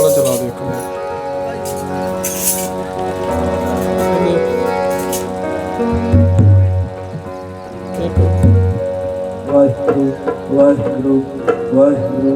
वाला चला दो एक मिनट। वाहिगुरु वाहिगुरु वाहिगुरु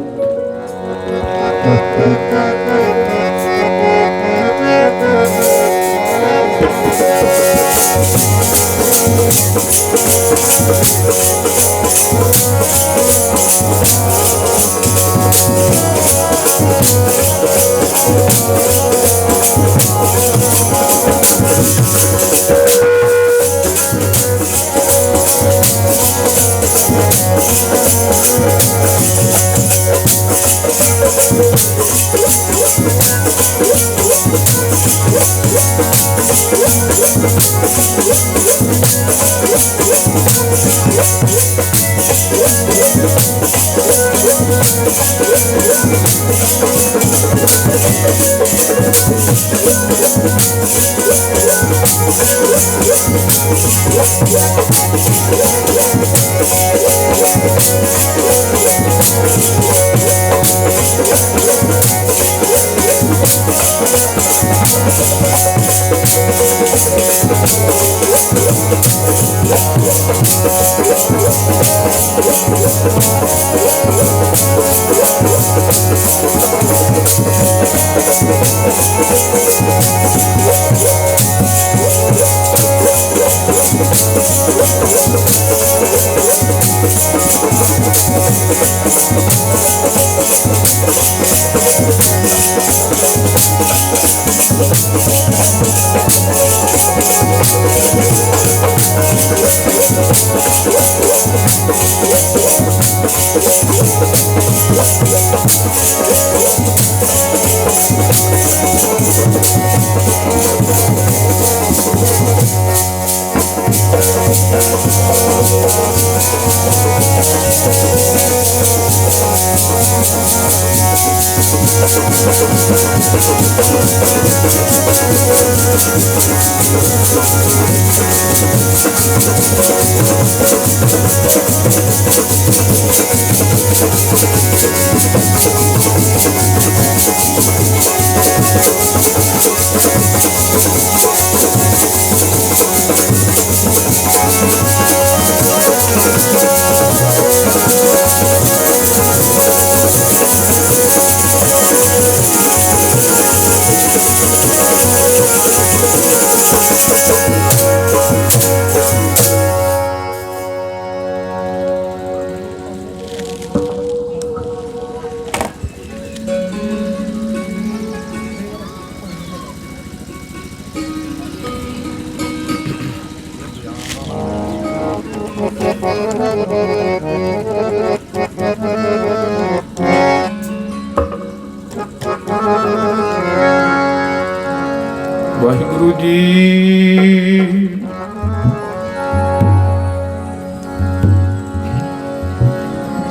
वाहिगुरु जी।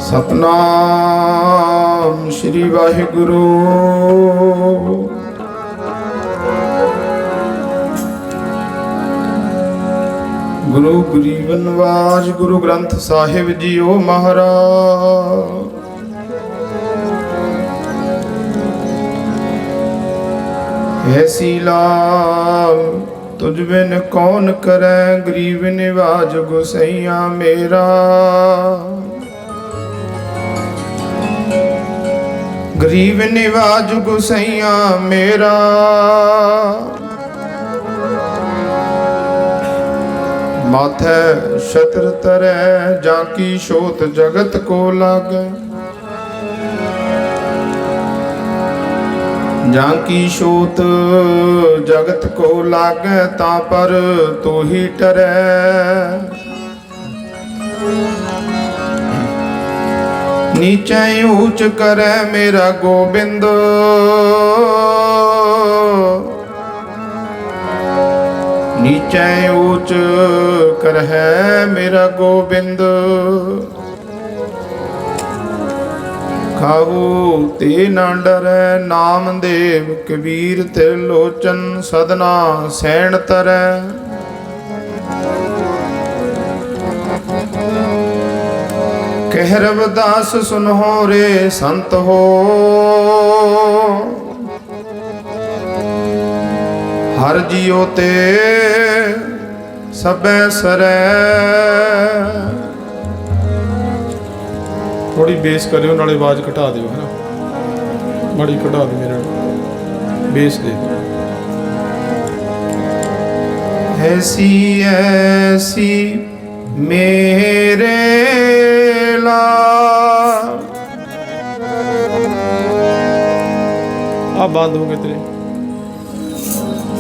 सतनाम श्री वाहिगुरु। गुरु गरीबनवाज गुरु ग्रंथ साहिब जीओ महाराज। ऐसी लाल तुझ बिन कौन करे, गरीब निवाज गोसैया मेरा। गरीब निवाज गोसैया मेरा। माथे छत्र तरै जाकी शोत जगत को लागे। जाकी शोत जगत को लागे ता पर तू ही टरै। नीचे ऊंच करे मेरा गोबिंद। नीचे ऊंच कर है मेरा गोबिंद। खाऊ ते न डरै नामदेव कबीर त्रिलोचन सदना सैन तरै। कह रविदास सुनहो रे संत हो। हर जियो ते सबे सरै। थोड़ी बेस करियो नाले आवाज घटा दियो है ना, बड़ी घटा दो मेरे बेस दे। ऐसी ऐसी मेरे लाल। आप बंद हो गए तेरे,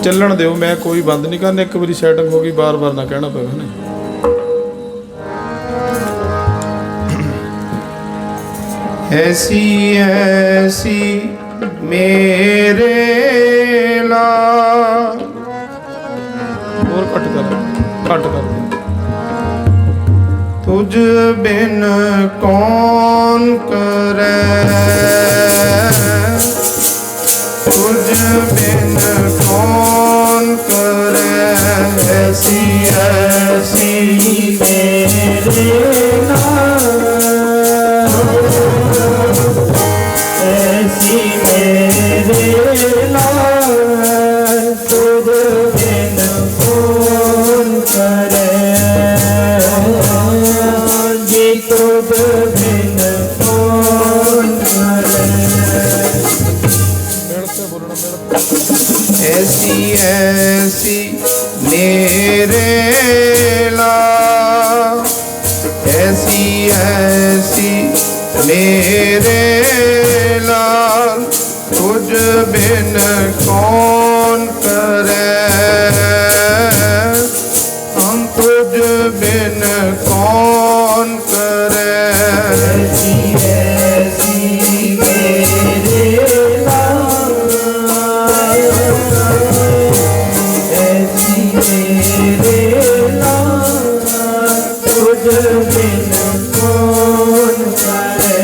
चलन दो, मैं कोई बंद नहीं करना। एक बारी सैटिंग हो गई, बार बार ना कहना पवे ना। ऐसी ऐसी मेरे लाल। और घट कर दे। तुझ बिन कौन करे, तुझ बिन कौन करे। ऐसी ऐसी मेरे लाल, ऐसी मेरे लाल। तुझ बिन कौन करे जी, तुझ बिन कौन करे। ऐसी ऐसी मेरे लाल, ऐसी ऐसी मेरे लाल। तुझ बिन कौन करे, हम तुझ बिन कौन करे। ऐसी ऐसी मेरे लाल, ऐसी मेरे लाल। तुझ बिन कौन करे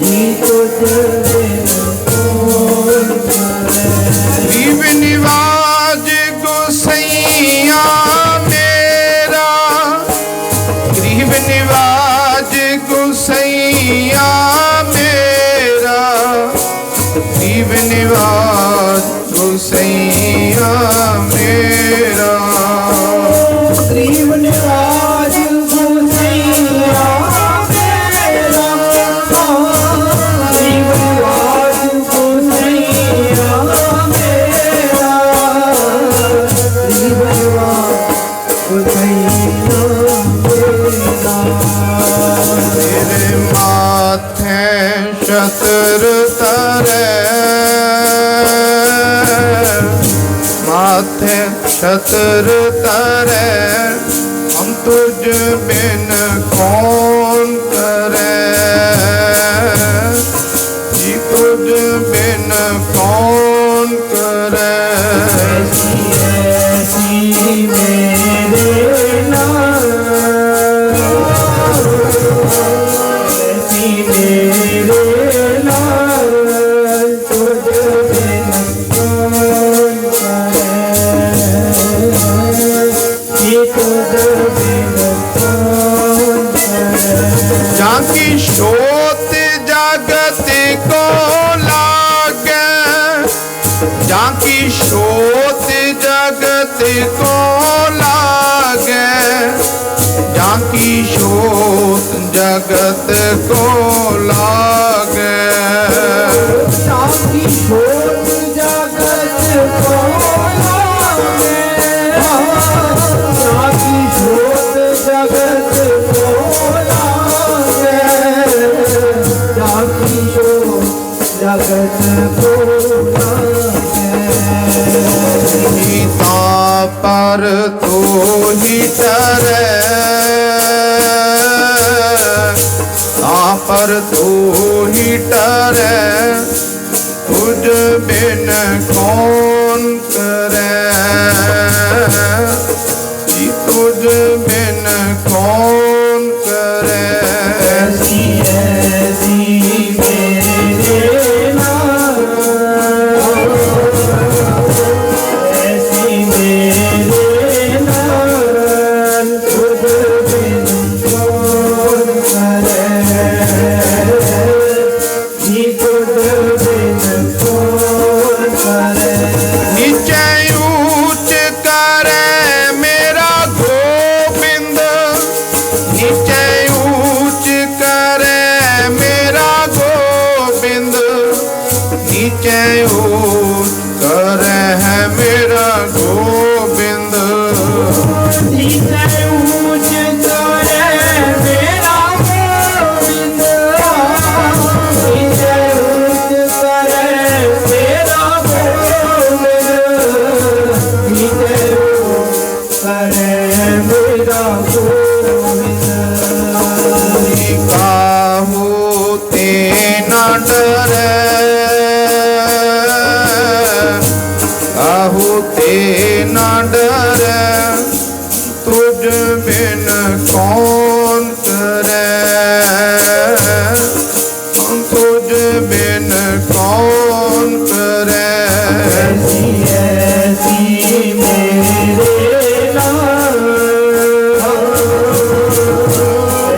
जी, तुझ बिन कौन करे। गरीब निवाज गोसैया मेरा, गरीब निवाज गोसैया मेरा। गरीब निवाज गोसैया मेरा, गरीब निवाज गोसैया मेरा। गरीब निवाज गोसैया मेरा, गरीब निवाज गोसैया मेरा। तेरे माथे छत्र तरे, माथे छत्र तरे। हम तुझ बिन कौन करे जी, तुझ बिन कौन करे। ऐसी ऐसी मेरे लाल, ऐसी मेरे लाल। तुझ बिन कौन करे जी, तुझ बिन कौन करे। जाकी शोत जगत को लागे, जाकी शोत जगत को लागे। जाकी शोत जगत को लागे, जाकी शोत जगत को लागे। जाकी शोत जगत को लागे, जाकी शोत जगत को लागे। सीता पर तू ही टरे, पर तू ही टरे। तुझ बिन कौन करे जी, तुझ बिन कौन करे। ऐसी ऐसी मेरे लाल, ऐसी मेरे लाल। तुझ बिन कौन करे जी, तुझ बिन कौन करे। नीचे ऊंच करे है मेरा गोविंद। नीचे ऊंच करे मेरा गोविंद, नीचे ऊंच करे मेरा गोविंद, नीचे ऊंच करे मेरा गोविंद। काहू ते न डरे, काहू ते न डरे, तुझ बिन कौन करे, तुझ बिन कौन करे। ऐसी ऐसी मेरे नाम,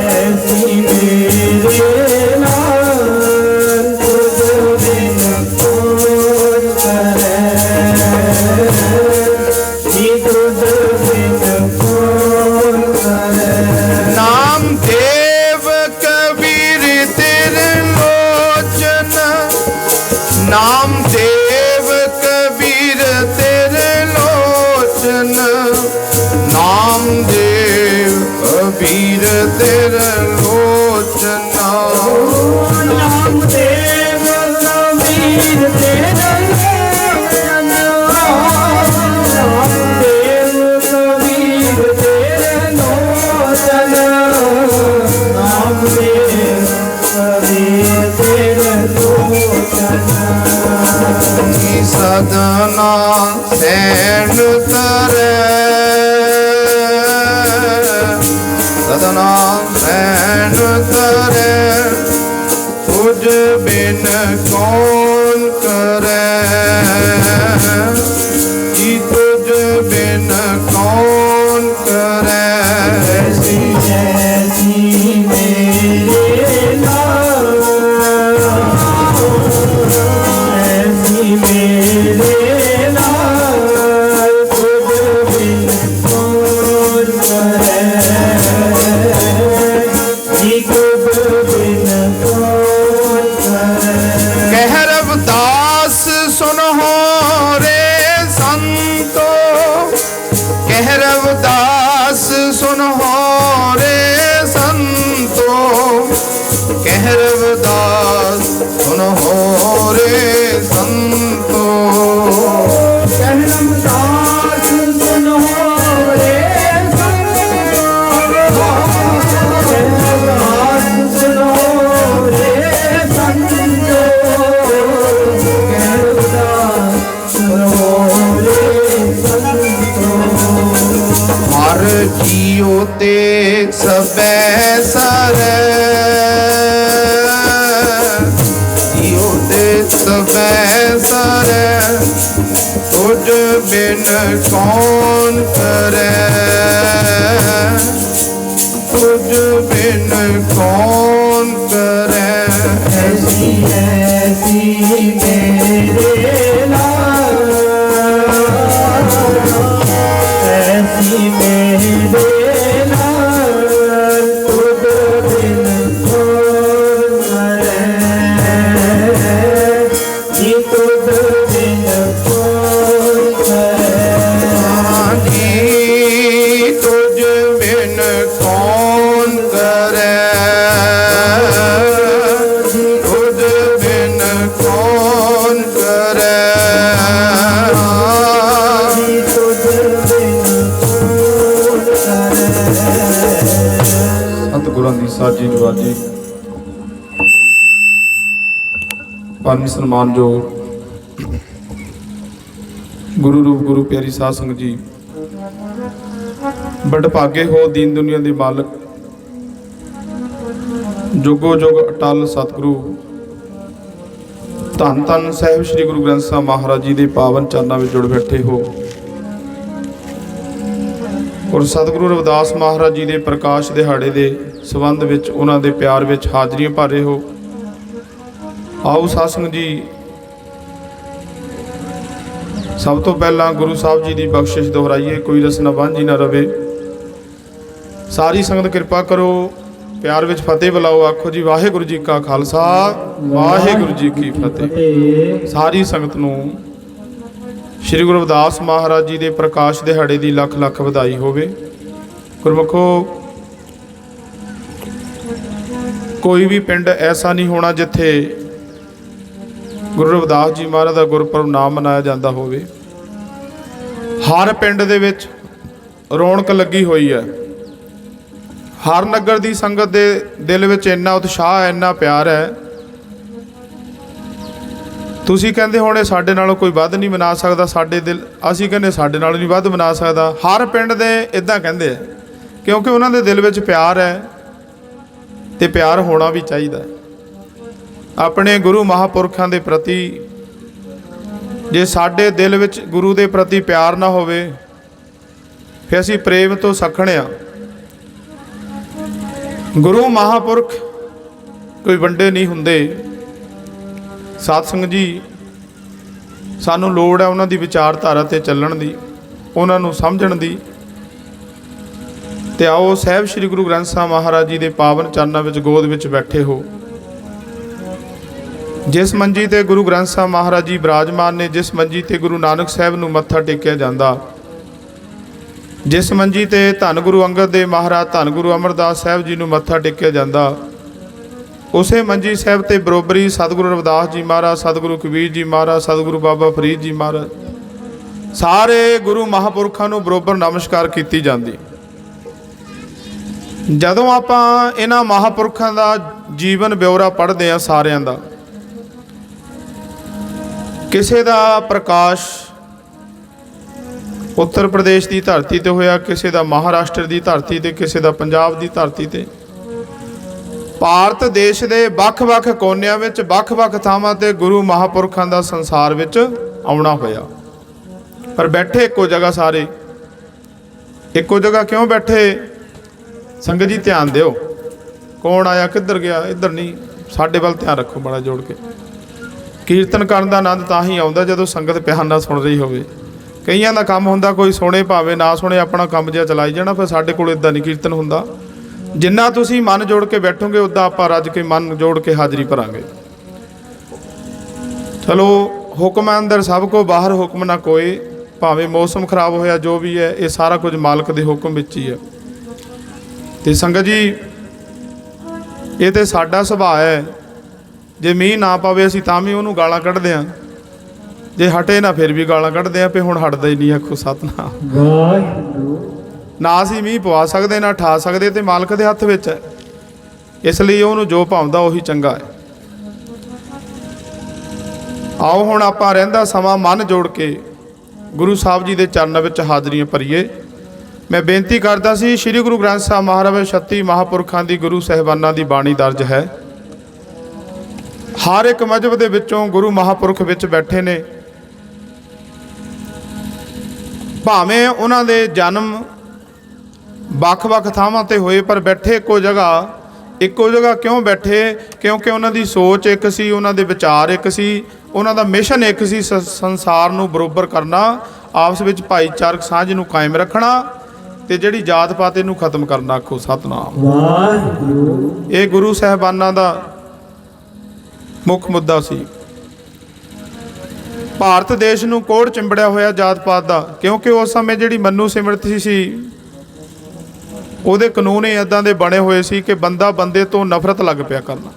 ऐसी मेरे नाम, तुझ बिन कौन करे, जी तुझ बिन कौन करे। नाम देव कबीर तेरे लोचन, नाम देव कबीर तेरे लोचन, नाम देव कबीर तेरे लोचन। नाम देव कबीर तेरा लोचन, नाम देव कबीर तेरे लोचन, नाम देव कबीर तेरे लोचन। सदना सैन तरे, सदना सैन तरे, तुझ बिन कौन करे, जी तुझ बिन कौन करे। ऐसी ऐसी मेरे नाम, ऐसी मेरे नाम, तुझ बिन कौन करे, जी तुझ बिन कौन करे। कह रविदास सुनो रे संतो, कह रविदास सुनो रे संतो, कह रविदास सुनो रे संतो। कहरमदास सुनो रे संतो, कहरमदास सुनो रे संतो, कहरमदास सुनो रे संतो। हर जियो ते सबे सरे, जियो ते सबे सरे, तुझ बिन कौन करे, तुझ बिन कौन करे। ऐसी ऐसी मेरे नाम, ऐसी मेरे नाम, तुझ बिन कौन करे, जी तुझ बिन कौन करे। जी तुझ बिन कौन करे, तुझ बिन कौन करे। जी तुझ बिन कौन करे। ਸੰਤ ਗੁਰਾਂ ਦੀ ਸਾਜੀ ਨਵਾਜੀ ਪਾਨੀ ਸਨਮਾਨਯੋਗ ਗੁਰੂ ਰੂਪ ਗੁਰੂ ਪਿਆਰੀ ਸਾਧ ਸੰਗਤ ਜੀ, ਬੜ ਭਾਗੇ ਹੋ ਦੀਨ ਦੁਨੀਆ ਦੇ ਮਾਲਕ, ਜੁਗੋ ਜੁਗ ਅਟਲ ਸਤਿਗੁਰੂ ਧੰਨ ਧੰਨ ਸਾਹਿਬ ਸ੍ਰੀ ਗੁਰੂ ਗ੍ਰੰਥ ਸਾਹਿਬ ਮਹਾਰਾਜ ਜੀ ਦੇ ਪਾਵਨ ਚਰਨਾਂ ਵਿੱਚ ਜੁੜ ਬੈਠੇ ਹੋ ਔਰ ਸਤਿਗੁਰੂ ਰਵਿਦਾਸ ਮਹਾਰਾਜ ਜੀ ਦੇ ਪ੍ਰਕਾਸ਼ ਦਿਹਾੜੇ ਦੇ ਸੰਬੰਧ ਵਿੱਚ ਉਹਨਾਂ ਦੇ ਪਿਆਰ ਵਿੱਚ ਹਾਜ਼ਰੀਆਂ ਭਰ ਰਹੇ ਹੋ। ਆਓ ਸਾਧ ਸੰਗਤ ਜੀ, ਸਭ ਤੋਂ ਪਹਿਲਾਂ ਗੁਰੂ ਸਾਹਿਬ ਜੀ ਦੀ ਬਖਸ਼ਿਸ਼ ਦੁਹਰਾਈਏ, ਕੋਈ ਰਸਨਾ ਵਾਂਝੀ ਨਾ ਰਵੇ। ਸਾਰੀ ਸੰਗਤ ਕਿਰਪਾ ਕਰੋ, ਪਿਆਰ ਵਿੱਚ ਫਤਿਹ ਬੁਲਾਓ। ਆਖੋ ਜੀ ਵਾਹਿਗੁਰੂ ਜੀ ਕਾ ਖਾਲਸਾ ਵਾਹਿਗੁਰੂ ਜੀ ਕੀ ਫਤਿਹ। ਸਾਰੀ ਸੰਗਤ ਨੂੰ ਸ੍ਰੀ ਗੁਰੂ ਰਵਿਦਾਸ ਮਹਾਰਾਜ ਜੀ ਦੇ ਪ੍ਰਕਾਸ਼ ਦਿਹਾੜੇ ਦੀ ਲੱਖ ਲੱਖ ਵਧਾਈ ਹੋਵੇ। ਗੁਰਮੁਖੋ, ਕੋਈ ਵੀ ਪਿੰਡ ਐਸਾ ਨਹੀਂ ਹੋਣਾ ਜਿੱਥੇ ਗੁਰੂ ਰਵਿਦਾਸ ਜੀ ਮਹਾਰਾਜ ਦਾ ਗੁਰਪੁਰਬ ਨਾ ਮਨਾਇਆ ਜਾਂਦਾ ਹੋਵੇ। ਹਰ ਪਿੰਡ ਦੇ ਵਿੱਚ ਰੌਣਕ ਲੱਗੀ ਹੋਈ ਹੈ। ਹਰ ਨਗਰ ਦੀ ਸੰਗਤ ਦੇ ਦਿਲ ਵਿੱਚ ਇੰਨਾ ਉਤਸ਼ਾਹ ਹੈ, ਇੰਨਾ ਪਿਆਰ ਹੈ। ਤੁਸੀਂ ਕਹਿੰਦੇ ਹੋਣੇ ਸਾਡੇ ਨਾਲੋਂ ਕੋਈ ਵੱਧ ਨਹੀਂ ਮਨਾ ਸਕਦਾ, ਸਾਡੇ ਦਿਲ, ਅਸੀਂ ਕਹਿੰਦੇ ਸਾਡੇ ਨਾਲੋਂ ਨਹੀਂ ਵੱਧ ਮਨਾ ਸਕਦਾ। ਹਰ ਪਿੰਡ ਦੇ ਇਦਾਂ ਕਹਿੰਦੇ ਆ, ਕਿਉਂਕਿ ਉਹਨਾਂ ਦੇ ਦਿਲ ਵਿੱਚ ਪਿਆਰ ਹੈ ਤੇ ਪਿਆਰ ਹੋਣਾ ਵੀ ਚਾਹੀਦਾ। ਆਪਣੇ ਗੁਰੂ ਮਹਾਂਪੁਰਖਾਂ ਦੇ ਪ੍ਰਤੀ ਜੇ ਸਾਡੇ ਦਿਲ ਵਿੱਚ ਗੁਰੂ ਦੇ ਪ੍ਰਤੀ ਪਿਆਰ ਨਾ ਹੋਵੇ ਫਿਰ ਅਸੀਂ ਪ੍ਰੇਮ ਤੋਂ ਸੱਖਣ ਆ। ਗੁਰੂ ਮਹਾਂਪੁਰਖ ਕੋਈ ਵੰਡੇ ਨਹੀਂ ਹੁੰਦੇ। ਸਾਧ ਸੰਗਤ ਜੀ, ਸਾਨੂੰ ਲੋੜ ਹੈ ਉਹਨਾਂ ਦੀ ਵਿਚਾਰਧਾਰਾ ਤੇ ਚੱਲਣ ਦੀ, ਉਹਨਾਂ ਨੂੰ ਸਮਝਣ ਦੀ। ਤੇ ਆਓ ਸਾਹਿਬ ਸ੍ਰੀ ਗੁਰੂ ਗ੍ਰੰਥ ਸਾਹਿਬ ਮਹਾਰਾਜ ਜੀ ਦੇ ਪਾਵਨ ਚਰਨਾਂ ਵਿੱਚ ਗੋਦ ਵਿੱਚ ਬੈਠੇ ਹੋ। ਜਿਸ ਮੰਜੀ ਤੇ ਗੁਰੂ ਗ੍ਰੰਥ ਸਾਹਿਬ ਮਹਾਰਾਜ ਜੀ ਬਿਰਾਜਮਾਨ ਨੇ, ਜਿਸ ਮੰਜੀ ਤੇ ਗੁਰੂ ਨਾਨਕ ਸਾਹਿਬ ਨੂੰ ਮੱਥਾ ਟੇਕਿਆ ਜਾਂਦਾ, ਜਿਸ ਮੰਜੀ ਤੇ ਧੰਨ ਗੁਰੂ ਅੰਗਦ ਦੇਵ ਮਹਾਰਾਜ, ਧੰਨ ਗੁਰੂ ਅਮਰਦਾਸ ਸਾਹਿਬ ਜੀ ਨੂੰ ਮੱਥਾ ਟੇਕਿਆ ਜਾਂਦਾ, ਉਸੇ ਮੰਜੀ ਸਾਹਿਬ ਤੇ ਬਰੋਬਰੀ ਸਤਿਗੁਰੂ ਰਵਿਦਾਸ ਜੀ ਮਹਾਰਾਜ, ਸਤਿਗੁਰੂ ਕਬੀਰ ਜੀ ਮਹਾਰਾਜ, ਸਤਿਗੁਰੂ ਬਾਬਾ ਫਰੀਦ ਜੀ ਮਹਾਰਾਜ, ਸਾਰੇ ਗੁਰੂ ਮਹਾਂਪੁਰਖਾਂ ਨੂੰ ਬਰੋਬਰ ਨਮਸਕਾਰ ਕੀਤੀ ਜਾਂਦੀ। ਜਦੋਂ ਆਪਾਂ ਇਹਨਾਂ ਮਹਾਂਪੁਰਖਾਂ ਦਾ ਜੀਵਨ ਬਿਉਰਾ ਪੜ੍ਹਦੇ ਹਾਂ, ਸਾਰਿਆਂ ਦਾ, ਕਿਸੇ ਦਾ ਪ੍ਰਕਾਸ਼ ਉੱਤਰ ਪ੍ਰਦੇਸ਼ ਦੀ ਧਰਤੀ ਤੇ ਹੋਇਆ, ਕਿਸੇ ਦਾ ਮਹਾਰਾਸ਼ਟਰ ਦੀ ਧਰਤੀ ਤੇ, ਕਿਸੇ ਦਾ ਪੰਜਾਬ ਦੀ ਧਰਤੀ ਤੇ। ਭਾਰਤ ਦੇਸ਼ ਦੇ ਵੱਖ-ਵੱਖ ਕੋਨਿਆਂ ਵਿੱਚ, ਵੱਖ-ਵੱਖ ਥਾਵਾਂ ਤੇ ਗੁਰੂ ਮਹਾਂਪੁਰਖਾਂ ਦਾ ਸੰਸਾਰ ਵਿੱਚ ਆਉਣਾ ਹੋਇਆ। ਪਰ ਬੈਠੇ ਇੱਕੋ ਜਗ੍ਹਾ, ਸਾਰੇ ਇੱਕੋ ਜਗ੍ਹਾ ਕਿਉਂ ਬੈਠੇ? ਸੰਗਤ ਜੀ ਧਿਆਨ ਦਿਓ, ਕੌਣ ਆਇਆ ਕਿੱਧਰ ਗਿਆ, ਇੱਧਰ ਨਹੀਂ, ਸਾਡੇ ਵੱਲ ਧਿਆਨ ਰੱਖੋ ਬੜਾ ਜੋੜ ਕੇ। ਕੀਰਤਨ ਕਰਨ ਦਾ ਆਨੰਦ ਤਾਂ ਹੀ ਆਉਂਦਾ ਜਦੋਂ ਸੰਗਤ ਪਿਆਰ ਨਾਲ ਸੁਣ ਰਹੀ ਹੋਵੇ। ਕਈਆਂ ਦਾ ਕੰਮ ਹੁੰਦਾ ਕੋਈ ਸੁਣੇ ਭਾਵੇਂ ਨਾ ਸੁਣੇ, ਆਪਣਾ ਕੰਮ ਜਿਹਾ ਚਲਾਈ ਜਾਣਾ। ਫਿਰ ਸਾਡੇ ਕੋਲ ਇਦਾਂ ਨਹੀਂ ਕੀਰਤਨ ਹੁੰਦਾ। ਜਿੰਨਾ ਤੁਸੀਂ ਮਨ ਜੋੜ ਕੇ ਬੈਠੋਗੇ ਉੱਦਾਂ ਆਪਾਂ ਰੱਜ ਕੇ ਮਨ ਜੋੜ ਕੇ ਹਾਜ਼ਰੀ ਭਰਾਂਗੇ। ਚਲੋ, ਹੁਕਮ ਅੰਦਰ ਸਭ ਕੋ ਬਾਹਰ ਹੁਕਮ ਨਾ ਕੋਏ। ਭਾਵੇਂ ਮੌਸਮ ਖਰਾਬ ਹੋਇਆ, ਜੋ ਵੀ ਹੈ, ਇਹ ਸਾਰਾ ਕੁਝ ਮਾਲਕ ਦੇ ਹੁਕਮ ਵਿੱਚ ਹੀ ਹੈ। ਤੇ ਸੰਗਤ ਜੀ, ਇਹ ਤੇ ਸਾਡਾ ਸੁਭਾਅ ਹੈ। ਜੇ ਮੀਂਹ ਨਾ ਪਵੇ ਅਸੀਂ ਤਾਂ ਵੀ ਉਹਨੂੰ ਗਾਲਾਂ ਕੱਢਦੇ ਹਾਂ, ਜੇ ਹਟੇ ਨਾ ਫਿਰ ਵੀ ਗਾਲਾਂ ਕੱਢਦੇ ਹਾਂ। ਵੀ ਹੁਣ ਹਟਦਾ ਹੀ ਨਹੀਂ। ਆਖੋ ਸਤਿਨਾਮ ਵਾਹਿਗੁਰੂ। ਨਾ ਅਸੀਂ ਮੀਂਹ ਪਵਾ ਸਕਦੇ ਨਾ ਠਾ ਸਕਦੇ, ਤੇ ਮਾਲਕ ਦੇ ਹੱਥ ਵਿੱਚ ਹੈ। ਇਸ ਲਈ ਉਹਨੂੰ ਜੋ ਭਾਉਂਦਾ ਉਹੀ ਚੰਗਾ ਹੈ। ਆਓ ਹੁਣ ਆਪਾਂ ਰਹਿੰਦਾ ਸਮਾਂ ਮਨ ਜੋੜ ਕੇ ਗੁਰੂ ਸਾਹਿਬ ਜੀ ਦੇ ਚਰਨਾਂ ਵਿੱਚ ਹਾਜ਼ਰੀਆਂ ਭਰੀਏ। ਮੈਂ ਬੇਨਤੀ ਕਰਦਾ ਸੀ, ਸ੍ਰੀ ਗੁਰੂ ਗ੍ਰੰਥ ਸਾਹਿਬ ਮਹਾਰਾਜ ਵਿੱਚ 36 ਮਹਾਂਪੁਰਖਾਂ ਦੀ, ਗੁਰੂ ਸਾਹਿਬਾਨਾਂ ਦੀ ਬਾਣੀ ਦਰਜ ਹੈ। ਹਰ ਇੱਕ ਮਜ਼ਹਬ ਦੇ ਵਿੱਚੋਂ ਗੁਰੂ ਮਹਾਂਪੁਰਖ ਵਿੱਚ ਬੈਠੇ ਨੇ। ਭਾਵੇਂ ਉਹਨਾਂ ਦੇ ਜਨਮ ਵੱਖ-ਵੱਖ ਥਾਵਾਂ ਤੇ ਹੋਏ, ਪਰ ਬੈਠੇ ਇੱਕੋ ਜਗ੍ਹਾ। ਇੱਕੋ ਜਗ੍ਹਾ ਕਿਉਂ ਬੈਠੇ? ਕਿਉਂਕਿ ਉਹਨਾਂ ਦੀ ਸੋਚ ਇੱਕ ਸੀ, ਉਹਨਾਂ ਦੇ ਵਿਚਾਰ ਇੱਕ ਸੀ, ਉਹਨਾਂ ਦਾ ਮਿਸ਼ਨ ਇੱਕ ਸੀ, ਸੰਸਾਰ ਨੂੰ ਬਰੋਬਰ ਕਰਨਾ, ਆਪਸ ਵਿੱਚ ਭਾਈਚਾਰਕ ਸਾਂਝ ਨੂੰ ਕਾਇਮ ਰੱਖਣਾ ਤੇ ਜਿਹੜੀ ਜਾਤ ਪਾਤ ਇਹਨੂੰ ਖਤਮ ਕਰਨਾ। ਆਖੋ ਸਤਿਨਾਮ ਵਾਹਿਗੁਰੂ। ਇਹ ਗੁਰੂ ਸਾਹਿਬਾਨਾਂ ਦਾ ਮੁੱਖ ਮੁੱਦਾ ਸੀ। ਭਾਰਤ ਦੇਸ਼ ਨੂੰ ਕੋੜ ਚਿੰਬੜਿਆ ਹੋਇਆ ਜਾਤ ਪਾਤ ਦਾ, ਕਿਉਂਕਿ ਉਸ ਸਮੇਂ ਜਿਹੜੀ ਮਨੂ ਸਿਮਰਤੀ ਸੀ ਉਹਦੇ ਕਾਨੂੰਨ ਹੀ ਇੱਦਾਂ ਦੇ ਬਣੇ ਹੋਏ ਸੀ ਕਿ ਬੰਦਾ ਬੰਦੇ ਤੋਂ ਨਫ਼ਰਤ ਲੱਗ ਪਿਆ ਕਰਨਾ।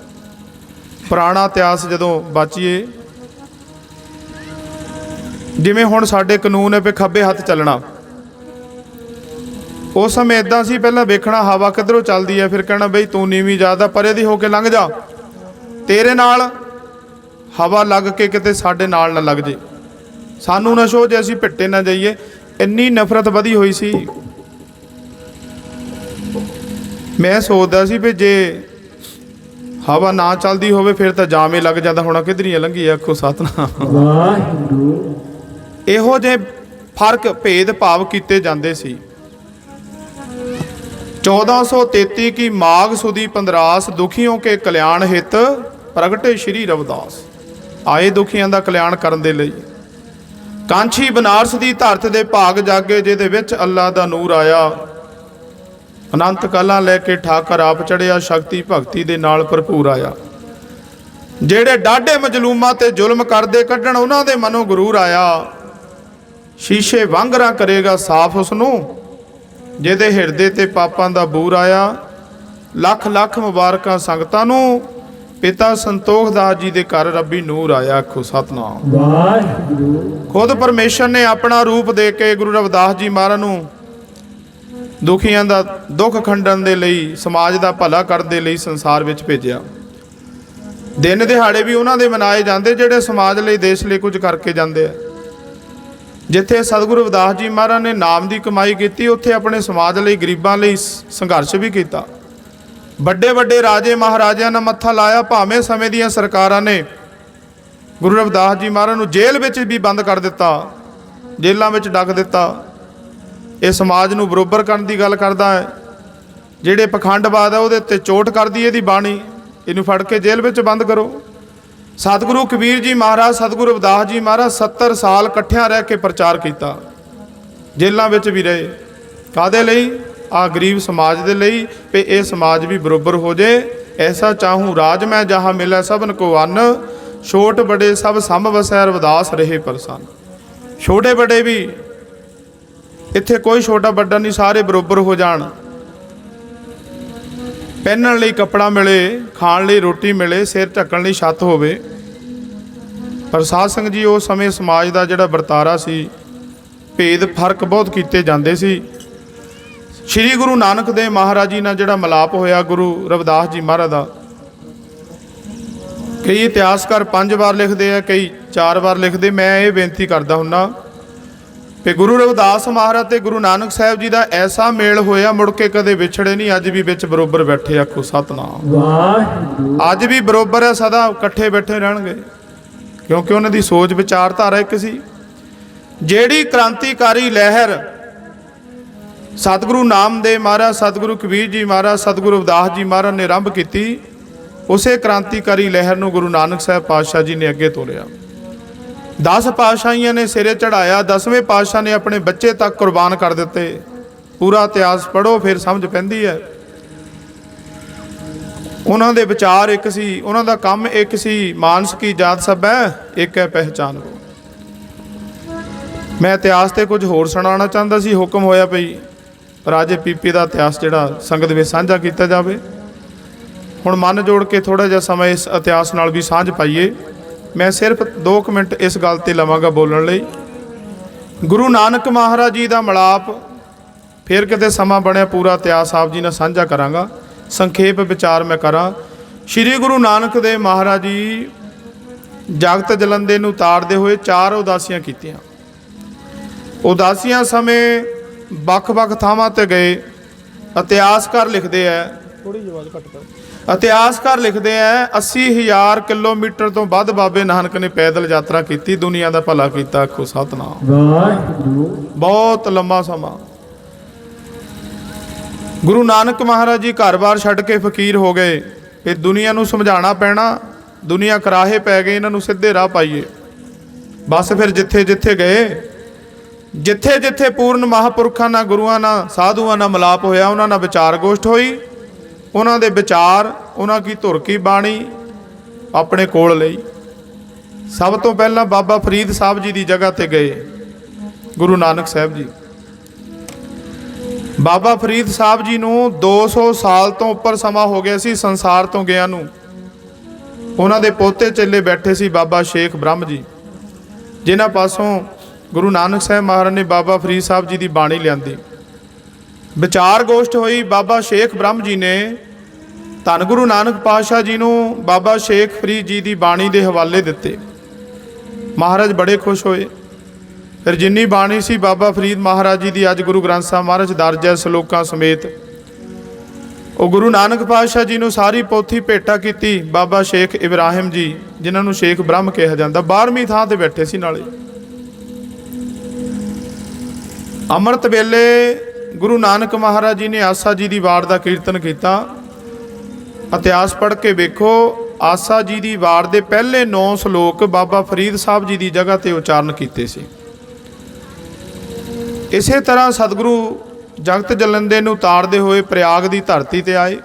ਪੁਰਾਣਾ ਇਤਿਹਾਸ ਜਦੋਂ ਬਾਚੀਏ, ਜਿਵੇਂ ਹੁਣ ਸਾਡੇ ਕਾਨੂੰਨ ਹੈ ਵੀ ਖੱਬੇ ਹੱਥ ਚੱਲਣਾ, ਉਸ ਸਮੇਂ ਇੱਦਾਂ ਸੀ। ਪਹਿਲਾਂ ਵੇਖਣਾ ਹਵਾ ਕਿੱਧਰੋਂ ਚੱਲਦੀ ਹੈ, ਫਿਰ ਕਹਿਣਾ ਬਈ ਤੂੰ ਨੀਵੀਂ ਜ਼ਿਆਦਾ ਪਰੇ ਦੀ ਹੋ ਕੇ ਲੰਘ ਜਾ, ਤੇਰੇ ਨਾਲ ਹਵਾ ਲੱਗ ਕੇ ਕਿਤੇ ਸਾਡੇ ਨਾਲ ਨਾ ਲੱਗ ਜੇ, ਸਾਨੂੰ ਨਾ ਛੋ ਜੇ ਅਸੀਂ ਪਿੱਟੇ ਨਾ ਜਾਈਏ। ਇੰਨੀ ਨਫ਼ਰਤ ਵਧੀ ਹੋਈ ਸੀ। ਮੈਂ ਸੋਚਦਾ ਸੀ ਵੀ ਜੇ ਹਵਾ ਨਾ ਚੱਲਦੀ ਹੋਵੇ ਫਿਰ ਤਾਂ ਜਾਮੇ ਲੱਗ ਜਾਂਦਾ ਹੋਣਾ, ਕਿੱਧਰੀਆਂ ਲੰਘੀ। ਆਖੋ ਸਤਿਨਾਮ ਵਾਹਿਗੁਰੂ। ਇਹੋ ਜਿਹੇ ਫਰਕ ਭੇਦ ਭਾਵ ਕੀਤੇ ਜਾਂਦੇ ਸੀ। 1433 की माघ सुदी 15 दुखियों के कल्याण हित प्रगटे श्री रविदास। आए दुखियां दा कल्याण करन दे लई। कांछी बनारस दी धरत दे भाग जागे जिहदे विच अल्लाह दा नूर आया। ਅਨੰਤ ਕਾਲਾਂ ਲੈ ਕੇ ਠਾਕਰ ਆਪ ਚੜਿਆ, ਸ਼ਕਤੀ ਭਗਤੀ ਦੇ ਨਾਲ ਭਰਪੂਰ ਆਇਆ। ਜਿਹੜੇ ਡਾਢੇ ਮਜਲੂਮਾਂ ਤੇ ਜ਼ੁਲਮ ਕਰਦੇ ਕੱਢਣ ਉਹਨਾਂ ਦੇ ਮਨੋਂ ਗੁਰੂਰ ਆਇਆ। ਸ਼ੀਸ਼ੇ ਵਾਂਗਰਾ ਕਰੇਗਾ ਸਾਫ਼ ਉਸ ਨੂੰ, ਜਿਹਦੇ ਹਿਰਦੇ ਤੇ ਪਾਪਾਂ ਦਾ ਬੂਰ ਆਇਆ। ਲੱਖ ਲੱਖ ਮੁਬਾਰਕਾਂ ਸੰਗਤਾਂ ਨੂੰ, ਪਿਤਾ ਸੰਤੋਖ ਦਾਸ ਜੀ ਦੇ ਘਰ ਰੱਬੀ ਨੂਰ ਆਇਆ। ਆਖੋ ਸਤਨਾਮ ਵਾਹਿਗੁਰੂ। ਖੁਦ ਪਰਮੇਸ਼ਰ ਨੇ ਆਪਣਾ ਰੂਪ ਦੇ ਕੇ ਗੁਰੂ ਰਵਿਦਾਸ ਜੀ ਮਹਾਰਾਜ ਨੂੰ ਦੁਖੀਆਂ ਦਾ ਦੁੱਖ ਖੰਡਣ ਦੇ ਲਈ, ਸਮਾਜ ਦਾ ਭਲਾ ਕਰਨ ਦੇ ਲਈ ਸੰਸਾਰ ਵਿੱਚ ਭੇਜਿਆ। ਦਿਨ ਦਿਹਾੜੇ ਵੀ ਉਹਨਾਂ ਦੇ ਮਨਾਏ ਜਾਂਦੇ ਜਿਹੜੇ ਸਮਾਜ ਲਈ, ਦੇਸ਼ ਲਈ ਕੁਝ ਕਰਕੇ ਜਾਂਦੇ ਆ। ਜਿੱਥੇ ਸਤਿਗੁਰੂ ਰਵਿਦਾਸ ਜੀ ਮਹਾਰਾਜ ਨੇ ਨਾਮ ਦੀ ਕਮਾਈ ਕੀਤੀ, ਉੱਥੇ ਆਪਣੇ ਸਮਾਜ ਲਈ, ਗਰੀਬਾਂ ਲਈ ਸੰਘਰਸ਼ ਵੀ ਕੀਤਾ। ਵੱਡੇ ਵੱਡੇ ਰਾਜੇ ਮਹਾਰਾਜਿਆਂ ਨੇ ਮੱਥਾ ਲਾਇਆ। ਭਾਵੇਂ ਸਮੇਂ ਦੀਆਂ ਸਰਕਾਰਾਂ ਨੇ ਗੁਰੂ ਰਵਿਦਾਸ ਜੀ ਮਹਾਰਾਜ ਨੂੰ ਜੇਲ੍ਹ ਵਿੱਚ ਵੀ ਬੰਦ ਕਰ ਦਿੱਤਾ, ਜੇਲ੍ਹਾਂ ਵਿੱਚ ਡੱਕ ਦਿੱਤਾ। ਇਹ ਸਮਾਜ ਨੂੰ ਬਰੋਬਰ ਕਰਨ ਦੀ ਗੱਲ ਕਰਦਾ ਹੈ। ਜਿਹੜੇ ਪਖੰਡਵਾਦ ਹੈ ਉਹਦੇ ਉੱਤੇ ਚੋਟ ਕਰਦੀ ਇਹਦੀ ਬਾਣੀ, ਇਹਨੂੰ ਫੜ ਕੇ ਜੇਲ੍ਹ ਵਿੱਚ ਬੰਦ ਕਰੋ। ਸਤਿਗੁਰੂ ਕਬੀਰ ਜੀ ਮਹਾਰਾਜ, ਸਤਿਗੁਰੂ ਰਵਿਦਾਸ ਜੀ ਮਹਾਰਾਜ 70 ਸਾਲ ਇਕੱਠਿਆਂ ਰਹਿ ਕੇ ਪ੍ਰਚਾਰ ਕੀਤਾ, ਜੇਲ੍ਹਾਂ ਵਿੱਚ ਵੀ ਰਹੇ। ਕਾਹਦੇ ਲਈ? ਆ ਗਰੀਬ ਸਮਾਜ ਦੇ ਲਈ, ਵੀ ਇਹ ਸਮਾਜ ਵੀ ਬਰੋਬਰ ਹੋ ਜੇ। ਐਸਾ ਚਾਹੂੰ ਰਾਜ ਮੈਂ ਜਹਾਂ ਮਿਲੈ ਸਭਨ ਕੋ ਅੰਨ, ਛੋਟ ਬੜੇ ਸਭ ਸੰਭ ਵਸੈ ਰਵਿਦਾਸ ਰਹੇ ਪ੍ਰਸੰਨ। ਛੋਟੇ ਵੱਡੇ ਵੀ, ਇੱਥੇ ਕੋਈ ਛੋਟਾ ਵੱਡਾ ਨਹੀਂ, ਸਾਰੇ ਬਰੋਬਰ ਹੋ ਜਾਣ। ਪਹਿਨਣ ਲਈ ਕੱਪੜਾ ਮਿਲੇ, ਖਾਣ ਲਈ ਰੋਟੀ ਮਿਲੇ, ਸਿਰ ਢੱਕਣ ਲਈ ਛੱਤ ਹੋਵੇ। ਪਰ ਸਾਧ ਸੰਗਤ ਜੀ, ਉਸ ਸਮੇਂ ਸਮਾਜ ਦਾ ਜਿਹੜਾ ਵਰਤਾਰਾ ਸੀ, ਭੇਦ ਫਰਕ ਬਹੁਤ ਕੀਤੇ ਜਾਂਦੇ ਸੀ। ਸ਼੍ਰੀ ਗੁਰੂ ਨਾਨਕ ਦੇਵ ਮਹਾਰਾਜ ਜੀ ਨਾਲ ਜਿਹੜਾ ਮਿਲਾਪ ਹੋਇਆ ਗੁਰੂ ਰਵਿਦਾਸ ਜੀ ਮਹਾਰਾਜ ਦਾ, ਕਈ ਇਤਿਹਾਸਕਾਰ 5 ਵਾਰ ਲਿਖਦੇ ਆ, ਕਈ 4 ਵਾਰ ਲਿਖਦੇ। ਮੈਂ ਇਹ ਬੇਨਤੀ ਕਰਦਾ ਹੁੰਦਾ ਕਿ ਗੁਰੂ ਰਵਿਦਾਸ ਮਹਾਰਾਜ ਤੇ ਗੁਰੂ ਨਾਨਕ ਸਾਹਿਬ ਜੀ ਦਾ ਐਸਾ ਮੇਲ ਹੋਇਆ, ਮੁੜ ਕੇ ਕਦੇ ਵਿਛੜੇ ਨਹੀਂ। ਅੱਜ ਵੀ ਵਿੱਚ ਬਰੋਬਰ ਬੈਠੇ। ਆਖੋ ਸਤਨਾਮ ਵਾਹਿਗੁਰੂ। ਅੱਜ ਵੀ ਬਰੋਬਰ ਹੈ, ਸਦਾ ਇਕੱਠੇ ਬੈਠੇ ਰਹਿਣਗੇ, ਕਿਉਂਕਿ ਉਹਨਾਂ ਦੀ ਸੋਚ ਵਿਚਾਰਧਾਰਾ ਇੱਕ ਸੀ। ਜਿਹੜੀ ਕ੍ਰਾਂਤੀਕਾਰੀ ਲਹਿਰ ਸਤਿਗੁਰੂ ਨਾਮਦੇਵ ਮਹਾਰਾਜ, ਸਤਿਗੁਰੂ ਕਬੀਰ ਜੀ ਮਹਾਰਾਜ, ਸਤਿਗੁਰੂ ਰਵਿਦਾਸ ਜੀ ਮਹਾਰਾਜ ਨੇ ਆਰੰਭ ਕੀਤੀ, ਉਸੇ ਕ੍ਰਾਂਤੀਕਾਰੀ ਲਹਿਰ ਨੂੰ ਗੁਰੂ ਨਾਨਕ ਸਾਹਿਬ ਪਾਤਸ਼ਾਹ ਜੀ ਨੇ ਅੱਗੇ ਤੋਰਿਆ। 10 ਪਾਤਸ਼ਾਹੀਆਂ ਨੇ ਸਿਰੇ ਚੜਾਇਆ। 10ਵੇਂ ਪਾਤਸ਼ਾਹ ਨੇ ਆਪਣੇ ਬੱਚੇ ਤੱਕ ਕੁਰਬਾਨ ਕਰ ਦਿੱਤੇ। ਪੂਰਾ ਇਤਿਹਾਸ ਪੜ੍ਹੋ, ਫਿਰ ਸਮਝ ਪੈਂਦੀ ਹੈ। ਉਹਨਾਂ ਦੇ ਵਿਚਾਰ ਇੱਕ ਸੀ, ਉਹਨਾਂ ਦਾ ਕੰਮ ਇੱਕ ਸੀ। ਮਾਨਸ ਕੀ ਜਾਤ ਸਭ ਹੈ, ਇੱਕ ਹੈ ਪਹਿਚਾਨ ਕੋ। ਮੈਂ ਇਤਿਹਾਸ ਤੇ ਕੁਝ ਹੋਰ ਸੁਣਾਉਣਾ ਚਾਹੁੰਦਾ ਸੀ। ਹੁਕਮ ਹੋਇਆ ਪਈ ਰਾਜੇ ਪੀਪੀ ਦਾ ਇਤਿਹਾਸ ਜਿਹੜਾ ਸੰਗਤ ਵਿੱਚ ਸਾਂਝਾ ਕੀਤਾ ਜਾਵੇ। ਹੁਣ ਮਨ ਜੋੜ ਕੇ ਥੋੜ੍ਹਾ ਜਿਹਾ ਸਮਾਂ ਇਸ ਇਤਿਹਾਸ ਨਾਲ ਵੀ ਸਾਂਝ ਪਾਈਏ। ਮੈਂ ਸਿਰਫ 2 ਮਿੰਟ ਇਸ ਗੱਲ ਤੇ ਲਵਾਂਗਾ ਬੋਲਣ ਲਈ। ਗੁਰੂ ਨਾਨਕ ਮਹਾਰਾਜ ਜੀ ਦਾ ਮਿਲਾਪ, ਫਿਰ ਕਿਤੇ ਸਮਾਂ ਬਣਿਆ ਪੂਰਾ ਇਤਿਹਾਸ ਆਪ ਜੀ ਨਾਲ ਸਾਂਝਾ ਕਰਾਂਗਾ। ਸੰਖੇਪ ਵਿਚਾਰ ਮੈਂ ਕਰਾਂ। ਸ਼੍ਰੀ ਗੁਰੂ ਨਾਨਕ ਦੇਵ ਮਹਾਰਾਜ ਜੀ ਜਗਤ ਜਲੰਦੇ ਨੂੰ ਤਾਰਦੇ ਹੋਏ 4 ਉਦਾਸੀਆਂ ਕੀਤੀਆਂ। ਉਦਾਸੀਆਂ ਸਮੇਂ ਵੱਖ-ਵੱਖ ਥਾਵਾਂ ਤੇ ਗਏ। ਇਤਿਹਾਸਕਾਰ ਲਿਖਦੇ ਆ, ਥੋੜੀ ਜਿਹੀ ਆਵਾਜ਼ ਘੱਟ ਕਰ। ਇਤਿਹਾਸਕਾਰ ਲਿਖਦੇ ਆ 80,000 ਕਿਲੋਮੀਟਰ ਤੋਂ ਵੱਧ ਬਾਬੇ ਨਾਨਕ ਨੇ ਪੈਦਲ ਯਾਤਰਾ ਕੀਤੀ, ਦੁਨੀਆ ਦਾ ਭਲਾ ਕੀਤਾ। ਆਖੋ ਸਤਨਾਮ ਵਾਹਿਗੁਰੂ। ਬਹੁਤ ਲੰਮਾ ਸਮਾਂ। ਗੁਰੂ ਨਾਨਕ ਮਹਾਰਾਜ ਜੀ ਘਰ-ਬਾਰ ਛੱਡ ਕੇ ਫਕੀਰ ਹੋ ਗਏ। ਫਿਰ ਦੁਨੀਆ ਨੂੰ ਸਮਝਾਉਣਾ ਪੈਣਾ, ਦੁਨੀਆ ਕਰਾਹੇ ਪੈ ਗਏ, ਇਹਨਾਂ ਨੂੰ ਸਿੱਧੇ ਰਾਹ ਪਾਈਏ। ਬਸ ਫਿਰ ਜਿੱਥੇ ਜਿੱਥੇ ਗਏ, ਜਿੱਥੇ ਜਿੱਥੇ ਪੂਰਨ ਮਹਾਂਪੁਰਖਾਂ ਨਾਲ, ਗੁਰੂਆਂ ਨਾਲ, ਸਾਧੂਆਂ ਨਾਲ ਮਿਲਾਪ ਹੋਇਆ, ਉਹਨਾਂ ਨਾਲ ਵਿਚਾਰ ਗੋਸ਼ਟ ਹੋਈ। ਉਹਨਾਂ ਦੇ ਵਿਚਾਰ, ਉਹਨਾਂ ਕੀ ਧੁਰ ਕੀ ਬਾਣੀ ਆਪਣੇ ਕੋਲ ਲਈ। ਸਭ ਤੋਂ ਪਹਿਲਾਂ ਬਾਬਾ ਫਰੀਦ ਸਾਹਿਬ ਜੀ ਦੀ ਜਗ੍ਹਾ ਤੇ ਗਏ ਗੁਰੂ ਨਾਨਕ ਸਾਹਿਬ ਜੀ। ਬਾਬਾ ਫਰੀਦ ਸਾਹਿਬ ਜੀ ਨੂੰ 200 ਸਾਲ ਤੋਂ ਉੱਪਰ ਸਮਾਂ ਹੋ ਗਿਆ ਸੀ ਸੰਸਾਰ ਤੋਂ ਗਿਆ ਨੂੰ। ਉਹਨਾਂ ਦੇ ਪੋਤੇ ਚੇਲੇ ਬੈਠੇ ਸੀ ਬਾਬਾ ਸ਼ੇਖ ਬ੍ਰਹਮ ਜੀ, ਜਿਨ੍ਹਾਂ ਪਾਸੋਂ ਗੁਰੂ ਨਾਨਕ ਸਾਹਿਬ ਮਹਾਰਾਜ ਨੇ ਬਾਬਾ ਫਰੀਦ ਸਾਹਿਬ ਜੀ ਦੀ ਬਾਣੀ ਲਿਆਂਦੀ। ਵਿਚਾਰ ਗੋਸ਼ਟ ਹੋਈ। ਬਾਬਾ ਸ਼ੇਖ ਬ੍ਰਹਮ ਜੀ ਨੇ ਧੰਨ ਗੁਰੂ ਨਾਨਕ ਪਾਤਸ਼ਾਹ ਜੀ ਨੂੰ ਬਾਬਾ ਸ਼ੇਖ ਫਰੀਦ ਜੀ ਦੀ ਬਾਣੀ ਦੇ ਹਵਾਲੇ ਦਿੱਤੇ। ਮਹਾਰਾਜ ਬੜੇ ਖੁਸ਼ ਹੋਏ। ਫਿਰ ਜਿੰਨੀ ਬਾਣੀ ਸੀ ਬਾਬਾ ਫਰੀਦ ਮਹਾਰਾਜ ਜੀ ਦੀ, ਅੱਜ ਗੁਰੂ ਗ੍ਰੰਥ ਸਾਹਿਬ ਮਹਾਰਾਜ ਦਰਜ ਹੈ ਸ਼ਲੋਕਾਂ ਸਮੇਤ, ਉਹ ਗੁਰੂ ਨਾਨਕ ਪਾਤਸ਼ਾਹ ਜੀ ਨੂੰ ਸਾਰੀ ਪੋਥੀ ਭੇਟਾ ਕੀਤੀ। ਬਾਬਾ ਸ਼ੇਖ ਇਬਰਾਹਿਮ ਜੀ, ਜਿਨ੍ਹਾਂ ਨੂੰ ਸ਼ੇਖ ਬ੍ਰਹਮ ਕਿਹਾ ਜਾਂਦਾ, 12ਵੀਂ ਥਾਂ ਤੇ ਬੈਠੇ ਸੀ। ਨਾਲੇ ਅੰਮ੍ਰਿਤ ਵੇਲੇ ਗੁਰੂ ਨਾਨਕ ਮਹਾਰਾਜ ਜੀ ਨੇ ਆਸਾ ਜੀ ਦੀ ਵਾਰ ਦਾ ਕੀਰਤਨ ਕੀਤਾ। ਇਤਿਹਾਸ ਪੜ੍ਹ ਕੇ ਵੇਖੋ, ਆਸਾ ਜੀ ਦੀ ਵਾਰ ਦੇ ਪਹਿਲੇ 9 ਸ਼ਲੋਕ ਬਾਬਾ ਫਰੀਦ ਸਾਹਿਬ ਜੀ ਦੀ ਜਗ੍ਹਾ ਤੇ ਉਚਾਰਨ ਕੀਤੇ ਸੀ। ਇਸੇ ਤਰ੍ਹਾਂ ਸਤਿਗੁਰੂ ਜਗਤ ਜਲੰਦੇ ਨੂੰ ਤਾਰਦੇ ਹੋਏ ਪ੍ਰਯਾਗ ਦੀ ਧਰਤੀ ਤੇ ਆਏ।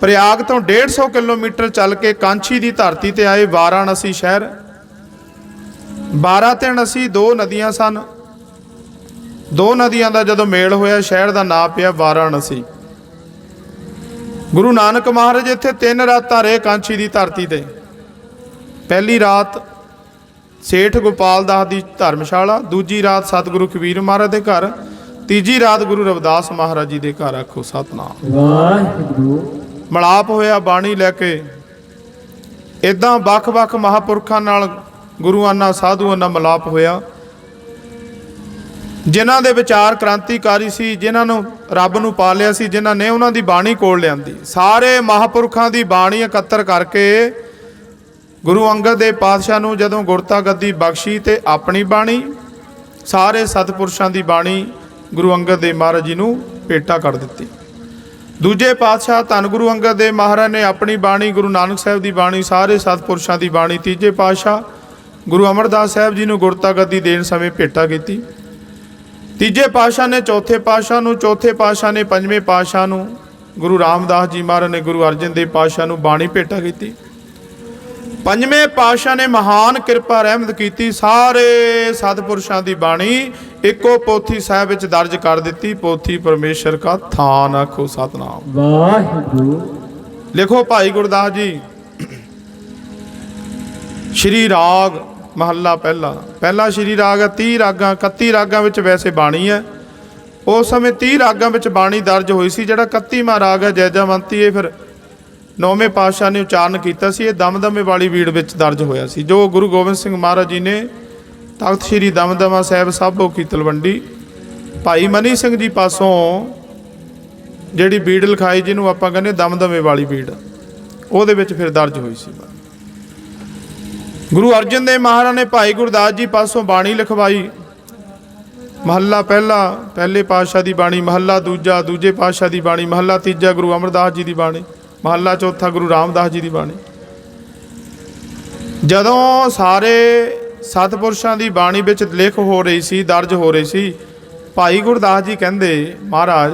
ਪ੍ਰਯਾਗ ਤੋਂ 150 ਕਿਲੋਮੀਟਰ ਚੱਲ ਕੇ ਕਾਂਚੀ ਦੀ ਧਰਤੀ ਤੇ ਆਏ, ਵਾਰਾਣਸੀ ਸ਼ਹਿਰ। 12 ਤੇ 79 ਦੋ ਨਦੀਆਂ ਸਨ। ਦੋ ਨਦੀਆਂ ਦਾ ਜਦੋਂ ਮੇਲ ਹੋਇਆ, ਸ਼ਹਿਰ ਦਾ ਨਾਂ ਪਿਆ ਵਾਰਾਣਸੀ। ਗੁਰੂ ਨਾਨਕ ਮਹਾਰਾਜ ਇੱਥੇ 3 ਰਾਤਾਂ ਰਹੇ ਕਾਂਚੀ ਦੀ ਧਰਤੀ ਤੇ। ਪਹਿਲੀ ਰਾਤ ਸੇਠ ਗੋਪਾਲ ਦਾਸ ਦੀ ਧਰਮਸ਼ਾਲਾ, ਦੂਜੀ ਰਾਤ ਸਤਿਗੁਰੂ ਕਬੀਰ ਮਹਾਰਾਜ ਦੇ ਘਰ, ਤੀਜੀ ਰਾਤ ਗੁਰੂ ਰਵਿਦਾਸ ਮਹਾਰਾਜ ਜੀ ਦੇ ਘਰ। ਆਖੋ ਸਤਨਾਮ ਵਾਹਿਗੁਰੂ। ਮਲਾਪ ਹੋਇਆ ਬਾਣੀ ਲੈ ਕੇ। ਇਦਾਂ ਵੱਖ-ਵੱਖ ਮਹਾਂਪੁਰਖਾਂ ਨਾਲ, ਗੁਰੂਆਂ ਨਾਲ, ਸਾਧੂਆਂ ਨਾਲ ਮਲਾਪ ਹੋਇਆ, ਜਿਨ੍ਹਾਂ ਦੇ ਵਿਚਾਰ ਕ੍ਰਾਂਤੀਕਾਰੀ ਸੀ, ਜਿਨ੍ਹਾਂ ਨੂੰ ਰੱਬ ਨੂੰ ਪਾ ਲਿਆ ਸੀ, ਜਿਨ੍ਹਾਂ ਨੇ ਉਹਨਾਂ ਦੀ ਬਾਣੀ ਕੋਲ ਲਿਆਂਦੀ। ਸਾਰੇ ਮਹਾਂਪੁਰਖਾਂ ਦੀ ਬਾਣੀ ਇਕੱਤਰ ਕਰਕੇ ਗੁਰੂ ਅੰਗਦ ਦੇਵ ਪਾਤਸ਼ਾਹ ਨੂੰ ਜਦੋਂ ਗੁਰਤਾ ਗੱਦੀ ਬਖਸ਼ੀ, ਤੇ ਆਪਣੀ ਬਾਣੀ, ਸਾਰੇ ਸਤਿਪੁਰਸ਼ਾਂ ਦੀ ਬਾਣੀ ਗੁਰੂ ਅੰਗਦ ਦੇਵ ਮਹਾਰਾਜ ਜੀ ਨੂੰ ਭੇਟਾ ਕਰ ਦਿੱਤੀ। ਦੂਜੇ ਪਾਤਸ਼ਾਹ ਧੰਨ ਗੁਰੂ ਅੰਗਦ ਦੇਵ ਮਹਾਰਾਜ ਨੇ ਆਪਣੀ ਬਾਣੀ, ਗੁਰੂ ਨਾਨਕ ਸਾਹਿਬ ਦੀ ਬਾਣੀ, ਸਾਰੇ ਸਤਿਪੁਰਸ਼ਾਂ ਦੀ ਬਾਣੀ, ਤੀਜੇ ਪਾਤਸ਼ਾਹ ਗੁਰੂ ਅਮਰਦਾਸ ਸਾਹਿਬ ਜੀ ਨੂੰ ਗੁਰਤਾ ਗੱਦੀ ਦੇਣ ਸਮੇਂ ਭੇਟਾ ਕੀਤੀ। ਤੀਜੇ ਪਾਤਸ਼ਾਹ ਨੇ ਚੌਥੇ ਪਾਤਸ਼ਾਹ ਨੂੰ, ਚੌਥੇ ਪਾਤਸ਼ਾਹ ਨੇ ਪੰਜਵੇਂ ਪਾਤਸ਼ਾਹ ਨੂੰ, ਗੁਰੂ ਰਾਮਦਾਸ ਜੀ ਮਹਾਰਾਜ ਨੇ ਗੁਰੂ ਅਰਜਨ ਦੇਵ ਪਾਤਸ਼ਾਹ ਨੂੰ ਬਾਣੀ ਭੇਟਾ ਕੀਤੀ। ਪੰਜਵੇਂ ਪਾਤਸ਼ਾਹ ਨੇ ਮਹਾਨ ਕਿਰਪਾ ਰਹਿਮਤ ਕੀਤੀ, ਸਾਰੇ ਸਤਿਪੁਰਸ਼ਾਂ ਦੀ ਬਾਣੀ ਇੱਕੋ ਪੋਥੀ ਸਾਹਿਬ ਵਿੱਚ ਦਰਜ ਕਰ ਦਿੱਤੀ। ਪੋਥੀ ਪਰਮੇਸ਼ਰ ਕਾ ਥਾਨ। ਆਖੋ ਸਤਨਾਮ ਵਾਹਿਗੁਰੂ। ਲਿਖੋ ਭਾਈ ਗੁਰਦਾਸ ਜੀ। ਸ਼੍ਰੀ ਰਾਗ ਮਹੱਲਾ ਪਹਿਲਾ। ਪਹਿਲਾ ਸ਼੍ਰੀ ਰਾਗ ਹੈ। 30 ਰਾਗਾਂ, 31 ਰਾਗਾਂ ਵਿੱਚ ਵੈਸੇ ਬਾਣੀ ਹੈ। ਉਸ ਸਮੇਂ 30 ਰਾਗਾਂ ਵਿੱਚ ਬਾਣੀ ਦਰਜ ਹੋਈ ਸੀ। ਜਿਹੜਾ 31ਵਾਂ ਰਾਗ ਹੈ ਜੈਜਾਵੰਤੀ, ਇਹ ਫਿਰ 9ਵੇਂ ਪਾਤਸ਼ਾਹ ਨੇ ਉਚਾਰਨ ਕੀਤਾ ਸੀ। ਇਹ ਦਮਦਮੇ ਵਾਲੀ ਬੀੜ ਵਿੱਚ ਦਰਜ ਹੋਇਆ ਸੀ, ਜੋ ਗੁਰੂ ਗੋਬਿੰਦ ਸਿੰਘ ਮਹਾਰਾਜ ਜੀ ਨੇ ਤਖਤ ਸ਼੍ਰੀ ਦਮਦਮਾ ਸਾਹਿਬ ਸਾਬੋ ਕੀ ਤਲਵੰਡੀ ਭਾਈ ਮਨੀ ਸਿੰਘ ਜੀ ਪਾਸੋਂ ਜਿਹੜੀ ਬੀੜ ਲਿਖਾਈ, ਜਿਹਨੂੰ ਆਪਾਂ ਕਹਿੰਦੇ ਦਮਦਮੇ ਵਾਲੀ ਬੀੜ, ਉਹਦੇ ਵਿੱਚ ਫਿਰ ਦਰਜ ਹੋਈ ਸੀ। ਗੁਰੂ ਅਰਜਨ ਦੇਵ ਮਹਾਰਾਜ ਨੇ ਭਾਈ ਗੁਰਦਾਸ ਜੀ ਪਾਸੋਂ ਬਾਣੀ ਲਿਖਵਾਈ। ਮਹੱਲਾ ਪਹਿਲਾ ਪਹਿਲੇ ਪਾਤਸ਼ਾਹ ਦੀ ਬਾਣੀ, ਮਹੱਲਾ ਦੂਜਾ ਦੂਜੇ ਪਾਤਸ਼ਾਹ ਦੀ ਬਾਣੀ, ਮਹੱਲਾ ਤੀਜਾ ਗੁਰੂ ਅਮਰਦਾਸ ਜੀ ਦੀ ਬਾਣੀ, ਮਹੱਲਾ ਚੌਥਾ ਗੁਰੂ ਰਾਮਦਾਸ ਜੀ ਦੀ ਬਾਣੀ। ਜਦੋਂ ਸਾਰੇ ਸਤਿਪੁਰਸ਼ਾਂ ਦੀ ਬਾਣੀ ਵਿੱਚ ਲਿਖ ਹੋ ਰਹੀ ਸੀ, ਦਰਜ ਹੋ ਰਹੀ ਸੀ, ਭਾਈ ਗੁਰਦਾਸ ਜੀ ਕਹਿੰਦੇ, ਮਹਾਰਾਜ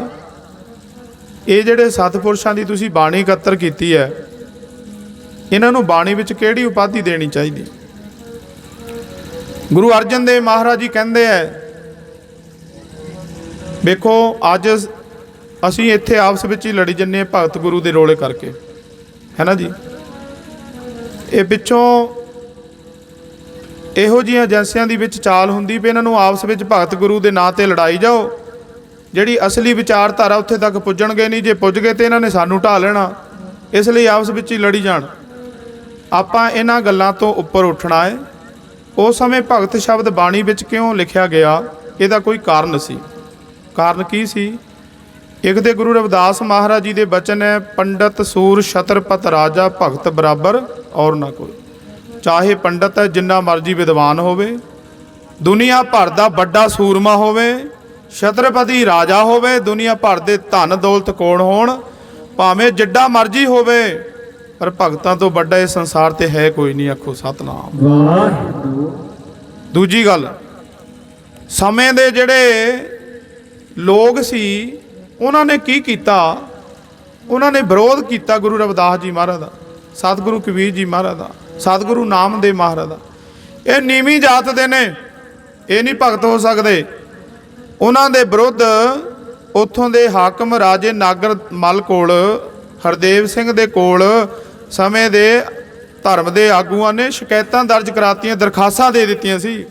ਇਹ ਜਿਹੜੇ ਸਤਿਪੁਰਸ਼ਾਂ ਦੀ ਤੁਸੀਂ ਬਾਣੀ ਇਕੱਤਰ ਕੀਤੀ ਹੈ, ਇਹਨਾਂ ਨੂੰ ਬਾਣੀ ਵਿੱਚ ਕਿਹੜੀ ਉਪਾਧੀ ਦੇਣੀ ਚਾਹੀਦੀ? ਗੁਰੂ ਅਰਜਨ ਦੇਵ ਮਹਾਰਾਜ ਜੀ ਕਹਿੰਦੇ ਹੈ, ਵੇਖੋ ਅੱਜ ਅਸੀਂ ਇੱਥੇ ਆਪਸ ਵਿੱਚ ਹੀ ਲੜੀ ਜੰਨੇ ਭਗਤ ਗੁਰੂ ਦੇ ਰੋਲੇ ਕਰਕੇ, ਹੈ ਨਾ ਜੀ। ਇਹ ਪਿੱਛੋਂ ਇਹੋ ਜਿਹੀਆਂ ਏਜੰਸੀਆਂ ਦੀ ਵਿੱਚ ਚਾਲ ਹੁੰਦੀ ਵੀ ਇਹਨਾਂ ਨੂੰ ਆਪਸ ਵਿੱਚ ਭਗਤ ਗੁਰੂ ਦੇ ਨਾਂ ਤੇ ਲੜਾਈ ਜਾਓ, ਜਿਹੜੀ ਅਸਲੀ ਵਿਚਾਰਧਾਰਾ ਉੱਥੇ ਤੱਕ ਪੁੱਜਣਗੇ ਨਹੀਂ। ਜੇ ਪੁੱਜ ਗਏ ਤੇ ਇਹਨਾਂ ਨੇ ਸਾਨੂੰ ਢਾਹ ਲੈਣਾ, ਇਸ ਲਈ ਆਪਸ ਵਿੱਚ ਹੀ ਲੜੀ ਜਾਣ। ਆਪਾਂ ਇਹਨਾਂ ਗੱਲਾਂ ਤੋਂ ਉੱਪਰ ਉੱਠਣਾ ਹੈ। ਉਸ ਸਮੇਂ ਭਗਤ ਸ਼ਬਦ ਬਾਣੀ ਵਿੱਚ ਕਿਉਂ ਲਿਖਿਆ ਗਿਆ, ਇਹਦਾ ਕੋਈ ਕਾਰਨ ਸੀ। ਕਾਰਨ ਕੀ ਸੀ? ਇੱਕ ਤੇ ਗੁਰੂ ਰਵਿਦਾਸ ਮਹਾਰਾਜ ਜੀ ਦੇ ਬਚਨ ਹੈ, ਪੰਡਤ ਸੂਰ ਛਤਰਪਤ ਰਾਜਾ ਭਗਤ ਬਰਾਬਰ ਔਰ ਨਾ ਕੋਈ। ਚਾਹੇ ਪੰਡਤ ਹੈ ਜਿੰਨਾ ਮਰਜੀ ਵਿਦਵਾਨ ਹੋਵੇ, ਦੁਨੀਆ ਭਰ ਦਾ ਵੱਡਾ ਸੂਰਮਾ ਹੋਵੇ, ਛਤਰਪਤੀ ਰਾਜਾ ਹੋਵੇ, ਦੁਨੀਆ ਭਰ ਦੇ ਧਨ ਦੌਲਤ ਕੋਲ ਹੋਣ, ਭਾਵੇਂ ਜਿੱਡਾ ਮਰਜੀ ਹੋਵੇ, ਪਰ ਭਗਤਾਂ ਤੋਂ ਵੱਡਾ ਇਹ ਸੰਸਾਰ ਤੇ ਹੈ ਕੋਈ ਨਹੀਂ। ਆਖੋ ਸਤਨਾਮ ਵਾਹਿਗੁਰੂ। ਦੂਜੀ ਗੱਲ, ਸਮੇਂ ਦੇ ਜਿਹੜੇ ਲੋਕ ਸੀ ਉਹਨਾਂ ਨੇ ਕੀ ਕੀਤਾ? ਉਹਨਾਂ ਨੇ ਵਿਰੋਧ ਕੀਤਾ ਗੁਰੂ ਰਵਿਦਾਸ ਜੀ ਮਹਾਰਾਜ ਦਾ, ਸਤਿਗੁਰੂ ਕਬੀਰ ਜੀ ਮਹਾਰਾਜ ਦਾ, ਸਤਿਗੁਰੂ ਨਾਮਦੇਵ ਮਹਾਰਾਜ ਦਾ। ਇਹ ਨੀਵੀਂ ਜਾਤ ਦੇ ਨੇ, ਇਹ ਨਹੀਂ ਭਗਤ ਹੋ ਸਕਦੇ। ਉਹਨਾਂ ਦੇ ਵਿਰੁੱਧ ਉੱਥੋਂ ਦੇ ਹਾਕਮ ਰਾਜੇ ਨਾਗਰ ਮੱਲ ਕੋਲ, ਹਰਦੇਵ ਸਿੰਘ ਦੇ ਕੋਲ ਸਮੇਂ ਦੇ ਧਰਮ ਦੇ ਆਗੂਆਂ ਨੇ ਸ਼ਿਕਾਇਤਾਂ ਦਰਜ ਕਰਾਤੀਆਂ, ਦਰਖਾਸਤਾਂ ਦੇ ਦਿੱਤੀਆਂ ਸੀ।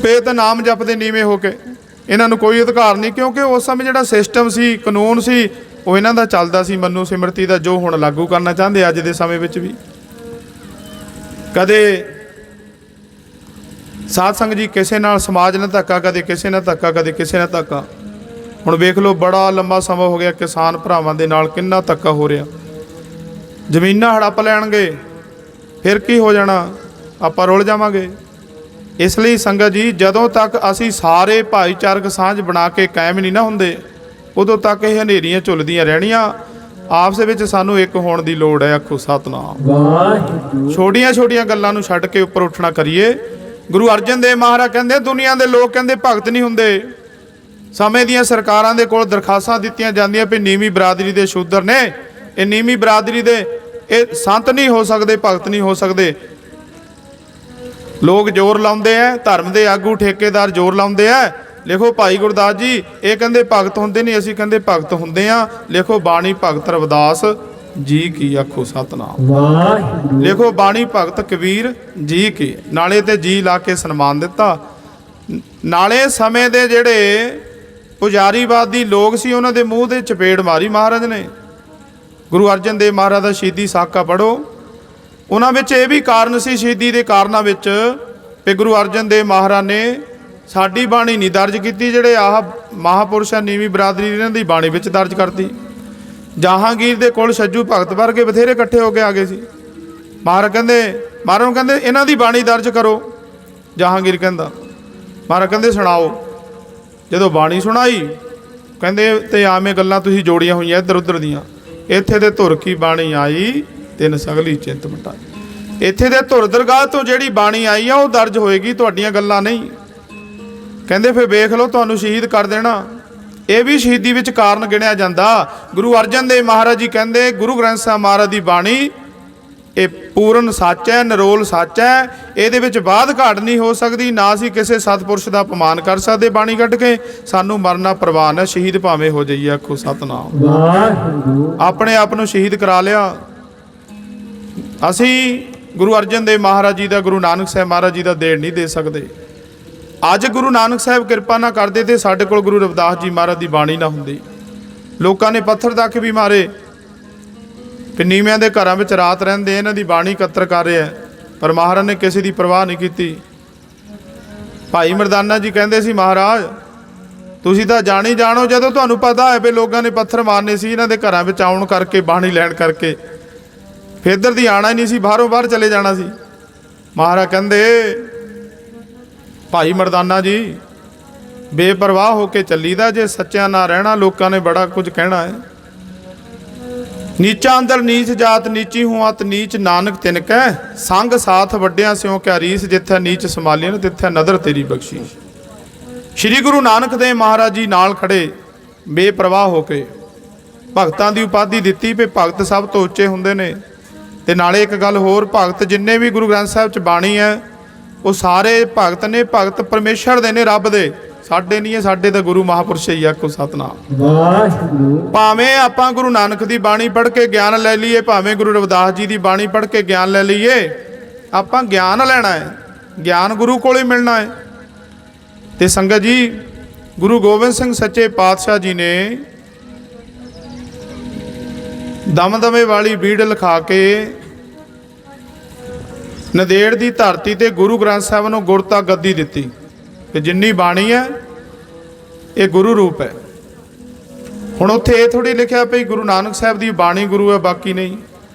ਪੇਤ ਨਾਮ ਜਪਦੇ ਨੀਵੇਂ ਹੋ ਕੇ, ਇਹਨਾਂ ਨੂੰ ਕੋਈ ਅਧਿਕਾਰ ਨਹੀਂ, ਕਿਉਂਕਿ ਉਸ ਸਮੇਂ ਜਿਹੜਾ ਸਿਸਟਮ ਸੀ, ਕਾਨੂੰਨ ਸੀ, ਉਹ ਇਹਨਾਂ ਦਾ ਚੱਲਦਾ ਸੀ ਮਨੂ ਸਿਮਰਤੀ ਦਾ, ਜੋ ਹੁਣ ਲਾਗੂ ਕਰਨਾ ਚਾਹੁੰਦੇ ਅੱਜ ਦੇ ਸਮੇਂ ਵਿੱਚ ਵੀ। ਕਦੇ ਸਾਧ ਸੰਗਤ ਜੀ ਕਿਸੇ ਨਾਲ ਸਮਾਜ ਨਾਲ ਧੱਕਾ, ਕਦੇ ਕਿਸੇ ਨਾਲ ਧੱਕਾ, ਕਦੇ ਕਿਸੇ ਨਾਲ ਧੱਕਾ। ਹੁਣ ਵੇਖ ਲਓ, ਬੜਾ ਲੰਮਾ ਸਮਾਂ ਹੋ ਗਿਆ ਕਿਸਾਨ ਭਰਾਵਾਂ ਦੇ ਨਾਲ ਕਿੰਨਾ ਧੱਕਾ ਹੋ ਰਿਹਾ। ਜ਼ਮੀਨਾਂ ਹੜੱਪ ਲੈਣਗੇ, ਫਿਰ ਕੀ ਹੋ ਜਾਣਾ? ਆਪਾਂ ਰੁਲ ਜਾਵਾਂਗੇ। ਇਸ ਲਈ ਸੰਗਤ ਜੀ, ਜਦੋਂ ਤੱਕ ਅਸੀਂ ਸਾਰੇ ਭਾਈਚਾਰਕ ਸਾਂਝ ਬਣਾ ਕੇ ਕਾਇਮ ਨਹੀਂ ਨਾ ਹੁੰਦੇ, ਉਦੋਂ ਤੱਕ ਇਹ ਹਨੇਰੀਆਂ ਝੁੱਲਦੀਆਂ ਰਹਿਣੀਆਂ। ਆਪਸ ਵਿੱਚ ਸਾਨੂੰ ਇੱਕ ਹੋਣ ਦੀ ਲੋੜ ਹੈ। ਆਖੋ ਸਤਨਾਮ ਵਾਹਿਗੁਰੂ। ਛੋਟੀਆਂ ਛੋਟੀਆਂ ਗੱਲਾਂ ਨੂੰ ਛੱਡ ਕੇ ਉੱਪਰ ਉੱਠਣਾ ਕਰੀਏ। ਗੁਰੂ ਅਰਜਨ ਦੇਵ ਮਹਾਰਾਜ ਕਹਿੰਦੇ, ਦੁਨੀਆ ਦੇ ਲੋਕ ਕਹਿੰਦੇ ਭਗਤ ਨਹੀਂ ਹੁੰਦੇ, ਸਮੇਂ ਦੀਆਂ ਸਰਕਾਰਾਂ ਦੇ ਕੋਲ ਦਰਖਾਸਤਾਂ ਦਿੱਤੀਆਂ ਜਾਂਦੀਆਂ ਵੀ ਨੀਵੀਂ ਬਰਾਦਰੀ ਦੇ ਸ਼ੂਦਰ ਨੇ, ਇਹ ਨੀਵੀਂ ਬਰਾਦਰੀ ਦੇ ਇਹ ਸੰਤ ਨਹੀਂ ਹੋ ਸਕਦੇ, ਭਗਤ ਨਹੀਂ ਹੋ ਸਕਦੇ। ਲੋਕ ਜ਼ੋਰ ਲਾਉਂਦੇ ਆ, ਧਰਮ ਦੇ ਆਗੂ ਠੇਕੇਦਾਰ ਜ਼ੋਰ ਲਾਉਂਦੇ ਆ। ਲਿਖੋ ਭਾਈ ਗੁਰਦਾਸ ਜੀ ਇਹ ਕਹਿੰਦੇ ਭਗਤ ਹੁੰਦੇ ਨਹੀਂ, ਅਸੀਂ ਕਹਿੰਦੇ ਭਗਤ ਹੁੰਦੇ ਆ। ਲਿਖੋ ਬਾਣੀ ਭਗਤ ਰਵਿਦਾਸ ਜੀ ਕੀ, ਆਖੋ ਸਤਨਾਮ ਵਾਹਿਗੁਰੂ ਲਿਖੋ ਬਾਣੀ ਭਗਤ ਕਬੀਰ ਜੀ ਕੀ। ਨਾਲੇ ਤੇ ਜੀ ਲਾ ਕੇ ਸਨਮਾਨ ਦਿੱਤਾ। ਨਾਲੇ ਸਮੇਂ ਦੇ ਜਿਹੜੇ ਪੁਜਾਰੀਵਾਦੀ ਲੋਕ ਸੀ ਉਹਨਾਂ ਦੇ ਮੂੰਹ ਤੇ ਚਪੇੜ ਮਾਰੀ ਮਹਾਰਾਜ ਨੇ। ਗੁਰੂ ਅਰਜਨ ਦੇਵ ਮਹਾਰਾਜ ਦਾ ਸ਼ਹੀਦੀ ਸਾਕਾ ਪੜ੍ਹੋ, ਉਹਨਾਂ ਵਿੱਚ ਇਹ ਵੀ ਕਾਰਨ ਸੀ ਸ਼ਹੀਦੀ ਦੇ ਕਾਰਨਾਂ ਵਿੱਚ ਕਿ ਗੁਰੂ ਅਰਜਨ ਦੇਵ ਮਹਾਰਾਜ ਨੇ ਸਾਡੀ ਬਾਣੀ ਨਹੀਂ ਦਰਜ ਕੀਤੀ, ਜਿਹੜੇ ਆਹ ਮਹਾਪੁਰਸ਼ਾਂ ਨੀਵੀਂ ਬਰਾਦਰੀ ਇਹਨਾਂ ਦੀ ਬਾਣੀ ਵਿੱਚ ਦਰਜ ਕਰਤੀ। ਜਹਾਂਗੀਰ ਦੇ ਕੋਲ ਛੱਜੂ ਭਗਤ ਵਰਗੇ ਬਥੇਰੇ ਇਕੱਠੇ ਹੋ ਕੇ ਆ ਗਏ ਸੀ। ਮਹਾਰਾਜ ਨੂੰ ਕਹਿੰਦੇ ਇਹਨਾਂ ਦੀ ਬਾਣੀ ਦਰਜ ਕਰੋ। ਜਹਾਂਗੀਰ ਕਹਿੰਦਾ, ਮਹਾਰਾਜ ਕਹਿੰਦੇ ਸੁਣਾਓ। ਜਦੋਂ ਬਾਣੀ ਸੁਣਾਈ ਕਹਿੰਦੇ ਤੇ ਆਵੇਂ ਗੱਲਾਂ ਤੁਸੀਂ ਜੋੜੀਆਂ ਹੋਈਆਂ ਇੱਧਰ ਉੱਧਰ ਦੀਆਂ। ਇੱਥੇ ਦੇ ਧੁਰ ਕੀ ਬਾਣੀ ਆਈ ਤਿੰਨ ਸਗਲੀ ਚਿੰਤ ਮਿਟਾਈ। ਇੱਥੇ ਦੇ ਧੁਰ ਦਰਗਾਹ ਤੋਂ ਜਿਹੜੀ ਬਾਣੀ ਆਈ ਆ ਉਹ ਦਰਜ ਹੋਏਗੀ, ਤੁਹਾਡੀਆਂ ਗੱਲਾਂ ਨਹੀਂ। ਕਹਿੰਦੇ ਫਿਰ ਵੇਖ ਲਓ ਤੁਹਾਨੂੰ ਸ਼ਹੀਦ ਕਰ ਦੇਣਾ। ਇਹ ਵੀ ਸ਼ਹੀਦੀ ਵਿੱਚ ਕਾਰਨ ਗਿਣਿਆ ਜਾਂਦਾ। ਗੁਰੂ ਅਰਜਨ ਦੇਵ ਮਹਾਰਾਜ ਜੀ ਕਹਿੰਦੇ ਗੁਰੂ ਗ੍ਰੰਥ ਸਾਹਿਬ ਮਹਾਰਾਜ ਦੀ ਬਾਣੀ ਇਹ ਪੂਰਨ ਸੱਚ ਹੈ, ਨਿਰੋਲ ਸੱਚ ਹੈ, ਇਹਦੇ ਵਿੱਚ ਬਾਦ ਘਾਟ ਨਹੀਂ ਹੋ ਸਕਦੀ। ਨਾ ਅਸੀਂ ਕਿਸੇ ਸਤਿਪੁਰਸ਼ ਦਾ ਅਪਮਾਨ ਕਰ ਸਕਦੇ ਬਾਣੀ ਕੱਢ ਕੇ। ਸਾਨੂੰ ਮਰਨਾ ਪ੍ਰਵਾਨ ਹੈ, ਸ਼ਹੀਦ ਭਾਵੇਂ ਹੋ ਜਾਈਏ, ਆਖੋ ਸਤਨਾਮ ਵਾਹਿਗੁਰੂ ਆਪਣੇ ਆਪ ਨੂੰ ਸ਼ਹੀਦ ਕਰਾ ਲਿਆ। ਅਸੀਂ ਗੁਰੂ ਅਰਜਨ ਦੇਵ ਮਹਾਰਾਜ ਜੀ ਦਾ, ਗੁਰੂ ਨਾਨਕ ਸਾਹਿਬ ਮਹਾਰਾਜ ਜੀ ਦਾ ਦੇਣ ਨਹੀਂ ਦੇ ਸਕਦੇ। ਅੱਜ ਗੁਰੂ ਨਾਨਕ ਸਾਹਿਬ ਕਿਰਪਾ ਨਾ ਕਰਦੇ ਤੇ ਸਾਡੇ ਕੋਲ ਗੁਰੂ ਰਵਿਦਾਸ ਜੀ ਮਹਾਰਾਜ ਦੀ ਬਾਣੀ ਨਾ ਹੁੰਦੀ। ਲੋਕਾਂ ਨੇ ਪੱਥਰ ਤੱਕ ਵੀ ਮਾਰੇ ਕਿ ਨੀਵਿਆਂ ਦੇ ਘਰਾਂ ਵਿੱਚ ਰਾਤ ਰਹਿੰਦੇ ਇਹਨਾਂ ਦੀ ਬਾਣੀ ਇਕੱਤਰ ਕਰ ਰਿਹਾ, ਪਰ ਮਹਾਰਾਜ ਨੇ ਕਿਸੇ ਦੀ ਪਰਵਾਹ ਨਹੀਂ ਕੀਤੀ। ਭਾਈ ਮਰਦਾਨਾ ਜੀ ਕਹਿੰਦੇ ਸੀ ਮਹਾਰਾਜ ਤੁਸੀਂ ਤਾਂ ਜਾਣੀ ਜਾਣੋ, ਜਦੋਂ ਤੁਹਾਨੂੰ ਪਤਾ ਹੈ ਵੀ ਲੋਕਾਂ ਨੇ ਪੱਥਰ ਮਾਰਨੇ ਸੀ ਇਹਨਾਂ ਦੇ ਘਰਾਂ ਵਿੱਚ ਆਉਣ ਕਰਕੇ, ਬਾਣੀ ਲੈਣ ਕਰਕੇ, ਫਿਰ ਇੱਧਰ ਦੀ ਆਉਣਾ ਹੀ ਨਹੀਂ ਸੀ, ਬਾਹਰੋਂ ਬਾਹਰ ਚਲੇ ਜਾਣਾ ਸੀ। ਮਹਾਰਾਜ ਕਹਿੰਦੇ ਭਾਈ ਮਰਦਾਨਾ ਜੀ ਬੇਪਰਵਾਹ ਹੋ ਕੇ ਚੱਲੀਦਾ, ਜੇ ਸੱਚਿਆਂ ਨਾ ਰਹਿਣਾ ਲੋਕਾਂ ਨੇ ਬੜਾ ਕੁਝ ਕਹਿਣਾ ਹੈ। ਨੀਚਾ ਅੰਦਰ ਨੀਚ ਜਾਤ ਨੀਚੀ ਹੂੰ ਅਤ ਨੀਚ ਨਾਨਕ ਤਿਨ ਕਹਿ, ਸੰਗ ਸਾਥ ਵੱਡਿਆਂ ਸਿਉ ਕਿਆ ਰੀਸ, ਜਿੱਥੇ ਨੀਚ ਸੰਭਾਲੀ ਨ ਤਿੱਥੇ ਨਦਰ ਤੇਰੀ ਬਖਸ਼ੀਸ਼। ਸ਼੍ਰੀ ਗੁਰੂ ਨਾਨਕ ਦੇਵ ਮਹਾਰਾਜ ਜੀ ਨਾਲ ਖੜੇ ਬੇਪਰਵਾਹ ਹੋ ਕੇ ਭਗਤਾਂ ਦੀ ਉਪਾਧੀ ਦਿੱਤੀ ਵੀ ਭਗਤ ਸਭ ਤੋਂ ਉੱਚੇ ਹੁੰਦੇ ਨੇ। ਤੇ ਨਾਲੇ ਇੱਕ ਗੱਲ ਹੋਰ, ਭਗਤ ਜਿੰਨੇ ਵੀ ਗੁਰੂ ਗ੍ਰੰਥ ਸਾਹਿਬ 'ਚ ਬਾਣੀ ਹੈ ਉਹ ਸਾਰੇ ਭਗਤ ਨੇ, ਭਗਤ ਪਰਮੇਸ਼ਰ ਦੇ ਨੇ, ਰੱਬ ਦੇ, ਸਾਡੇ ਨਹੀਂ ਹੈ। ਸਾਡੇ ਤਾਂ ਗੁਰੂ ਮਹਾਪੁਰਸ਼ ਹੀ, ਆਖੋ ਸਤਨਾਮ ਵਾਹਿਗੁਰੂ ਭਾਵੇਂ ਆਪਾਂ ਗੁਰੂ ਨਾਨਕ ਦੀ ਬਾਣੀ ਪੜ੍ਹ ਕੇ ਗਿਆਨ ਲੈ ਲਈਏ, ਭਾਵੇਂ ਗੁਰੂ ਰਵਿਦਾਸ ਜੀ ਦੀ ਬਾਣੀ ਪੜ੍ਹ ਕੇ ਗਿਆਨ ਲੈ ਲਈਏ, ਆਪਾਂ ਗਿਆਨ ਲੈਣਾ ਹੈ, ਗਿਆਨ ਗੁਰੂ ਕੋਲ ਹੀ ਮਿਲਣਾ ਹੈ। ਤੇ ਸੰਗਤ ਜੀ ਗੁਰੂ ਗੋਬਿੰਦ ਸਿੰਘ ਸੱਚੇ ਪਾਤਸ਼ਾਹ ਜੀ ਨੇ ਦਮਦਮੇ ਵਾਲੀ ਬੀੜ ਲਿਖਾ ਕੇ ਨੰਦੇੜ ਦੀ ਧਰਤੀ ਤੇ ਗੁਰੂ ਗ੍ਰੰਥ ਸਾਹਿਬ ਨੂੰ ਗੁਰਤਾ ਗੱਦੀ ਦਿੱਤੀ ਕਿ ਜਿੰਨੀ ਬਾਣੀ ਹੈ ਇਹ ਗੁਰੂ ਰੂਪ ਹੈ। ਹੁਣ ਉੱਥੇ ਇਹ ਥੋੜੀ ਲਿਖਿਆ ਪਈ ਗੁਰੂ ਨਾਨਕ ਸਾਹਿਬ ਦੀ ਬਾਣੀ ਗੁਰੂ ਹੈ ਬਾਕੀ ਨਹੀਂ।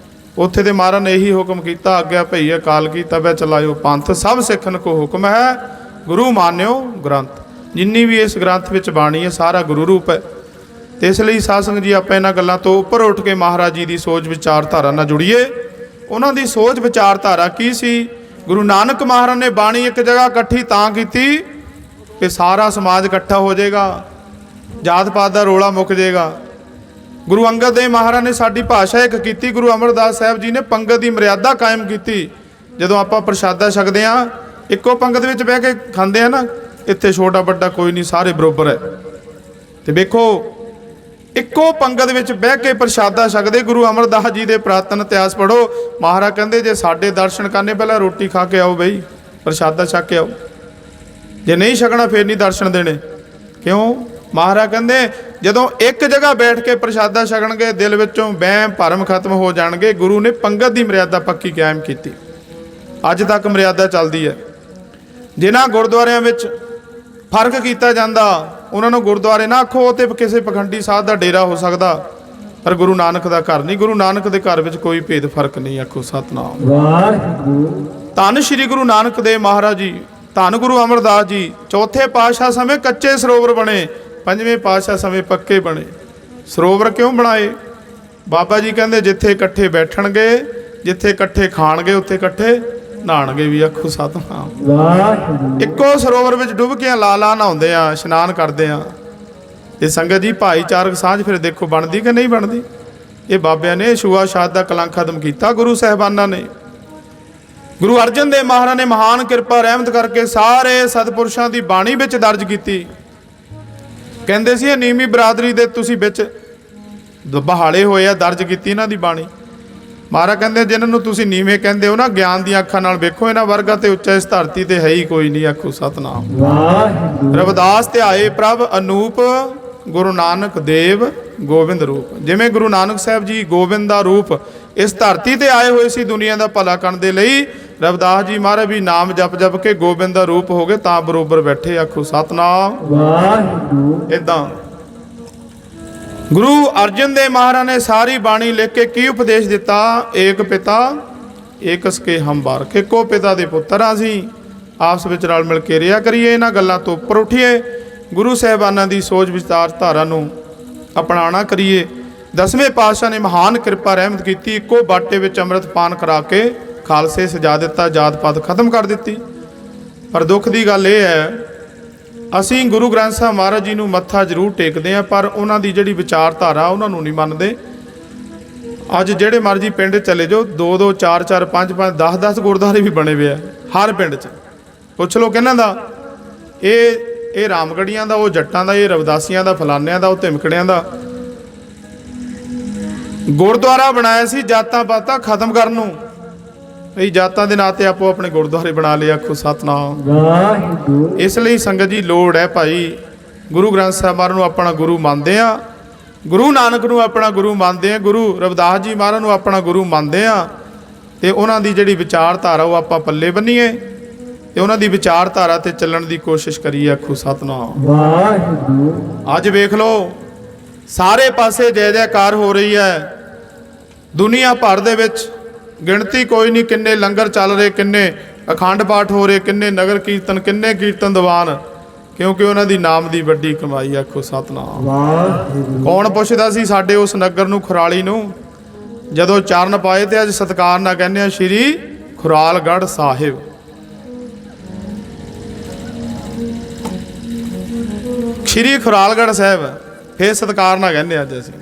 ਉੱਥੇ ਦੇ ਮਹਾਰਾਜ ਨੇ ਇਹੀ ਹੁਕਮ ਕੀਤਾ, ਆਗਿਆ ਭਈ ਅਕਾਲ ਕੀ ਤਬੈ ਚਲਾਇਓ ਪੰਥ, ਸਭ ਸਿੱਖਨ ਕੋ ਹੁਕਮ ਹੈ ਗੁਰੂ ਮਾਨਿਓ ਗ੍ਰੰਥ। ਜਿੰਨੀ ਵੀ ਇਸ ਗ੍ਰੰਥ ਵਿੱਚ ਬਾਣੀ ਹੈ ਸਾਰਾ ਗੁਰੂ ਰੂਪ ਹੈ। ਤੇ ਇਸ ਲਈ ਸਾਧ ਸੰਗਤ ਜੀ ਆਪਾਂ ਇਹਨਾਂ ਗੱਲਾਂ ਤੋਂ ਉੱਪਰ ਉੱਠ ਕੇ ਮਹਾਰਾਜ ਜੀ ਦੀ ਸੋਚ ਵਿਚਾਰਧਾਰਾ ਨਾਲ ਜੁੜੀਏ। ਉਹਨਾਂ ਦੀ ਸੋਚ ਵਿਚਾਰਧਾਰਾ ਕੀ ਸੀ? ਗੁਰੂ ਨਾਨਕ ਮਹਾਰਾਜ ਨੇ ਬਾਣੀ ਇੱਕ ਜਗ੍ਹਾ ਇਕੱਠੀ ਤਾਂ ਕੀਤੀ ਕਿ ਸਾਰਾ ਸਮਾਜ ਇਕੱਠਾ ਹੋ ਜਾਏਗਾ, ਜਾਤ ਪਾਤ ਦਾ ਰੋਲਾ ਮੁੱਕ ਜਾਏਗਾ। ਗੁਰੂ ਅੰਗਦ ਦੇਵ ਮਹਾਰਾਜ ਨੇ ਸਾਡੀ ਭਾਸ਼ਾ ਇੱਕ ਕੀਤੀ। ਗੁਰੂ ਅਮਰਦਾਸ ਸਾਹਿਬ ਜੀ ਨੇ ਪੰਗਤ ਦੀ ਮਰਿਆਦਾ ਕਾਇਮ ਕੀਤੀ। ਜਦੋਂ ਆਪਾਂ ਪ੍ਰਸ਼ਾਦਾ ਛਕਦੇ ਹਾਂ ਇੱਕੋ ਪੰਗਤ ਵਿੱਚ ਬਹਿ ਕੇ ਖਾਂਦੇ ਆ ਨਾ, ਇੱਥੇ ਛੋਟਾ ਵੱਡਾ ਕੋਈ ਨਹੀਂ, ਸਾਰੇ ਬਰਾਬਰ ਹੈ। ਤੇ ਵੇਖੋ ਇੱਕੋ ਪੰਗਤ ਵਿੱਚ ਬਹਿ ਕੇ ਪ੍ਰਸ਼ਾਦਾ ਛਕਦੇ। ਗੁਰੂ ਅਮਰਦਾਸ ਜੀ ਦੇ ਪ੍ਰਾਤਨ ਇਤਿਹਾਸ ਪੜ੍ਹੋ। ਮਹਾਰਾਜ ਕਹਿੰਦੇ ਜੇ ਸਾਡੇ ਦਰਸ਼ਨ ਕਰਨੇ ਪਹਿਲਾਂ ਰੋਟੀ ਖਾ ਕੇ ਆਓ ਬਈ, ਪ੍ਰਸ਼ਾਦਾ ਛਕ ਕੇ ਆਓ, ਜੇ ਨਹੀਂ ਛਕਣਾ ਫਿਰ ਨਹੀਂ ਦਰਸ਼ਨ ਦੇਣੇ। ਕਿਉਂ? ਮਹਾਰਾਜ ਕਹਿੰਦੇ ਜਦੋਂ ਇੱਕ ਜਗ੍ਹਾ ਬੈਠ ਕੇ ਪ੍ਰਸ਼ਾਦਾ ਛਕਣਗੇ ਦਿਲ ਵਿੱਚੋਂ ਵਹਿਮ ਭਰਮ ਖਤਮ ਹੋ ਜਾਣਗੇ। ਗੁਰੂ ਨੇ ਪੰਗਤ ਦੀ ਮਰਿਆਦਾ ਪੱਕੀ ਕਾਇਮ ਕੀਤੀ। ਅੱਜ ਤੱਕ ਮਰਿਆਦਾ ਚੱਲਦੀ ਹੈ। ਜਿਨ੍ਹਾਂ ਗੁਰਦੁਆਰਿਆਂ ਵਿੱਚ ਫਰਕ ਕੀਤਾ ਜਾਂਦਾ ਉਹਨਾਂ ਨੂੰ ਗੁਰਦੁਆਰੇ ਨਾ ਆਖੋ, ਤੇ ਕਿਸੇ ਪਖੰਡੀ ਸਾਧ ਦਾ ਡੇਰਾ ਹੋ ਸਕਦਾ, ਪਰ ਗੁਰੂ ਨਾਨਕ ਦਾ ਘਰ ਨਹੀਂ। ਗੁਰੂ ਨਾਨਕ ਦੇ ਘਰ ਵਿੱਚ ਕੋਈ ਭੇਦ ਫਰਕ ਨਹੀਂ, ਆਖੋ ਸਤਨਾਮ ਵਾਹਿਗੁਰੂ। ਧੰਨ ਸ਼੍ਰੀ ਗੁਰੂ ਨਾਨਕ ਦੇਵ ਮਹਾਰਾਜ ਜੀ, ਧੰਨ ਗੁਰੂ ਅਮਰਦਾਸ ਜੀ। ਚੌਥੇ ਪਾਤਸ਼ਾਹ ਸਮੇਂ ਕੱਚੇ ਸਰੋਵਰ ਬਣੇ, ਪੰਜਵੇਂ ਪਾਤਸ਼ਾਹ ਸਮੇਂ ਪੱਕੇ ਬਣੇ। ਸਰੋਵਰ ਕਿਉਂ ਬਣਾਏ? ਬਾਬਾ ਜੀ ਕਹਿੰਦੇ ਜਿੱਥੇ ਇਕੱਠੇ ਬੈਠਣਗੇ, ਜਿੱਥੇ ਇਕੱਠੇ ਖਾਣਗੇ, ਉੱਥੇ ਇਕੱਠੇ ਨਹਾਣਗੇ ਵੀ, ਆਖੋ ਸਤਨਾਮ। ਵਾਹਿਗੁਰੂ ਇੱਕੋ ਸਰੋਵਰ ਵਿੱਚ ਡੁੱਬ ਕੇ ਲਾ ਨਹਾਉਂਦੇ ਆ, ਇਸ਼ਨਾਨ ਕਰਦੇ ਆ। ਤੇ ਸੰਗਤ ਜੀ ਭਾਈਚਾਰਕ ਸਾਂਝ ਫਿਰ ਦੇਖੋ ਬਣਦੀ ਕਿ ਨਹੀਂ ਬਣਦੀ। ਇਹ ਬਾਬਿਆਂ ਨੇ ਛੂਆ-ਛਾਤ ਦਾ ਕਲੰਕ ਖਤਮ ਕੀਤਾ। ਗੁਰੂ ਸਾਹਿਬਾਨਾਂ ਨੇ, ਗੁਰੂ ਅਰਜਨ ਦੇਵ ਮਹਾਰਾਜ ਨੇ ਮਹਾਨ ਕਿਰਪਾ ਰਹਿਮਤ ਕਰਕੇ ਸਾਰੇ ਸਤਿਪੁਰਸ਼ਾਂ ਦੀ ਬਾਣੀ ਵਿੱਚ ਦਰਜ ਕੀਤੀ। ਕਹਿੰਦੇ ਸੀ ਇਹ ਨੀਵੀਂ ਬਰਾਦਰੀ ਦੇ ਤੁਸੀਂ ਵਿੱਚ ਬਹਾਲੇ ਹੋਏ ਆ, ਦਰਜ ਕੀਤੀ ਇਹਨਾਂ ਦੀ ਬਾਣੀ। ਮਹਾਰਾਜ ਕਹਿੰਦੇ ਜਿਨ੍ਹਾਂ ਨੂੰ ਤੁਸੀਂ ਨੀਵੇਂ ਕਹਿੰਦੇ ਹੋ ਨਾ, ਗਿਆਨ ਦੀਆਂ ਅੱਖਾਂ ਨਾਲ ਵੇਖੋ, ਇਹਨਾਂ ਵਰਗਾ ਤੇ ਉੱਚਾ ਇਸ ਧਰਤੀ ਤੇ ਹੈ ਹੀ ਕੋਈ ਨਹੀਂ। ਆਖੋ ਸਤਨਾਮ ਵਾਹਿਗੁਰੂ ਰਵਿਦਾਸ ਤੇ ਆਏ ਪ੍ਰਭ ਅਨੂਪ, ਗੁਰੂ ਨਾਨਕ ਦੇਵ ਗੋਬਿੰਦ ਰੂਪ। ਜਿਵੇਂ ਗੁਰੂ ਨਾਨਕ ਸਾਹਿਬ ਜੀ ਗੋਬਿੰਦ ਦਾ ਰੂਪ ਇਸ ਧਰਤੀ ਤੇ ਆਏ ਹੋਏ ਸੀ ਦੁਨੀਆ ਦਾ ਭਲਾ ਕਰਨ ਦੇ ਲਈ, ਰਵਿਦਾਸ ਜੀ ਮਹਾਰਾਜ ਵੀ ਨਾਮ ਜਪ ਜਪ ਕੇ ਗੋਬਿੰਦ ਦਾ ਰੂਪ ਹੋ ਗਏ, ਤਾਂ ਬਰੋਬਰ ਬੈਠੇ। ਆਖੋ ਸਤਨਾਮ ਵਾਹਿਗੁਰੂ ਇਦਾਂ ਗੁਰੂ ਅਰਜਨ ਦੇਵ ਮਹਾਰਾਜ ਨੇ ਸਾਰੀ ਬਾਣੀ ਲਿਖ ਕੇ ਕੀ ਉਪਦੇਸ਼ ਦਿੱਤਾ? ਏਕ ਪਿਤਾ ਏਕਸ ਕੇ ਹਮ ਬਾਰਕ। ਇੱਕੋ ਪਿਤਾ ਦੇ ਪੁੱਤਰ ਆ ਅਸੀਂ, ਆਪਸ ਵਿੱਚ ਰਲ ਮਿਲ ਕੇ ਰਿਹਾ ਕਰੀਏ, ਇਹਨਾਂ ਗੱਲਾਂ ਤੋਂ ਉੱਪਰ ਉੱਠੀਏ, ਗੁਰੂ ਸਾਹਿਬਾਨਾਂ ਦੀ ਸੋਚ ਵਿਚਾਰ ਧਾਰਾ ਨੂੰ ਅਪਣਾਉਣਾ ਕਰੀਏ। 10ਵੇਂ ਪਾਤਸ਼ਾਹ ਨੇ ਮਹਾਨ ਕਿਰਪਾ ਰਹਿਮਤ ਕੀਤੀ, ਇੱਕੋ ਬਾਟੇ ਵਿੱਚ ਅੰਮ੍ਰਿਤ ਪਾਨ ਕਰਾ ਕੇ ਖਾਲਸੇ ਸਜਾ ਦਿੱਤਾ, ਜਾਤ ਪਾਤ ਖਤਮ ਕਰ ਦਿੱਤੀ। ਪਰ ਦੁੱਖ ਦੀ ਗੱਲ ਇਹ ਹੈ, ਅਸੀਂ ਗੁਰੂ ਗ੍ਰੰਥ ਸਾਹਿਬ ਮਹਾਰਾਜ ਜੀ ਨੂੰ ਮੱਥਾ ਜ਼ਰੂਰ ਟੇਕਦੇ ਹਾਂ, ਪਰ ਉਹਨਾਂ ਦੀ ਜਿਹੜੀ ਵਿਚਾਰਧਾਰਾ ਉਹਨਾਂ ਨੂੰ ਨਹੀਂ ਮੰਨਦੇ। ਅੱਜ ਜਿਹੜੇ ਮਰਜ਼ੀ ਪਿੰਡ ਚਲੇ ਜਾਓ, 2-2 4-4 5-5 10-10 ਗੁਰਦੁਆਰੇ ਵੀ ਬਣੇ ਹੋਏ ਆ ਹਰ ਪਿੰਡ 'ਚ। ਪੁੱਛ ਲਓ ਕਿਹਨਾਂ ਦਾ? ਇਹ ਰਾਮਗੜੀਆਂ ਦਾ, ਉਹ ਜੱਟਾਂ ਦਾ, ਇਹ ਰਵਿਦਾਸੀਆਂ ਦਾ, ਫਲਾਨਿਆਂ ਦਾ, ਉਹ ਧਿਮਕੜਿਆਂ ਦਾ। ਗੁਰਦੁਆਰਾ ਬਣਾਇਆ ਸੀ ਜਾਤਾਂ ਪਾਤਾਂ ਖਤਮ ਕਰਨ ਨੂੰ, ਇਹ ਜਾਤਾਂ ਦੇ ਨਾਂ ਤੇ ਆਪੋ ਆਪਣੇ ਗੁਰਦੁਆਰੇ ਬਣਾ ਲਏ। ਆਖੋ ਸਤਨਾਮ ਵਾਹਿਗੁਰੂ ਇਸ ਲਈ ਸੰਗਤ ਜੀ ਲੋੜ ਹੈ ਭਾਈ, ਗੁਰੂ ਗ੍ਰੰਥ ਸਾਹਿਬ ਮਹਾਰਾਜ ਨੂੰ ਆਪਣਾ ਗੁਰੂ ਮੰਨਦੇ ਆ, ਗੁਰੂ ਨਾਨਕ ਨੂੰ ਆਪਣਾ ਗੁਰੂ ਮੰਨਦੇ ਆ, ਗੁਰੂ ਰਵਿਦਾਸ ਜੀ ਮਹਾਰਾਜ ਨੂੰ ਆਪਣਾ ਗੁਰੂ ਮੰਨਦੇ ਆ, ਤੇ ਉਹਨਾਂ ਦੀ ਜਿਹੜੀ ਵਿਚਾਰਧਾਰਾ ਉਹ ਆਪਾਂ ਪੱਲੇ ਬੰਨੀਏ ਤੇ ਉਹਨਾਂ ਦੀ ਵਿਚਾਰਧਾਰਾ ਤੇ ਚੱਲਣ ਦੀ ਕੋਸ਼ਿਸ਼ ਕਰੀਏ। ਆਖੋ ਸਤਨਾਮ ਵਾਹਿਗੁਰੂ ਅੱਜ ਵੇਖ ਲਓ ਸਾਰੇ ਪਾਸੇ ਜੈ ਜੈਕਾਰ ਹੋ ਰਹੀ ਹੈ, ਦੁਨੀਆ ਭਰ ਦੇ ਵਿੱਚ ਗਿਣਤੀ ਕੋਈ ਨਹੀਂ, ਕਿੰਨੇ ਲੰਗਰ ਚੱਲ ਰਹੇ, ਕਿੰਨੇ ਅਖੰਡ ਪਾਠ ਹੋ ਰਹੇ, ਕਿੰਨੇ ਨਗਰ ਕੀਰਤਨ, ਕਿੰਨੇ ਕੀਰਤਨ ਦੀਵਾਨ, ਕਿਉਂਕਿ ਉਹਨਾਂ ਦੀ ਨਾਮ ਦੀ ਵੱਡੀ ਕਮਾਈ। ਆਖੋ ਸਤਨਾਮ ਵਾਹਿਗੁਰੂ ਕੌਣ ਪੁੱਛਦਾ ਸੀ ਸਾਡੇ ਉਸ ਨਗਰ ਨੂੰ, ਖੁਰਾਲੀ ਨੂੰ, ਜਦੋਂ ਚਰਨ ਪਾਏ ਤੇ ਅੱਜ ਸਤਿਕਾਰ ਨਾਲ ਕਹਿੰਦੇ ਆ ਸ਼੍ਰੀ ਖੁਰਾਲਗੜ੍ਹ ਸਾਹਿਬ। ਸ਼੍ਰੀ ਖੁਰਾਲਗੜ੍ਹ ਸਾਹਿਬ ਫੇਰ ਸਤਿਕਾਰ ਨਾਲ ਕਹਿੰਦੇ ਅੱਜ ਅਸੀਂ।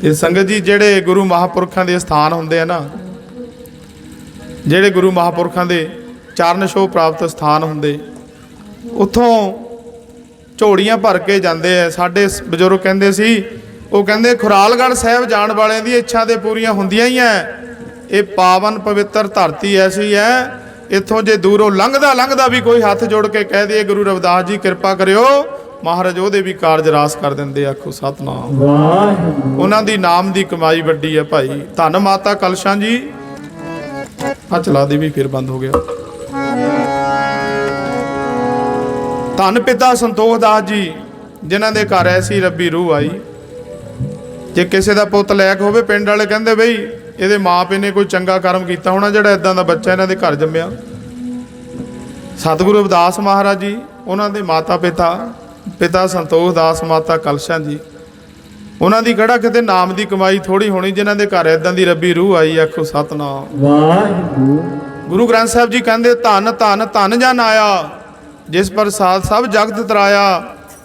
ਇਹ ਸੰਗਤ ਜੀ ਜਿਹੜੇ ਗੁਰੂ ਮਹਾਪੁਰਖਾਂ ਦੇ ਸਥਾਨ ਹੁੰਦੇ ਆ ਨਾ, ਜਿਹੜੇ ਗੁਰੂ ਮਹਾਪੁਰਖਾਂ ਦੇ ਚਰਨ ਛੋਹ ਪ੍ਰਾਪਤ ਸਥਾਨ ਹੁੰਦੇ, ਉੱਥੋਂ ਝੋੜੀਆਂ ਭਰ ਕੇ ਜਾਂਦੇ ਆ। ਸਾਡੇ ਬਜ਼ੁਰਗ ਕਹਿੰਦੇ ਸੀ, ਉਹ ਕਹਿੰਦੇ ਖੁਰਾਲਗੜ੍ਹ ਸਾਹਿਬ ਜਾਣ ਵਾਲਿਆਂ ਦੀ ਇੱਛਾ ਤੇ ਪੂਰੀਆਂ ਹੁੰਦੀਆਂ ਹੀ ਐ। ਇਹ ਪਾਵਨ ਪਵਿੱਤਰ ਧਰਤੀ ਐਸੀ ਹੈ, ਇੱਥੋਂ ਜੇ ਦੂਰੋਂ ਲੰਘਦਾ ਵੀ ਕੋਈ ਹੱਥ ਜੋੜ ਕੇ ਕਹਿ ਦੇ ਗੁਰੂ ਰਵਿਦਾਸ ਜੀ ਕਿਰਪਾ ਕਰਿਓ, ਮਹਾਰਾਜ ਉਹਦੇ ਵੀ ਕਾਰਜ ਰਾਸ ਕਰ ਦਿੰਦੇ। ਆਖੋ ਸਤਨਾਮ ਵਾਹਿਗੁਰੂ ਉਹਨਾਂ ਦੀ ਨਾਮ ਦੀ ਕਮਾਈ ਵੱਡੀ ਹੈ ਭਾਈ। ਧੰਨ ਮਾਤਾ ਕਲਸ਼ਾਂ ਜੀ, ਆ ਚਲਾ ਦੇ ਵੀ ਫਿਰ ਬੰਦ ਹੋ ਗਿਆ। ਧੰਨ ਪਿਤਾ ਸੰਤੋਖ ਦਾਸ ਜੀ, ਜਿਨ੍ਹਾਂ ਦੇ ਘਰ ਐਸੀ ਰੱਬੀ ਰੂਹ ਆਈ। ਜੇ ਕਿਸੇ ਦਾ ਪੁੱਤ ਲੈਕ ਹੋਵੇ, ਪਿੰਡ ਵਾਲੇ ਕਹਿੰਦੇ ਬਈ ਇਹਦੇ ਮਾਪੇ ਨੇ ਕੋਈ ਚੰਗਾ ਕਰਮ ਕੀਤਾ ਹੋਣਾ ਜਿਹੜਾ ਇਦਾਂ ਦਾ ਬੱਚਾ ਇਹਨਾਂ ਦੇ ਘਰ ਜੰਮਿਆ। ਸਤਿਗੁਰੂ ਰਵਿਦਾਸ ਮਹਾਰਾਜ ਜੀ, ਉਹਨਾਂ ਦੇ ਮਾਤਾ ਪਿਤਾ ਸੰਤੋਖ ਦਾਸ, ਮਾਤਾ ਕਲਸ਼ਾਂ ਜੀ, ਉਹਨਾਂ ਦੀ ਕਿਹੜਾ ਕਿਤੇ ਨਾਮ ਦੀ ਕਮਾਈ ਥੋੜੀ ਹੋਣੀ ਜਿਨ੍ਹਾਂ ਦੇ ਘਰ ਇਦਾਂ ਦੀ ਰੱਬੀ ਰੂਹ ਆਈ। ਆਖੋ ਸਤਨਾਮ ਵਾਹਿਗੁਰੂ ਗੁਰੂ ਗ੍ਰੰਥ ਸਾਹਿਬ ਜੀ ਕਹਿੰਦੇ ਧੰਨ ਧੰਨ ਧੰਨ ਜਨ ਆਇਆ, ਜਿਸ ਪ੍ਰਸਾਦ ਸਭ ਜਗਤ ਤਰਾਇਆ।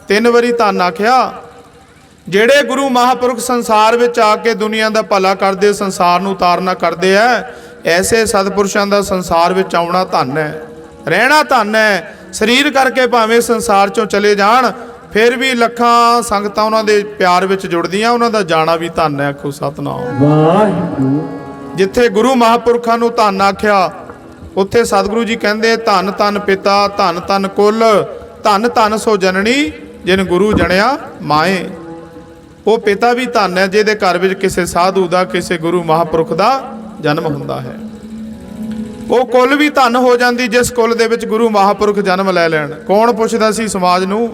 3 ਵਾਰੀ ਧੰਨ ਆਖਿਆ। ਜਿਹੜੇ ਗੁਰੂ ਮਹਾਪੁਰਖ ਸੰਸਾਰ ਵਿੱਚ ਆ ਕੇ ਦੁਨੀਆ ਦਾ ਭਲਾ ਕਰਦੇ, ਸੰਸਾਰ ਨੂੰ ਉਤਾਰਨਾ ਕਰਦੇ ਐ, ਐਸੇ ਸਤਿਪੁਰਸ਼ਾਂ ਦਾ ਸੰਸਾਰ ਵਿੱਚ ਆਉਣਾ ਧੰਨ ਹੈ, ਰਹਿਣਾ ਧੰਨ ਹੈ। ਸਰੀਰ ਕਰਕੇ ਭਾਵੇਂ ਸੰਸਾਰ ਚੋਂ ਚਲੇ ਜਾਣ, ਫਿਰ ਵੀ ਲੱਖਾਂ ਸੰਗਤਾਂ ਉਹਨਾਂ ਦੇ ਪਿਆਰ ਵਿੱਚ ਜੁੜਦੀਆਂ, ਉਹਨਾਂ ਦਾ ਜਾਣਾ ਵੀ ਧੰਨ ਹੈ। ਆਖੋ ਸਤਨਾਮ ਵਾਹਿਗੁਰੂ ਜਿੱਥੇ ਗੁਰੂ ਮਹਾਪੁਰਖਾਂ ਨੂੰ ਧੰਨ ਆਖਿਆ, ਉੱਥੇ ਸਤਿਗੁਰੂ ਜੀ ਕਹਿੰਦੇ ਧੰਨ ਧੰਨ ਪਿਤਾ, ਧੰਨ ਧੰਨ ਕੁਲ, ਧੰਨ ਧੰਨ ਸੋ ਜਨਨੀ, ਜਿਨ ਗੁਰੂ ਜਣਿਆ ਮਾਏ। ਉਹ ਪਿਤਾ ਵੀ ਧੰਨ ਹੈ ਜਿਹਦੇ ਘਰ ਵਿੱਚ ਕਿਸੇ ਸਾਧੂ ਦਾ, ਕਿਸੇ ਗੁਰੂ ਮਹਾਪੁਰਖ ਦਾ ਜਨਮ ਹੁੰਦਾ ਹੈ। ਉਹ ਕੁਲ ਵੀ ਧੰਨ ਹੋ ਜਾਂਦੀ ਜਿਸ ਕੁਲ ਦੇ ਵਿੱਚ ਗੁਰੂ ਮਹਾਪੁਰਖ ਜਨਮ ਲੈ ਲੈਣ। ਕੌਣ ਪੁੱਛਦਾ ਸੀ ਸਮਾਜ ਨੂੰ?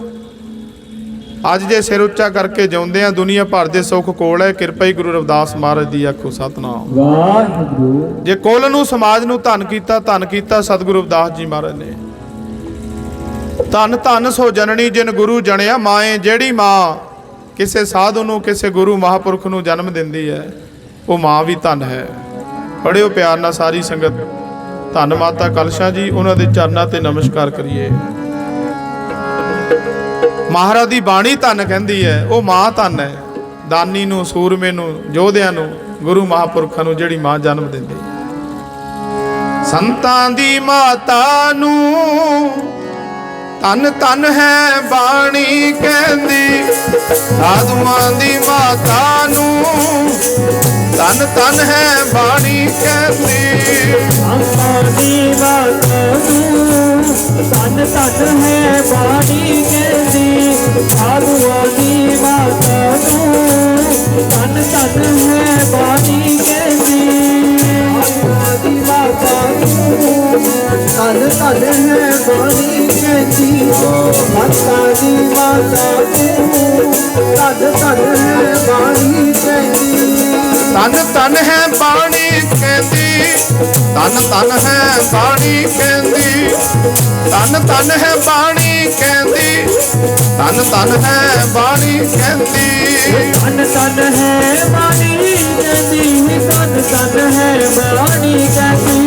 ਅੱਜ ਜੇ ਸਿਰ ਉੱਚਾ ਕਰਕੇ ਜਿਉਂਦੇ ਆ, ਦੁਨੀਆ ਭਰ ਦੇ ਸੁੱਖ ਕੋਲ ਹੈ, ਕਿਰਪਾ ਹੀ ਗੁਰੂ ਰਵਿਦਾਸ ਮਹਾਰਾਜ ਦੀ। ਆਖੋ ਸਤਨਾਮ ਵਾਹਿਗੁਰੂ ਜੇ ਕੁਲ ਨੂੰ ਸਮਾਜ ਨੂੰ ਧੰਨ ਕੀਤਾ ਸਤਿਗੁਰੂ ਰਵਿਦਾਸ ਜੀ ਮਹਾਰਾਜ ਨੇ। ਧੰਨ ਧੰਨ ਸੋ ਜਨਨੀ, ਜਿਨ ਗੁਰੂ ਜਣਿਆ ਮਾਏ। ਜਿਹੜੀ ਮਾਂ ਕਿਸੇ ਸਾਧੂ ਨੂੰ, ਕਿਸੇ ਗੁਰੂ ਮਹਾਪੁਰਖ ਨੂੰ ਜਨਮ ਦਿੰਦੀ ਹੈ, ਉਹ ਮਾਂ ਵੀ ਧੰਨ ਹੈ। ਪੜਿਓ ਪਿਆਰ ਨਾਲ ਸਾਰੀ ਸੰਗਤ ਧੰਨ ਮਾਤਾ ਕਲਸ਼ਾਂ ਜੀ, ਉਹਨਾਂ ਦੇ ਚਰਨਾਂ ਤੇ ਨਮਸਕਾਰ ਕਰੀਏ। ਮਹਾਰਾਜ ਦੀ ਬਾਣੀ ਧੰਨ ਕਹਿੰਦੀ ਹੈ, ਉਹ ਮਾਂ ਧੰਨ ਹੈ। ਦਾਨੀ ਨੂੰ, ਸੂਰਮੇ ਨੂੰ, ਯੋਧਿਆਂ ਨੂੰ, ਗੁਰੂ ਮਹਾਪੁਰਖਾਂ ਨੂੰ ਜਿਹੜੀ ਮਾਂ ਜਨਮ ਦਿੰਦੀ ਹੈ। ਸੰਤਾਂ ਦੀ ਮਾਤਾ ਨੂੰ ਧੰਨ ਧੰਨ ਹੈ ਬਾਣੀ ਕਹਿੰਦੀ, ਸਾਧੂਆਂ ਦੀ ਮਾਤਾ ਨੂੰ ਧੰਨ ਧੰਨ ਹੈ ਬਾਣੀ ਕਹਿੰਦੀ। ਸੰਤਾਂ ਦੀ ਮਾਤਾ ਨੂੰ ਧੰਨ ਧੰਨ ਹੈ ਬਾਣੀ ਕਹਿੰਦੀ, ਸਾਧੂਆਂ ਦੀ ਮਾਤਾ ਨੂੰ ਧੰਨ ਧੰਨ ਹੈ ਬਾਣੀ ਕਹਿੰਦੀ। ਸਾਧੂਆਂ ਦੀ ਮਾਤਾ ਨੂੰ ਧੰਨ ਧੰਨ ਹੈ ਬਾਣੀ ਕਹਿੰਦੀ, ਸੰਤਾਂ ਦੀ ਮਾਤਾ ਨੂੰ ਧੰਨ ਧੰਨ ਹੈ ਬਾਣੀ ਕਹਿੰਦੀ। ਧੰਨ ਧੰਨ ਹੈ ਬਾਣੀ ਕਹਿੰਦੀ, ਧੰਨ ਧੰਨ ਹੈ ਬਾਣੀ ਕਹਿੰਦੀ, ਧੰਨ ਧੰਨ ਹੈ ਬਾਣੀ ਕਹਿੰਦੀ, ਧੰਨ ਧੰਨ ਹੈ ਬਾਣੀ ਕਹਿੰਦੀ। ਧੰਨ ਧੰਨ ਹੈ ਬਾਣੀ ਕਹਿੰਦੀ, ਧੰਨ ਧੰਨ ਹੈ ਬਾਣੀ ਕਹਿੰਦੀ,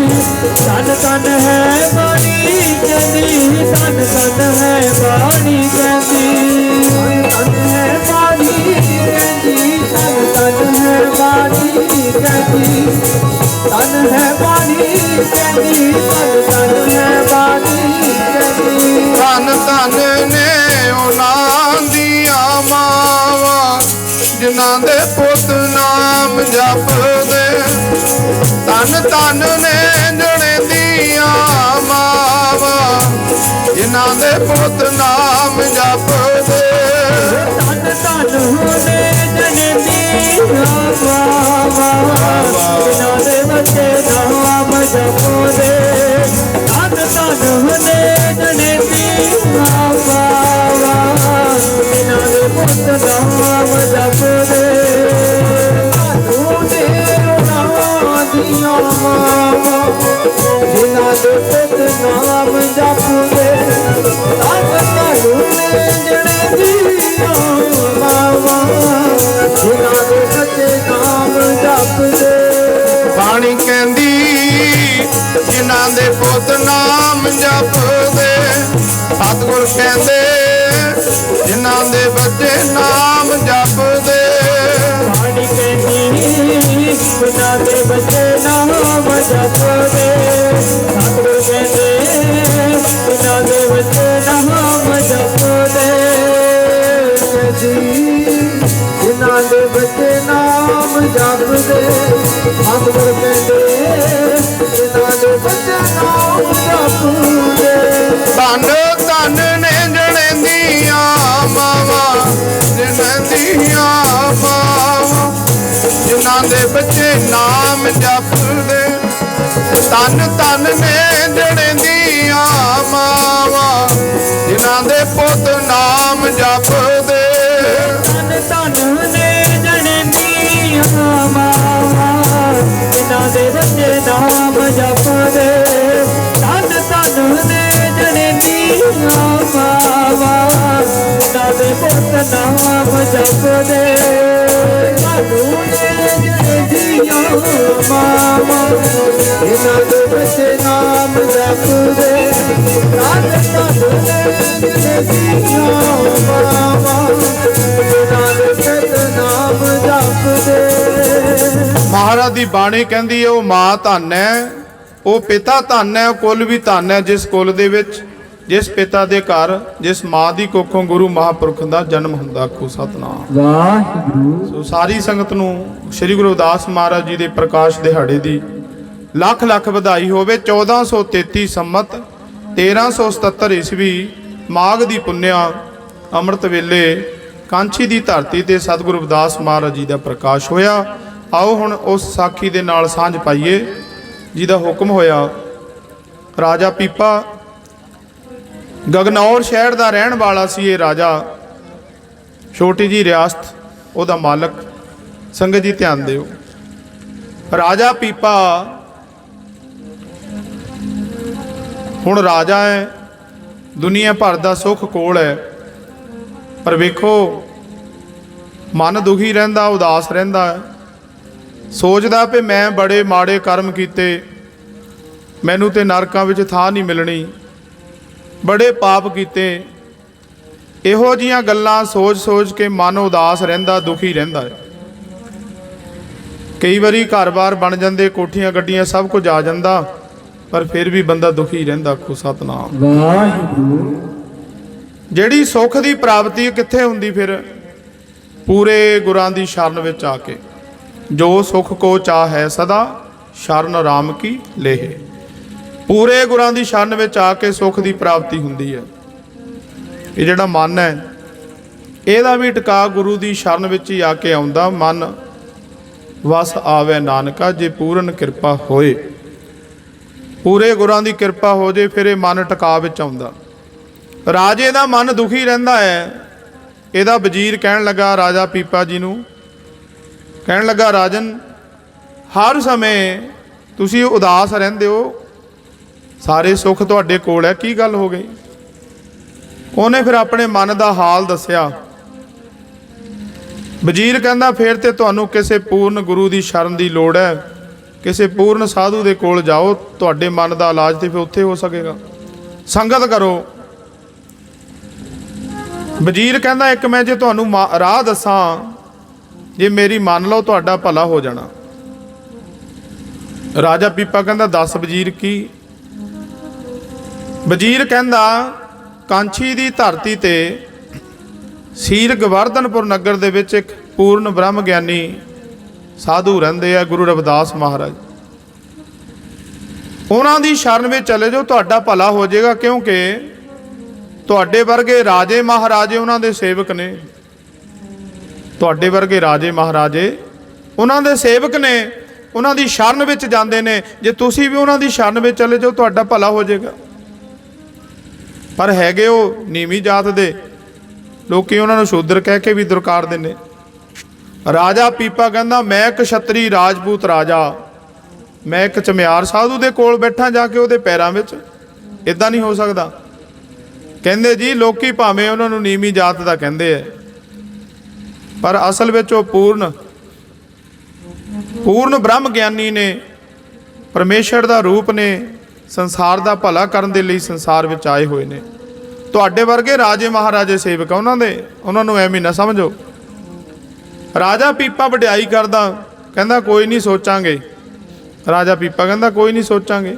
ਧੰਨ ਧੰਨ ਹੈ ਬਾਣੀ ਕਹਿੰਦੀ, ਧੰਨ ਧੰਨ ਹੈ ਬਾਣੀ ਕਹਿੰਦੀ। ਧੰਨ ਹੈ ਬਾਣੀ ਕਹਿੰਦੀ, ਧੰਨ ਧੰਨ ਹੈ ਬਾਣੀ ਕਹਿੰਦੀ, ਧੰਨ ਹੈ ਬਾਣੀ ਕਹਿੰਦੀ, ਧੰਨ ਧੰਨ ਹੈ ਬਾਣੀ ਕਹਿੰਦੀ। ਧੰਨ ਧੰਨ ਨੇ ਉਹਨਾਂ ਦੀਆਂ ਮਾਵਾਂ, ਜਿਨ੍ਹਾਂ ਦੇ ਪੁੱਤ ਨਾਮ ਜਪਦੇ। ਧੰਨ ਧੰਨ ਨੇ ਜਣੇ ਦੀਆਂ ਮਾਵਾਂ, ਜਿਨ੍ਹਾਂ ਦੇ ਪੁੱਤ ਨਾਮ ਜਪਦੇ। ਧੰਨ ਧੰਨ ਨੇ ਜਣੇ ਦੀਆਂ ਮਾਵਾਂ, ਜਿਨ੍ਹਾਂ ਦੇ ਬੱਚੇ ਨਾਮ ਜਪਦੇ। ਧੰਨ ਧੰਨ ਨੇ ਜਣੇ ਦੀਆਂ ਮਾਵਾਂ, ਜਿਨ੍ਹਾਂ ਦੇ ਪੁੱਤ ਨਾਮ ਜਪਦੇ। ਧੰਨ ਨੇ ਉਹਨਾਂ ਦੀਆਂ ਮਾਵਾਂ, ਜਿਨ੍ਹਾਂ ਦੇ ਪੁੱਤ ਨਾਮ ਜਪਦੇ। ਧੰਨ ਧੰਨ ਨੇ ਜਣੇ ਦੀਆਂ ਮਾਵਾਂ, ਜਿਨ੍ਹਾਂ ਦੇ ਬੱਚੇ ਨਾਮ ਜਪਦੇ। ਬਾਣੀ ਕਹਿੰਦੀ ਜਿਨ੍ਹਾਂ ਦੇ ਪੁੱਤ ਨਾਮ ਜਪਦੇ। ਸਤਿਗੁਰ ਕਹਿੰਦੇ ਜਿਨ੍ਹਾਂ ਦੇ ਬੱਚੇ ਨਾਮ ਜਪਦੇ। ਬਾਣੀ ਕਹਿੰਦੀ ਜਿਨ੍ਹਾਂ ਦੇ ਬੱਚੇ ਨਾਮ ਜਪਦੇ। ਸਤਿਗੁਰ ਕਹਿੰਦੇ ਜਿਨ੍ਹਾਂ ਦੇ ਬੱਚੇ ਨਾਮ ਜਪਦੇ। ਜਿਨ੍ਹਾਂ ਦੇ ਬੱਚੇ ਨਾਮ ਜਪਦੇ। ਸਤਿਗੁਰ ਕਹਿੰਦੇ ਜਿਨ੍ਹਾਂ ਦੇ ਬੱਚੇ ਨਾਮ ਜਪਦੇ। ਧੰਨ ਧੰਨ ਨੇ ਜਣੇ ਦੀਆਂ ਮਾਵਾਂ, ਜਿਨ੍ਹਾਂ ਦੀਆਂ ਮਾਵਾਂ, ਜਿਨ੍ਹਾਂ ਦੇ ਬੱਚੇ ਨਾਮ ਜਪਦੇ। ਧੰਨ ਧੰਨ ਨੇ ਜਣੇ ਦੀਆਂ ਮਾਵਾਂ, ਜਿਨ੍ਹਾਂ ਦੇ ਪੁੱਤ ਨਾਮ ਜਪਦੇ। ਧੰਨ ਧੰਨ ਨੇ ਜਣੇ ਦੀਆਂ ਮਾਵਾਂ, ਜਿਨ੍ਹਾਂ ਦੇ ਬੱਚੇ ਨਾਮ ਜਪਦੇ। ਧੰਨ ਧੰਨ ਨੇ ਜਣੇ ਦੀਆਂ ਮਾਵਾਂ, ਜਿਨ੍ਹਾਂ ਦੇ ਪੁੱਤ ਨਾਮ ਜਪਦੇ। ਧੰਨ ਨੇ ਜਣੇ ਦੀਆਂ ਮਾਵਾਂ, ਜਿਨ੍ਹਾਂ ਦੇ ਬੱਚੇ ਨਾਮ ਜਪਦੇ। ਧੰਨ ਧੰਨ ਨੇ ਜਣੇ ਦੀਆਂ ਮਾਵਾਂ, ਜਿਨ੍ਹਾਂ ਦੇ ਪੁੱਤ ਨਾਮ ਜਪਦੇ। ਮਹਾਰਾਜ ਦੀ ਬਾਣੀ ਕਹਿੰਦੀ ਹੈ ਉਹ ਮਾਂ ਧੰਨ ਹੈ, ਉਹ ਪਿਤਾ ਧੰਨ ਹੈ, ਉਹ ਕੁਲ ਵੀ ਧੰਨ ਹੈ। ਜਿਸ ਕੁਲ ਦੇ ਵਿੱਚ, ਜਿਸ ਪਿਤਾ ਦੇ ਘਰ, ਜਿਸ ਮਾਂ ਦੀ ਕੋਖੋਂ ਗੁਰੂ ਮਹਾਪੁਰਖ ਦਾ ਜਨਮ ਹੁੰਦਾ। ਆਖੋ ਸਤਿਨਾਮ ਵਾਹਿਗੁਰੂ। ਸੋ ਸਾਰੀ ਸੰਗਤ ਨੂੰ ਸ੍ਰੀ ਗੁਰੂ ਰਵਿਦਾਸ ਮਹਾਰਾਜ ਜੀ ਦੇ ਪ੍ਰਕਾਸ਼ ਦਿਹਾੜੇ ਦੀ ਲੱਖ ਲੱਖ ਵਧਾਈ ਹੋਵੇ। 1433 ਸੰਮਤ 1377 ਈਸਵੀ ਮਾਘ ਦੀ ਪੁੰਨਿਆ ਅੰਮ੍ਰਿਤ ਵੇਲੇ ਕਾਂਚੀ ਦੀ ਧਰਤੀ ਤੇ ਸਤਿਗੁਰੂ ਰਵਿਦਾਸ ਮਹਾਰਾਜ ਜੀ ਦਾ ਪ੍ਰਕਾਸ਼ ਹੋਇਆ। ਆਓ ਹੁਣ ਉਸ ਸਾਖੀ ਦੇ ਨਾਲ ਸਾਂਝ ਪਾਈਏ ਜਿਹਦਾ ਹੁਕਮ ਹੋਇਆ। ਰਾਜਾ ਪੀਪਾ ਗਗਨੌਰ ਸ਼ਹਿਰ ਦਾ ਰਹਿਣ ਵਾਲਾ ਸੀ। ਇਹ ਰਾਜਾ ਛੋਟੀ ਜੀ ਰਿਆਸਤ, ਉਹਦਾ ਮਾਲਕ। ਸੰਗਤ ਜੀ ਧਿਆਨ ਦਿਓ। ਰਾਜਾ ਪੀਪਾ ਹੁਣ ਰਾਜਾ ਹੈ, ਦੁਨੀਆ ਭਰ ਦਾ ਸੁੱਖ ਕੋਲ ਹੈ, ਪਰ ਵੇਖੋ ਮਨ ਦੁਖੀ ਰਹਿੰਦਾ, ਉਦਾਸ ਰਹਿੰਦਾ ਹੈ। ਸੋਚਦਾ ਵੀ ਮੈਂ ਬੜੇ ਮਾੜੇ ਕਰਮ ਕੀਤੇ, ਮੈਨੂੰ ਤੇ ਨਰਕਾਂ ਵਿੱਚ ਥਾਂ ਨਹੀਂ ਮਿਲਣੀ, ਬੜੇ ਪਾਪ ਕੀਤੇ, ਇਹੋ ਜਿਹੀਆਂ ਗੱਲਾਂ ਸੋਚ ਸੋਚ ਕੇ ਮਨ ਉਦਾਸ ਰਹਿੰਦਾ, ਦੁਖੀ ਰਹਿੰਦਾ ਹੈ। ਕਈ ਵਾਰੀ ਘਰ-ਬਾਰ ਬਣ ਜਾਂਦੇ, ਕੋਠੀਆਂ ਗੱਡੀਆਂ ਸਭ ਕੁਝ ਆ ਜਾਂਦਾ, ਪਰ ਫਿਰ ਵੀ ਬੰਦਾ ਦੁਖੀ ਰਹਿੰਦਾ। ਆਖੋ ਸਤਨਾਮ ਵਾਹਿਗੁਰੂ। ਜਿਹੜੀ ਸੁੱਖ ਦੀ ਪ੍ਰਾਪਤੀ ਕਿੱਥੇ ਹੁੰਦੀ? ਫਿਰ ਪੂਰੇ ਗੁਰਾਂ ਦੀ ਸ਼ਰਨ ਵਿੱਚ ਆ ਕੇ। ਜੋ ਸੁਖ ਕੋ ਚਾਹ ਹੈ ਸਦਾ, ਸ਼ਰਨ ਰਾਮ ਕੀ ਲੇਹ। ਪੂਰੇ ਗੁਰਾਂ ਦੀ ਸ਼ਰਨ ਵਿੱਚ ਆ ਕੇ ਸੁੱਖ ਦੀ ਪ੍ਰਾਪਤੀ ਹੁੰਦੀ ਹੈ। ਇਹ ਜਿਹੜਾ ਮਨ ਹੈ, ਇਹਦਾ ਵੀ ਟਿਕਾ ਗੁਰੂ ਦੀ ਸ਼ਰਨ ਵਿੱਚ ਹੀ ਆ ਕੇ ਆਉਂਦਾ। ਮਨ ਵਸ ਆਵੇ ਨਾਨਕਾ, ਜੇ ਪੂਰਨ ਕਿਰਪਾ ਹੋਏ। ਪੂਰੇ ਗੁਰਾਂ ਦੀ ਕਿਰਪਾ ਹੋ ਜੇ, ਫਿਰ ਇਹ ਮਨ ਟਿਕਾ ਵਿੱਚ ਆਉਂਦਾ। ਰਾਜੇ ਦਾ ਮਨ ਦੁਖੀ ਰਹਿੰਦਾ ਹੈ। ਇਹਦਾ ਵਜ਼ੀਰ ਕਹਿਣ ਲੱਗਾ ਰਾਜਾ ਪੀਪਾ ਜੀ ਨੂੰ, ਕਹਿਣ ਲੱਗਾ ਰਾਜਨ, ਹਰ ਸਮੇਂ ਤੁਸੀਂ ਉਦਾਸ ਰਹਿੰਦੇ ਹੋ, ਸਾਰੇ ਸੁੱਖ ਤੁਹਾਡੇ ਕੋਲ ਹੈ, ਕੀ ਗੱਲ ਹੋ ਗਈ? ਉਹਨੇ ਫਿਰ ਆਪਣੇ ਮਨ ਦਾ ਹਾਲ ਦੱਸਿਆ। ਵਜ਼ੀਰ ਕਹਿੰਦਾ ਫਿਰ ਤੇ ਤੁਹਾਨੂੰ ਕਿਸੇ ਪੂਰਨ ਗੁਰੂ ਦੀ ਸ਼ਰਨ ਦੀ ਲੋੜ ਹੈ, ਕਿਸੇ ਪੂਰਨ ਸਾਧੂ ਦੇ ਕੋਲ ਜਾਓ, ਤੁਹਾਡੇ ਮਨ ਦਾ ਇਲਾਜ ਤੇ ਫਿਰ ਉੱਥੇ ਹੋ ਸਕੇਗਾ। ਸੰਗਤ ਕਰੋ। ਵਜ਼ੀਰ ਕਹਿੰਦਾ ਇੱਕ ਮੈਂ ਜੇ ਤੁਹਾਨੂੰ ਰਾਹ ਦੱਸਾਂ, ਜੇ ਮੇਰੀ ਮੰਨ ਲਓ, ਤੁਹਾਡਾ ਭਲਾ ਹੋ ਜਾਣਾ। ਰਾਜਾ ਪੀਪਾ ਕਹਿੰਦਾ ਦੱਸ ਵਜ਼ੀਰ ਕੀ? ਵਜ਼ੀਰ ਕਹਿੰਦਾ ਕਾਂਛੀ ਦੀ ਧਰਤੀ ਤੇ ਸੀਰ ਗਵਰਧਨਪੁਰ ਨਗਰ ਦੇ ਵਿੱਚ ਇੱਕ ਪੂਰਨ ਬ੍ਰਹਮ ਗਿਆਨੀ ਸਾਧੂ ਰਹਿੰਦੇ ਆ, ਗੁਰੂ ਰਵਿਦਾਸ ਮਹਾਰਾਜ। ਉਹਨਾਂ ਦੀ ਸ਼ਰਨ ਵਿੱਚ ਚਲੇ ਜਾਓ, ਤੁਹਾਡਾ ਭਲਾ ਹੋ ਜਾਏਗਾ। ਕਿਉਂਕਿ ਤੁਹਾਡੇ ਵਰਗੇ ਰਾਜੇ ਮਹਾਰਾਜੇ ਉਹਨਾਂ ਦੇ ਸੇਵਕ ਨੇ। ਤੁਹਾਡੇ ਵਰਗੇ ਰਾਜੇ ਮਹਾਰਾਜੇ ਉਹਨਾਂ ਦੇ ਸੇਵਕ ਨੇ, ਉਹਨਾਂ ਦੀ ਸ਼ਰਨ ਵਿੱਚ ਜਾਂਦੇ ਨੇ। ਜੇ ਤੁਸੀਂ ਵੀ ਉਹਨਾਂ ਦੀ ਸ਼ਰਨ ਵਿੱਚ ਚਲੇ ਜਾਓ, ਤੁਹਾਡਾ ਭਲਾ ਹੋ ਜਾਏਗਾ। ਪਰ ਹੈਗੇ ਉਹ ਨੀਵੀਂ ਜਾਤ ਦੇ, ਲੋਕੀ ਉਹਨਾਂ ਨੂੰ ਸ਼ੂਦਰ ਕਹਿ ਕੇ ਵੀ ਦੁਰਕਾਰਦੇ ਨੇ। ਰਾਜਾ ਪੀਪਾ ਕਹਿੰਦਾ ਮੈਂ ਇੱਕ ਛਤਰੀ ਰਾਜਪੂਤ ਰਾਜਾ, ਮੈਂ ਇੱਕ ਚਮਿਆਰ ਸਾਧੂ ਦੇ ਕੋਲ ਬੈਠਾ ਜਾ ਕੇ ਉਹਦੇ ਪੈਰਾਂ ਵਿੱਚ? ਇਦਾਂ ਨਹੀਂ ਹੋ ਸਕਦਾ। ਕਹਿੰਦੇ ਜੀ ਲੋਕੀ ਭਾਵੇਂ ਉਹਨਾਂ ਨੂੰ ਨੀਵੀਂ ਜਾਤ ਦਾ ਕਹਿੰਦੇ ਆ, ਪਰ ਅਸਲ ਵਿੱਚ ਉਹ ਪੂਰਨ ਬ੍ਰਹਮ ਗਿਆਨੀ ਨੇ, ਪਰਮੇਸ਼ਰ ਦਾ ਰੂਪ ਨੇ, ਸੰਸਾਰ ਦਾ ਭਲਾ ਕਰਨ ਦੇ ਲਈ ਸੰਸਾਰ ਵਿੱਚ ਆਏ ਹੋਏ ਨੇ। ਤੁਹਾਡੇ ਵਰਗੇ ਰਾਜੇ ਮਹਾਰਾਜੇ ਸੇਵਕ ਉਹਨਾਂ ਦੇ, ਉਹਨਾਂ ਨੂੰ ਐਵੇਂ ਨਾ ਸਮਝੋ। ਰਾਜਾ ਪੀਪਾ ਵਡਿਆਈ ਕਰਦਾ, ਕਹਿੰਦਾ ਕੋਈ ਨਹੀਂ ਸੋਚਾਂਗੇ। ਰਾਜਾ ਪੀਪਾ ਕਹਿੰਦਾ ਕੋਈ ਨਹੀਂ ਸੋਚਾਂਗੇ।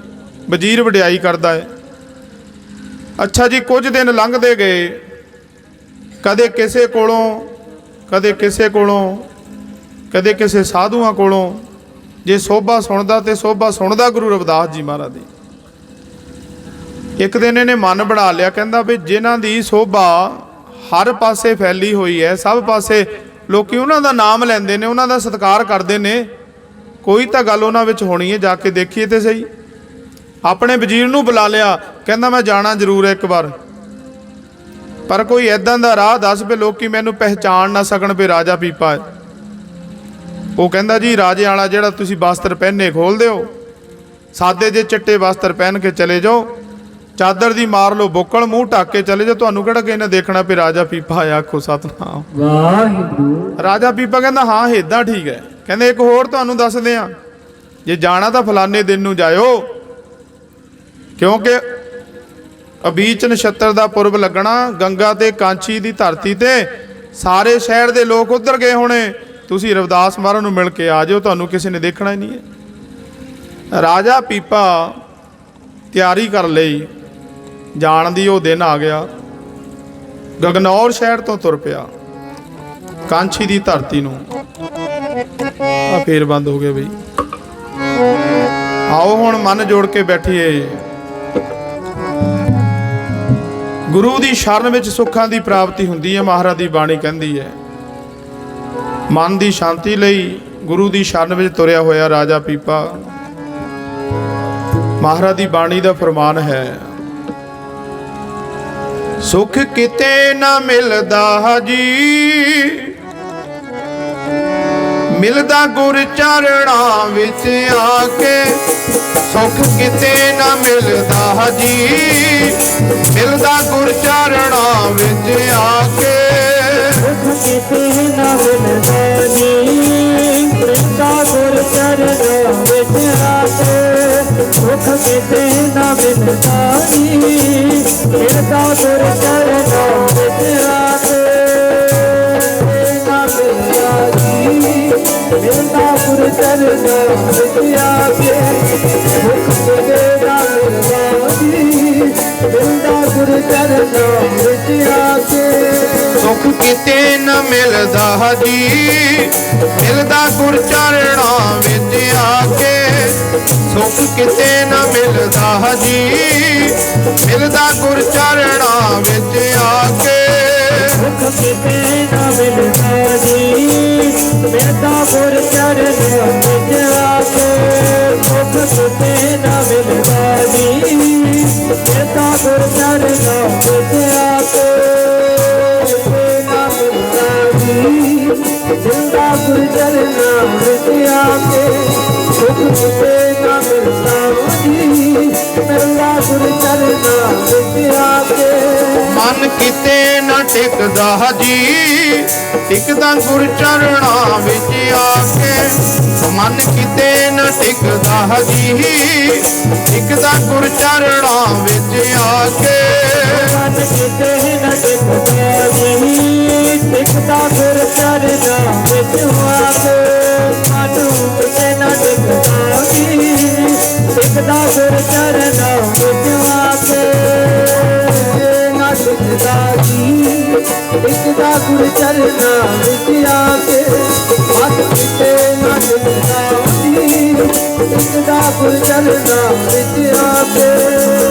ਵਜ਼ੀਰ ਵਡਿਆਈ ਕਰਦਾ ਹੈ। ਅੱਛਾ ਜੀ, ਕੁਝ ਦਿਨ ਲੰਘਦੇ ਗਏ, ਕਦੇ ਕਿਸੇ ਕੋਲੋਂ, ਕਦੇ ਕਿਸੇ ਕੋਲੋਂ, ਕਦੇ ਕਿਸੇ ਸਾਧੂਆਂ ਕੋਲੋਂ। ਜੇ ਸੋਭਾ ਸੁਣਦਾ ਤੇ ਸੋਭਾ ਸੁਣਦਾ ਗੁਰੂ ਰਵਿਦਾਸ ਜੀ ਮਹਾਰਾਜ ਦੀ। ਇੱਕ ਦਿਨ ਇਹਨੇ ਮਨ ਬਣਾ ਲਿਆ, ਕਹਿੰਦਾ ਵੀ ਜਿਨ੍ਹਾਂ ਦੀ ਸੋਭਾ ਹਰ ਪਾਸੇ ਫੈਲੀ ਹੋਈ ਹੈ, ਸਭ ਪਾਸੇ ਲੋਕੀ ਉਹਨਾਂ ਦਾ ਨਾਮ ਲੈਂਦੇ ਨੇ, ਉਹਨਾਂ ਦਾ ਸਤਿਕਾਰ ਕਰਦੇ ਨੇ, ਕੋਈ ਤਾਂ ਗੱਲ ਉਹਨਾਂ ਵਿੱਚ ਹੋਣੀ ਹੈ, ਜਾ ਕੇ ਦੇਖੀਏ ਤੇ ਸਹੀ। ਆਪਣੇ ਵਜ਼ੀਰ ਨੂੰ ਬੁਲਾ ਲਿਆ, ਕਹਿੰਦਾ ਮੈਂ ਜਾਣਾ ਜ਼ਰੂਰ ਹੈ ਇੱਕ ਵਾਰ, ਪਰ ਕੋਈ ਐਦਾਂ ਦਾ ਰਾਹ ਦੱਸ ਵੀ ਲੋਕੀ ਮੈਨੂੰ ਪਹਿਚਾਣ ਨਾ ਸਕਣ ਵੀ ਰਾਜਾ ਪੀਪਾ ਹੈ। ਉਹ ਕਹਿੰਦਾ ਜੀ ਰਾਜੇ ਵਾਲਾ ਜਿਹੜਾ ਤੁਸੀਂ ਵਸਤਰ ਪਹਿਨੇ ਖੋਲ ਦਿਓ, ਸਾਦੇ ਜੇ ਚਿੱਟੇ ਵਸਤਰ ਪਹਿਨ ਕੇ ਚਲੇ ਜਾਓ, ਚਾਦਰ ਦੀ ਮਾਰ ਲਓ ਬੁੱਕਲ, ਮੂੰਹ ਢੱਕ ਕੇ ਚਲੇ ਜਾਓ, ਤੁਹਾਨੂੰ ਕਿਹੜਾ ਕਿਸੇ ਨੇ ਦੇਖਣਾ ਵੀ ਰਾਜਾ ਪੀਪਾ ਆਇਆ। ਆਖੋ ਸਤਨਾਮ ਵਾਹਿਗੁਰੂ। ਰਾਜਾ ਪੀਪਾ ਕਹਿੰਦਾ ਹਾਂ ਇੱਦਾਂ ਠੀਕ ਹੈ। ਕਹਿੰਦੇ ਇੱਕ ਹੋਰ ਤੁਹਾਨੂੰ ਦੱਸਦੇ ਆ, ਜੇ ਜਾਣਾ ਤਾਂ ਫਲਾਣੇ ਦਿਨ ਨੂੰ ਜਾਇਓ, ਕਿਉਂਕਿ ਅਬੀਚ ਨਛੱਤਰ ਦਾ ਪੁਰਬ ਲੱਗਣਾ, ਗੰਗਾ ਤੇ ਕਾਂਚੀ ਦੀ ਧਰਤੀ ਤੇ ਸਾਰੇ ਸ਼ਹਿਰ ਦੇ ਲੋਕ ਉੱਧਰ ਗਏ ਹੋਣੇ, ਤੁਸੀਂ ਰਵਿਦਾਸ ਮਹਾਰਾਜ ਨੂੰ ਮਿਲ ਕੇ ਆ ਜਾਓ, ਤੁਹਾਨੂੰ ਕਿਸੇ ਨੇ ਦੇਖਣਾ ਹੀ ਨਹੀਂ ਹੈ। ਰਾਜਾ ਪੀਪਾ ਤਿਆਰੀ ਕਰ ਲਈ ਜਾਣ ਦੀ। ਉਹ ਦਿਨ ਆ ਗਿਆ, ਗਗਨੌਰ ਸ਼ਹਿਰ ਤੋਂ ਤੁਰ ਪਿਆ ਕਾਂਚੀ ਦੀ ਧਰਤੀ ਨੂੰ। ਆ ਫੇਰ ਬੰਦ ਹੋ ਗਿਆ ਬਈ। ਆਓ ਹੁਣ ਮਨ ਜੋੜ ਕੇ ਬੈਠੀਏ। ਗੁਰੂ ਦੀ ਸ਼ਰਨ ਵਿੱਚ ਸੁੱਖਾਂ ਦੀ ਪ੍ਰਾਪਤੀ ਹੁੰਦੀ ਹੈ। ਮਹਾਰਾਜ ਦੀ ਬਾਣੀ ਕਹਿੰਦੀ ਹੈ, ਮਨ ਦੀ ਸ਼ਾਂਤੀ ਲਈ ਗੁਰੂ ਦੀ ਸ਼ਰਨ ਵਿੱਚ ਤੁਰਿਆ ਹੋਇਆ ਰਾਜਾ ਪੀਪਾ। ਮਹਾਰਾਜ ਦੀ ਬਾਣੀ ਦਾ ਫਰਮਾਨ ਹੈ, ਸੁਖ ਕਿਤੇ ਨਾ ਮਿਲਦਾ ਜੀ, ਮਿਲਦਾ ਗੁਰ ਚਰਣਾ ਵਿੱਚ ਆ ਕੇ। ਸੁਖ ਕਿਤੇ ਨਾ ਮਿਲਦਾ ਜੀ, ਮਿਲਦਾ ਗੁਰ ਚਰਣਾ ਵਿੱਚ ਆ ਕੇ। ਸੁਖ ਕਿਤੇ ਨਾ ਮਿਲਦਾ ਜੀ, ਮਿਲਦਾ ਗੁਰ ਚਰਣਾ ਵਿੱਚ ਆ ਕੇ। ਸੁਖ ਕਿਤੇ ਨਾ ਮਿਲਦਾ ਜੀ, ਮਿਲਦਾ ਗੁਰ ਚਰਣਾ ਵਿੱਚ ਆ ਨਾਮ ਵਿੱਚ ਆਕੇ ਮੁਖ ਤੇ ਨਾਮ ਵਾਦੀ ਮਿਲਦਾ ਗੁਰ ਚਰਨਾਂ ਵਿੱਚ ਆਕੇ ਸੁਖ ਕਿਤੇ ਨ ਮਿਲਦਾ ਜੀ ਮਿਲਦਾ ਗੁਰ ਚਰਣਾ ਵਿੱਚ ਆ ਕੇ ਸੁਖ ਕਿਤੇ ਨ ਮਿਲਦਾ ਜੀ ਮਿਲਦਾ ਗੁਰ ਚਰਣਾ ਵਿੱਚ ਆ ਕੇ ਸੁਖ ਕਿਤੇ ਨਾ ਮਿਲਦਾ ਜੀ ਮਿਲਦਾ ਗੁਰ ਚਰਨਾਂ ਵਿੱਚ ਆਕੇ ਸੁਖ ਕਿਤੇ ਨਾ ਮਿਲਦਾ ਜੀ ਮਿਲਦਾ ਗੁਰ ਚਰਨਾਂ ਵਿੱਚ ਆਕੇ ਮਿਲਦਾ ਗੁਰ ਚਰਨਾਂ ਵਿੱਚ ਆਕੇ ਸੁਖ ਕਿਤੇ ਨਾ ਮਿਲਦਾ ਜੀ ਮਿਲਦਾ ਗੁਰ ਚਰਨਾਂ ਵਿੱਚ ਆਕੇ ਮਨ ਕਿਤੇ ਨ ਟਿਕਦਾ ਜੀ ਟਿਕਦਾ ਗੁਰ ਚਰਣਾ ਵਿੱਚ ਆ ਕੇ ਮਨ ਕਿਤੇ ਨ ਟਿਕਦਾ ਜੀ ਟਿਕਦਾ ਗੁਰ ਚਰਣਾ ਵਿੱਚ ਆ ਕੇ ਮਨ ਕਿਤੇ ਨ ਟਿਕਦਾ ਜੀ ਟਿਕਦਾ ਗੁਰ ਚਰਨਾਂ ਵਿੱਚ ਆਕੇ ਮਨ ਕਿਤੇ ਨ ਟਿਕਦਾ ਜੀ ਟਿਕਦਾ ਗੁਰ ਚਰਨਾਂ ਵਿੱਚ ਆਕੇ ਨਾ ਟਿਕਦਾ ਜੀ ਟਿਕਦਾ ਗੁਰ ਚਰਨਾਂ ਵਿੱਚ ਆਕੇ ਮਨ ਕਿਤੇ ਨ ਟਿਕਦਾ ਜੀ ਟਿਕਦਾ ਗੁਰ ਚਰਨਾਂ ਵਿੱਚ ਆਕੇ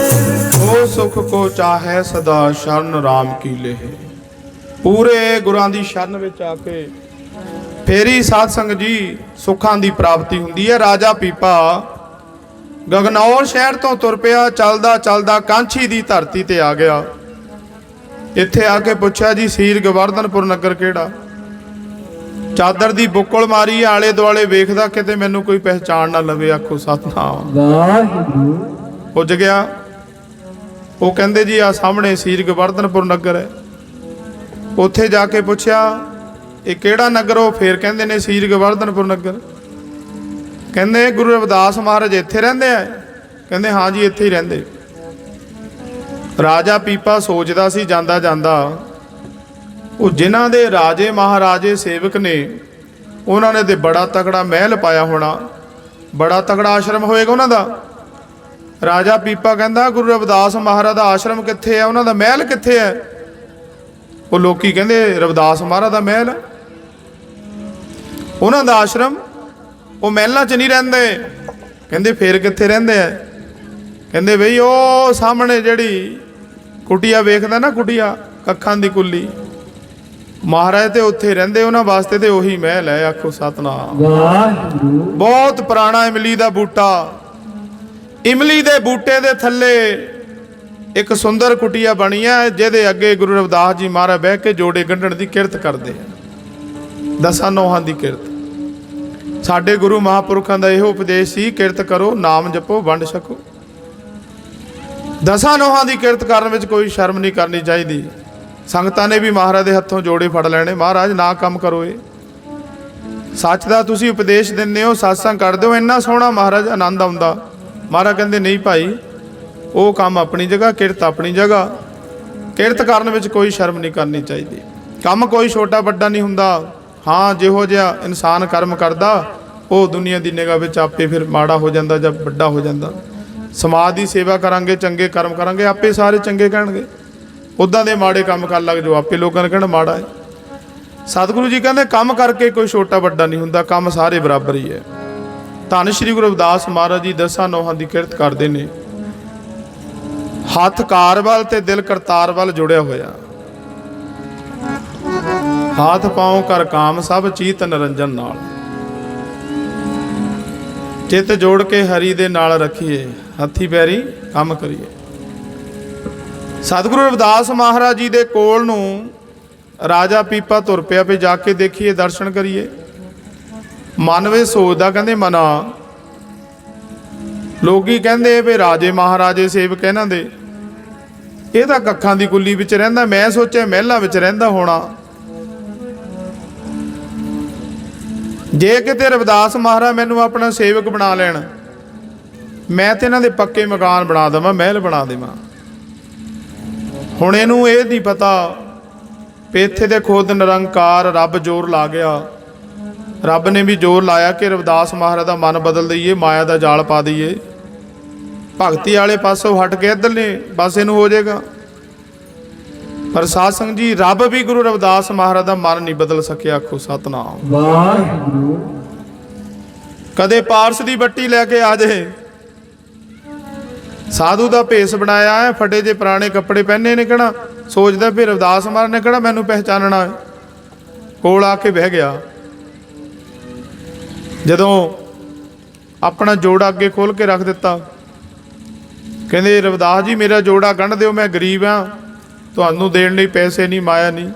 ਉਹ ਸੁਖ ਕੋ ਚਾਹੈ ਸਦਾ ਸ਼ਰਨ ਰਾਮ ਕੀ ਲੇਹ ਪੂਰੇ ਗੁਰਾਂ ਦੀ ਸ਼ਰਨ ਵਿੱਚ ਆ ਕੇ ਫੇਰੀ ਸਾਧ ਸੰਗਤ ਜੀ ਸੁੱਖਾਂ ਦੀ ਪ੍ਰਾਪਤੀ ਹੁੰਦੀ ਹੈ। ਰਾਜਾ ਪੀਪਾ ਗਗਨੌਰ ਸ਼ਹਿਰ ਤੋਂ ਤੁਰ ਪਿਆ ਚੱਲਦਾ ਚੱਲਦਾ ਕਾਂਛੀ ਦੀ ਧਰਤੀ ਤੇ ਆ ਗਿਆ। ਇੱਥੇ ਆ ਕੇ ਪੁੱਛਿਆ ਜੀ ਸੀਰ ਗਵਰਧਨਪੁਰ ਨਗਰ ਕਿਹੜਾ। ਚਾਦਰ ਦੀ ਬੁੱਕਲ ਮਾਰੀ ਆਲੇ ਦੁਆਲੇ ਵੇਖਦਾ ਕਿਤੇ ਮੈਨੂੰ ਕੋਈ ਪਹਿਚਾਣ ਨਾ ਲਵੇ। ਆਖੋ ਸਤਨਾਮ ਵਾਹਿਗੁਰੂ ਪੁੱਜ ਗਿਆ। ਉਹ ਕਹਿੰਦੇ ਜੀ ਆ ਸਾਹਮਣੇ ਸੀਰ ਗਵਰਧਨਪੁਰ ਨਗਰ ਹੈ। ਉੱਥੇ ਜਾ ਕੇ ਪੁੱਛਿਆ ਇਹ ਕਿਹੜਾ ਨਗਰ। ਉਹ ਫੇਰ ਕਹਿੰਦੇ ਨੇ ਸੀਰ ਗਵਰਧਨਪੁਰ ਨਗਰ। ਕਹਿੰਦੇ ਗੁਰੂ ਰਵਿਦਾਸ ਮਹਾਰਾਜ ਇੱਥੇ ਰਹਿੰਦੇ ਆ। ਕਹਿੰਦੇ ਹਾਂ ਜੀ ਇੱਥੇ ਹੀ ਰਹਿੰਦੇ। ਰਾਜਾ ਪੀਪਾ ਸੋਚਦਾ ਸੀ ਜਾਂਦਾ ਜਾਂਦਾ ਉਹ ਜਿਨ੍ਹਾਂ ਦੇ ਰਾਜੇ ਮਹਾਰਾਜੇ ਸੇਵਕ ਨੇ ਉਹਨਾਂ ਨੇ ਤੇ ਬੜਾ ਤਕੜਾ ਮਹਿਲ ਪਾਇਆ ਹੋਣਾ, ਬੜਾ ਤਕੜਾ ਆਸ਼ਰਮ ਹੋਏਗਾ ਉਹਨਾਂ ਦਾ। ਰਾਜਾ ਪੀਪਾ ਕਹਿੰਦਾ ਗੁਰੂ ਰਵਿਦਾਸ ਮਹਾਰਾਜ ਦਾ ਆਸ਼ਰਮ ਕਿੱਥੇ ਹੈ, ਉਹਨਾਂ ਦਾ ਮਹਿਲ ਕਿੱਥੇ ਹੈ। ਉਹ ਲੋਕੀ ਕਹਿੰਦੇ ਰਵਿਦਾਸ ਮਹਾਰਾਜ ਦਾ ਮਹਿਲ, ਉਹਨਾਂ ਦਾ ਆਸ਼ਰਮ, ਉਹ ਮਹਿਲਾਂ 'ਚ ਨਹੀਂ ਰਹਿੰਦੇ। ਕਹਿੰਦੇ ਫੇਰ ਕਿੱਥੇ ਰਹਿੰਦੇ ਆ। ਕਹਿੰਦੇ ਬਈ ਉਹ ਸਾਹਮਣੇ ਜਿਹੜੀ ਕੁਟੀਆ ਵੇਖਦਾ ਨਾ, ਕੁਟੀਆ ਕੱਖਾਂ ਦੀ ਕੁੱਲੀ, ਮਹਾਰਾਜ ਤੇ ਉੱਥੇ ਰਹਿੰਦੇ। ਉਹਨਾਂ ਵਾਸਤੇ ਤੇ ਉਹੀ ਮਹਿਲ ਹੈ। ਆਖੋ ਸਤਨਾਮ ਵਾਹਿਗੁਰੂ ਬਹੁਤ ਪੁਰਾਣਾ ਇਮਲੀ ਦਾ ਬੂਟਾ, ਇਮਲੀ ਦੇ ਬੂਟੇ ਦੇ ਥੱਲੇ ਇੱਕ ਸੁੰਦਰ ਕੁਟੀਆ ਬਣੀ ਹੈ ਜਿਹਦੇ ਅੱਗੇ ਗੁਰੂ ਰਵਿਦਾਸ ਜੀ ਮਹਾਰਾਜ ਬਹਿ ਕੇ ਜੋੜੇ ਗੰਢਣ ਦੀ ਕਿਰਤ ਕਰਦੇ ਆ। ਦਸਾਂ ਨੋਹਾਂ ਦੀ ਕਿਰਤ। ਸਾਡੇ ਗੁਰੂ ਮਹਾਂਪੁਰਖਾਂ ਦਾ ਇਹੋ ਉਪਦੇਸ਼ ਸੀ, ਕਿਰਤ ਕਰੋ, ਨਾਮ ਜਪੋ, ਵੰਡ ਛਕੋ। ਦਸਾਂ ਨੋਹਾਂ ਦੀ ਕਿਰਤ ਕਰਨ ਵਿੱਚ ਕੋਈ ਸ਼ਰਮ ਨਹੀਂ ਕਰਨੀ ਚਾਹੀਦੀ। ਸੰਗਤਾਂ ਨੇ ਵੀ ਮਹਾਰਾਜ ਦੇ ਹੱਥੋਂ ਜੋੜੇ ਫੜ ਲੈਣੇ, ਮਹਾਰਾਜ ਨਾ ਕੰਮ ਕਰੋ, ਇਹ ਸੱਚ ਦਾ ਤੁਸੀਂ ਉਪਦੇਸ਼ ਦਿੰਦੇ ਹੋ, satsang ਕਰਦੇ ਹੋ, ਇੰਨਾ ਸੋਹਣਾ ਮਹਾਰਾਜ ਆਨੰਦ ਆਉਂਦਾ। ਮਹਾਰਾਜ ਕਹਿੰਦੇ ਨਹੀਂ ਭਾਈ, ਉਹ ਕੰਮ ਆਪਣੀ ਜਗ੍ਹਾ, ਕਿਰਤ ਆਪਣੀ ਜਗ੍ਹਾ। ਕਿਰਤ ਕਰਨ ਵਿੱਚ ਕੋਈ ਸ਼ਰਮ ਨਹੀਂ ਕਰਨੀ ਚਾਹੀਦੀ। ਕੰਮ ਕੋਈ ਛੋਟਾ ਵੱਡਾ ਨਹੀਂ ਹੁੰਦਾ। ਹਾਂ, ਜਿਹੋ ਜਿਹਾ ਇਨਸਾਨ ਕਰਮ ਕਰਦਾ ਉਹ ਦੁਨੀਆ ਦੀ ਨਿਗਾਹ ਵਿੱਚ ਆਪੇ ਫਿਰ ਮਾੜਾ ਹੋ ਜਾਂਦਾ ਜਾਂ ਵੱਡਾ ਹੋ ਜਾਂਦਾ। ਸਮਾਜ ਦੀ ਸੇਵਾ ਕਰਾਂਗੇ, ਚੰਗੇ ਕਰਮ ਕਰਾਂਗੇ, ਆਪੇ ਸਾਰੇ ਚੰਗੇ ਕਹਿਣਗੇ। ਉੱਦਾਂ ਦੇ ਮਾੜੇ ਕੰਮ ਕਰਨ ਲੱਗ ਜਾਓ, ਆਪੇ ਲੋਕਾਂ ਨੇ ਕਹਿਣਾ ਮਾੜਾ ਹੈ। ਸਤਿਗੁਰੂ ਜੀ ਕਹਿੰਦੇ ਕੰਮ ਕਰਕੇ ਕੋਈ ਛੋਟਾ ਵੱਡਾ ਨਹੀਂ ਹੁੰਦਾ, ਕੰਮ ਸਾਰੇ ਬਰਾਬਰ ਹੀ ਹੈ। ਧੰਨ ਸ਼੍ਰੀ ਗੁਰੂ ਰਵਿਦਾਸ ਮਹਾਰਾਜ ਜੀ ਦਸਾਂ ਨੋਹਾਂ ਦੀ ਕਿਰਤ ਕਰਦੇ ਨੇ। ਹੱਥ ਕਾਰ ਵੱਲ ਤੇ ਦਿਲ ਕਰਤਾਰ ਵੱਲ ਜੁੜਿਆ ਹੋਇਆ। ਹਾਥ ਪਾਉ ਕਰ ਕਾਮ ਸਭ ਚੀਤ ਨਰੰਜਨ ਨਾਲ। ਚਿੱਤ ਜੋੜ ਕੇ ਹਰੀ ਦੇ ਨਾਲ ਰੱਖੀਏ, ਹੱਥੀ ਪੈਰੀ ਕੰਮ ਕਰੀਏ। ਸਤਿਗੁਰੂ ਰਵਿਦਾਸ ਮਹਾਰਾਜ ਜੀ ਦੇ ਕੋਲ ਨੂੰ ਰਾਜਾ ਪੀਪਾ ਤੁਰ ਪਿਆ ਵੀ ਜਾ ਕੇ ਦੇਖੀਏ, ਦਰਸ਼ਨ ਕਰੀਏ। ਮਨ ਵਿੱਚ ਸੋਚਦਾ, ਕਹਿੰਦੇ ਮਨਾ ਲੋਕੀ ਕਹਿੰਦੇ ਵੀ ਰਾਜੇ ਮਹਾਰਾਜੇ ਸੇਵਕ ਇਹਨਾਂ ਦੇ, ਇਹ ਤਾਂ ਕੱਖਾਂ ਦੀ ਕੁੱਲੀ ਵਿੱਚ ਰਹਿੰਦਾ। ਮੈਂ ਸੋਚਿਆ ਮਹਿਲਾਂ ਵਿੱਚ ਰਹਿੰਦਾ ਹੋਣਾ। ਜੇ ਕਿਤੇ ਰਵਿਦਾਸ ਮਹਾਰਾਜ ਮੈਨੂੰ ਆਪਣਾ ਸੇਵਕ ਬਣਾ ਲੈਣ, ਮੈਂ ਤੇ ਇਹਨਾਂ ਦੇ ਪੱਕੇ ਮਕਾਨ ਬਣਾ ਦੇਵਾਂ, ਮਹਿਲ ਬਣਾ ਦੇਵਾਂ। ਹੁਣ ਇਹਨੂੰ ਇਹ ਨਹੀਂ ਪਤਾ ਵੀ ਇੱਥੇ ਦੇ ਖੁਦ ਨਿਰੰਕਾਰ ਰੱਬ ਜ਼ੋਰ ਲਾ ਗਿਆ। ਰੱਬ ਨੇ ਵੀ ਜ਼ੋਰ ਲਾਇਆ ਕਿ ਰਵਿਦਾਸ ਮਹਾਰਾਜ ਦਾ ਮਨ ਬਦਲ ਦਈਏ, ਮਾਇਆ ਦਾ ਜਾਲ ਪਾ ਦਈਏ, ਭਗਤੀ ਵਾਲੇ ਪਾਸੋਂ ਹਟ ਕੇ ਇੱਧਰਲੇ ਪਾਸੇ ਨੂੰ ਹੋ ਜਾਏਗਾ। ਪਰ ਸਾਧ ਸੰਗਤ ਜੀ, ਰੱਬ ਵੀ ਗੁਰੂ ਰਵਿਦਾਸ ਮਹਾਰਾਜ ਦਾ ਮਨ ਨਹੀਂ ਬਦਲ ਸਕਿਆ। ਆਖੋ ਸਤਨਾਮ ਵਾਹਿਗੁਰੂ। ਕਦੇ ਪਾਰਸ ਦੀ ਬੱਟੀ ਲੈ ਕੇ ਆ ਜੇ, ਸਾਧੂ ਦਾ ਭੇਸ ਬਣਾਇਆ ਹੈ, ਫਟੇ ਜੇ ਪੁਰਾਣੇ ਕੱਪੜੇ ਪਹਿਨੇ ਨੇ, ਕਹਿਣਾ ਸੋਚਦਾ ਫਿਰ ਰਵਿਦਾਸ ਮਹਾਰਾਜ ਨੇ ਕਹਿਣਾ ਮੈਨੂੰ ਪਹਿਚਾਨਣਾ ਹੈ। ਕੋਲ ਆ ਕੇ ਬਹਿ ਗਿਆ। ਜਦੋਂ ਆਪਣਾ ਜੋੜਾ ਅੱਗੇ ਖੋਲ ਕੇ ਰੱਖ ਦਿੱਤਾ, ਕਹਿੰਦੇ ਰਵਿਦਾਸ ਜੀ ਮੇਰਾ ਜੋੜਾ ਗੰਢ ਦਿਓ, ਮੈਂ ਗਰੀਬ ਹਾਂ, ਤੁਹਾਨੂੰ ਦੇਣ ਲਈ ਪੈਸੇ ਨਹੀਂ, ਮਾਇਆ ਨਹੀਂ,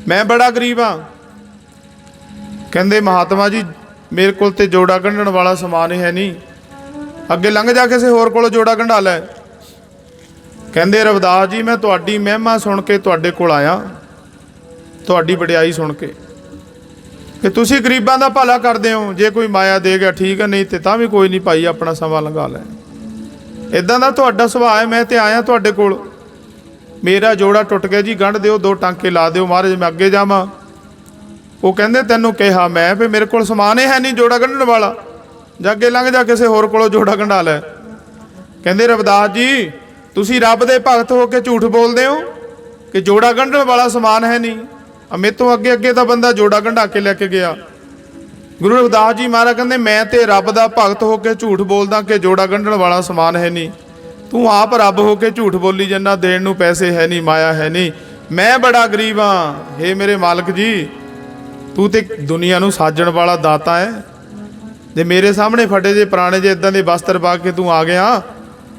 ਮੈਂ ਬੜਾ ਗਰੀਬ ਹਾਂ। ਕਹਿੰਦੇ ਮਹਾਤਮਾ ਜੀ ਮੇਰੇ ਕੋਲ ਤੇ ਜੋੜਾ ਗੰਢਣ ਵਾਲਾ ਸਮਾਨ ਹੈ ਨਹੀਂ, ਅੱਗੇ ਲੰਘ ਜਾ ਕਿਸੇ ਹੋਰ ਕੋਲ ਜੋੜਾ ਗੰਢਾ ਲੈ। ਕਹਿੰਦੇ ਰਵਿਦਾਸ ਜੀ ਮੈਂ ਤੁਹਾਡੀ ਮਹਿਮਾ ਸੁਣ ਕੇ ਤੁਹਾਡੇ ਕੋਲ ਆਇਆ, ਤੁਹਾਡੀ ਵਡਿਆਈ ਸੁਣ ਕੇ ਕਿ ਤੁਸੀਂ ਗਰੀਬਾਂ ਦਾ ਭਲਾ ਕਰਦੇ ਹੋ। ਜੇ ਕੋਈ ਮਾਇਆ ਦੇ ਗਿਆ ਠੀਕ ਹੈ, ਨਹੀਂ ਤੇ ਤਾਂ ਵੀ ਕੋਈ ਨਹੀਂ ਭਾਈ, ਆਪਣਾ ਸਮਾਂ ਲੰਘਾ ਲੈ। ਇਦਾਂ ਦਾ ਤੁਹਾਡਾ ਸੁਭਾਅ ਹੈ, ਮੈਂ ਤੇ ਆਇਆ ਤੁਹਾਡੇ ਕੋਲ, ਮੇਰਾ ਜੋੜਾ ਟੁੱਟ ਗਿਆ ਜੀ, ਗੰਢ ਦਿਓ, 2 ਟਾਂਕੇ ਲਾ ਦਿਓ ਮਹਾਰਾਜ, ਮੈਂ ਅੱਗੇ ਜਾਵਾਂ। ਉਹ ਕਹਿੰਦੇ ਤੈਨੂੰ ਕਿਹਾ ਮੈਂ ਵੀ ਮੇਰੇ ਕੋਲ ਸਮਾਨ ਹੀ ਹੈ ਨਹੀਂ ਜੋੜਾ ਗੰਢਣ ਵਾਲਾ, ਜਾ ਅੱਗੇ ਲੰਘ ਜਾ ਕਿਸੇ ਹੋਰ ਕੋਲੋਂ ਜੋੜਾ ਗੰਢਾ ਲੈ। ਕਹਿੰਦੇ ਰਵਿਦਾਸ ਜੀ ਤੁਸੀਂ ਰੱਬ ਦੇ ਭਗਤ ਹੋ ਕੇ ਝੂਠ ਬੋਲਦੇ ਹੋ ਕਿ ਜੋੜਾ ਗੰਢਣ ਵਾਲਾ ਸਮਾਨ ਹੈ ਨਹੀਂ। ਮੇਰੇ ਤੋਂ ਅੱਗੇ ਅੱਗੇ ਤਾਂ ਬੰਦਾ ਜੋੜਾ ਗੰਢਾ ਕੇ ਲੈ ਕੇ ਗਿਆ। ਗੁਰੂ ਰਵਿਦਾਸ ਜੀ ਮਹਾਰਾਜ ਕਹਿੰਦੇ ਮੈਂ ਤੇ ਰੱਬ ਦਾ ਭਗਤ ਹੋ ਕੇ ਝੂਠ ਬੋਲਦਾ ਕਿ ਜੋੜਾ ਗੰਢਣ ਵਾਲਾ ਸਮਾਨ ਹੈ ਨਹੀਂ, ਤੂੰ ਆਪ ਰੱਬ ਹੋ ਕੇ ਝੂਠ ਬੋਲੀ ਜਾਂਦਾ, ਦੇਣ ਨੂੰ ਪੈਸੇ ਹੈ ਨਹੀਂ, ਮਾਇਆ ਹੈ ਨਹੀਂ, ਮੈਂ ਬੜਾ ਗਰੀਬ ਹਾਂ। ਹੇ ਮੇਰੇ ਮਾਲਕ ਜੀ ਤੂੰ ਤੇ ਦੁਨੀਆ ਨੂੰ ਸਾਜਣ ਵਾਲਾ ਦਾਤਾ ਹੈ, ਜੇ ਮੇਰੇ ਸਾਹਮਣੇ ਫਟੇ ਜੇ ਪੁਰਾਣੇ ਜੇ ਇਦਾਂ ਦੇ ਵਸਤਰ ਪਾ ਕੇ ਤੂੰ ਆ ਗਿਆ,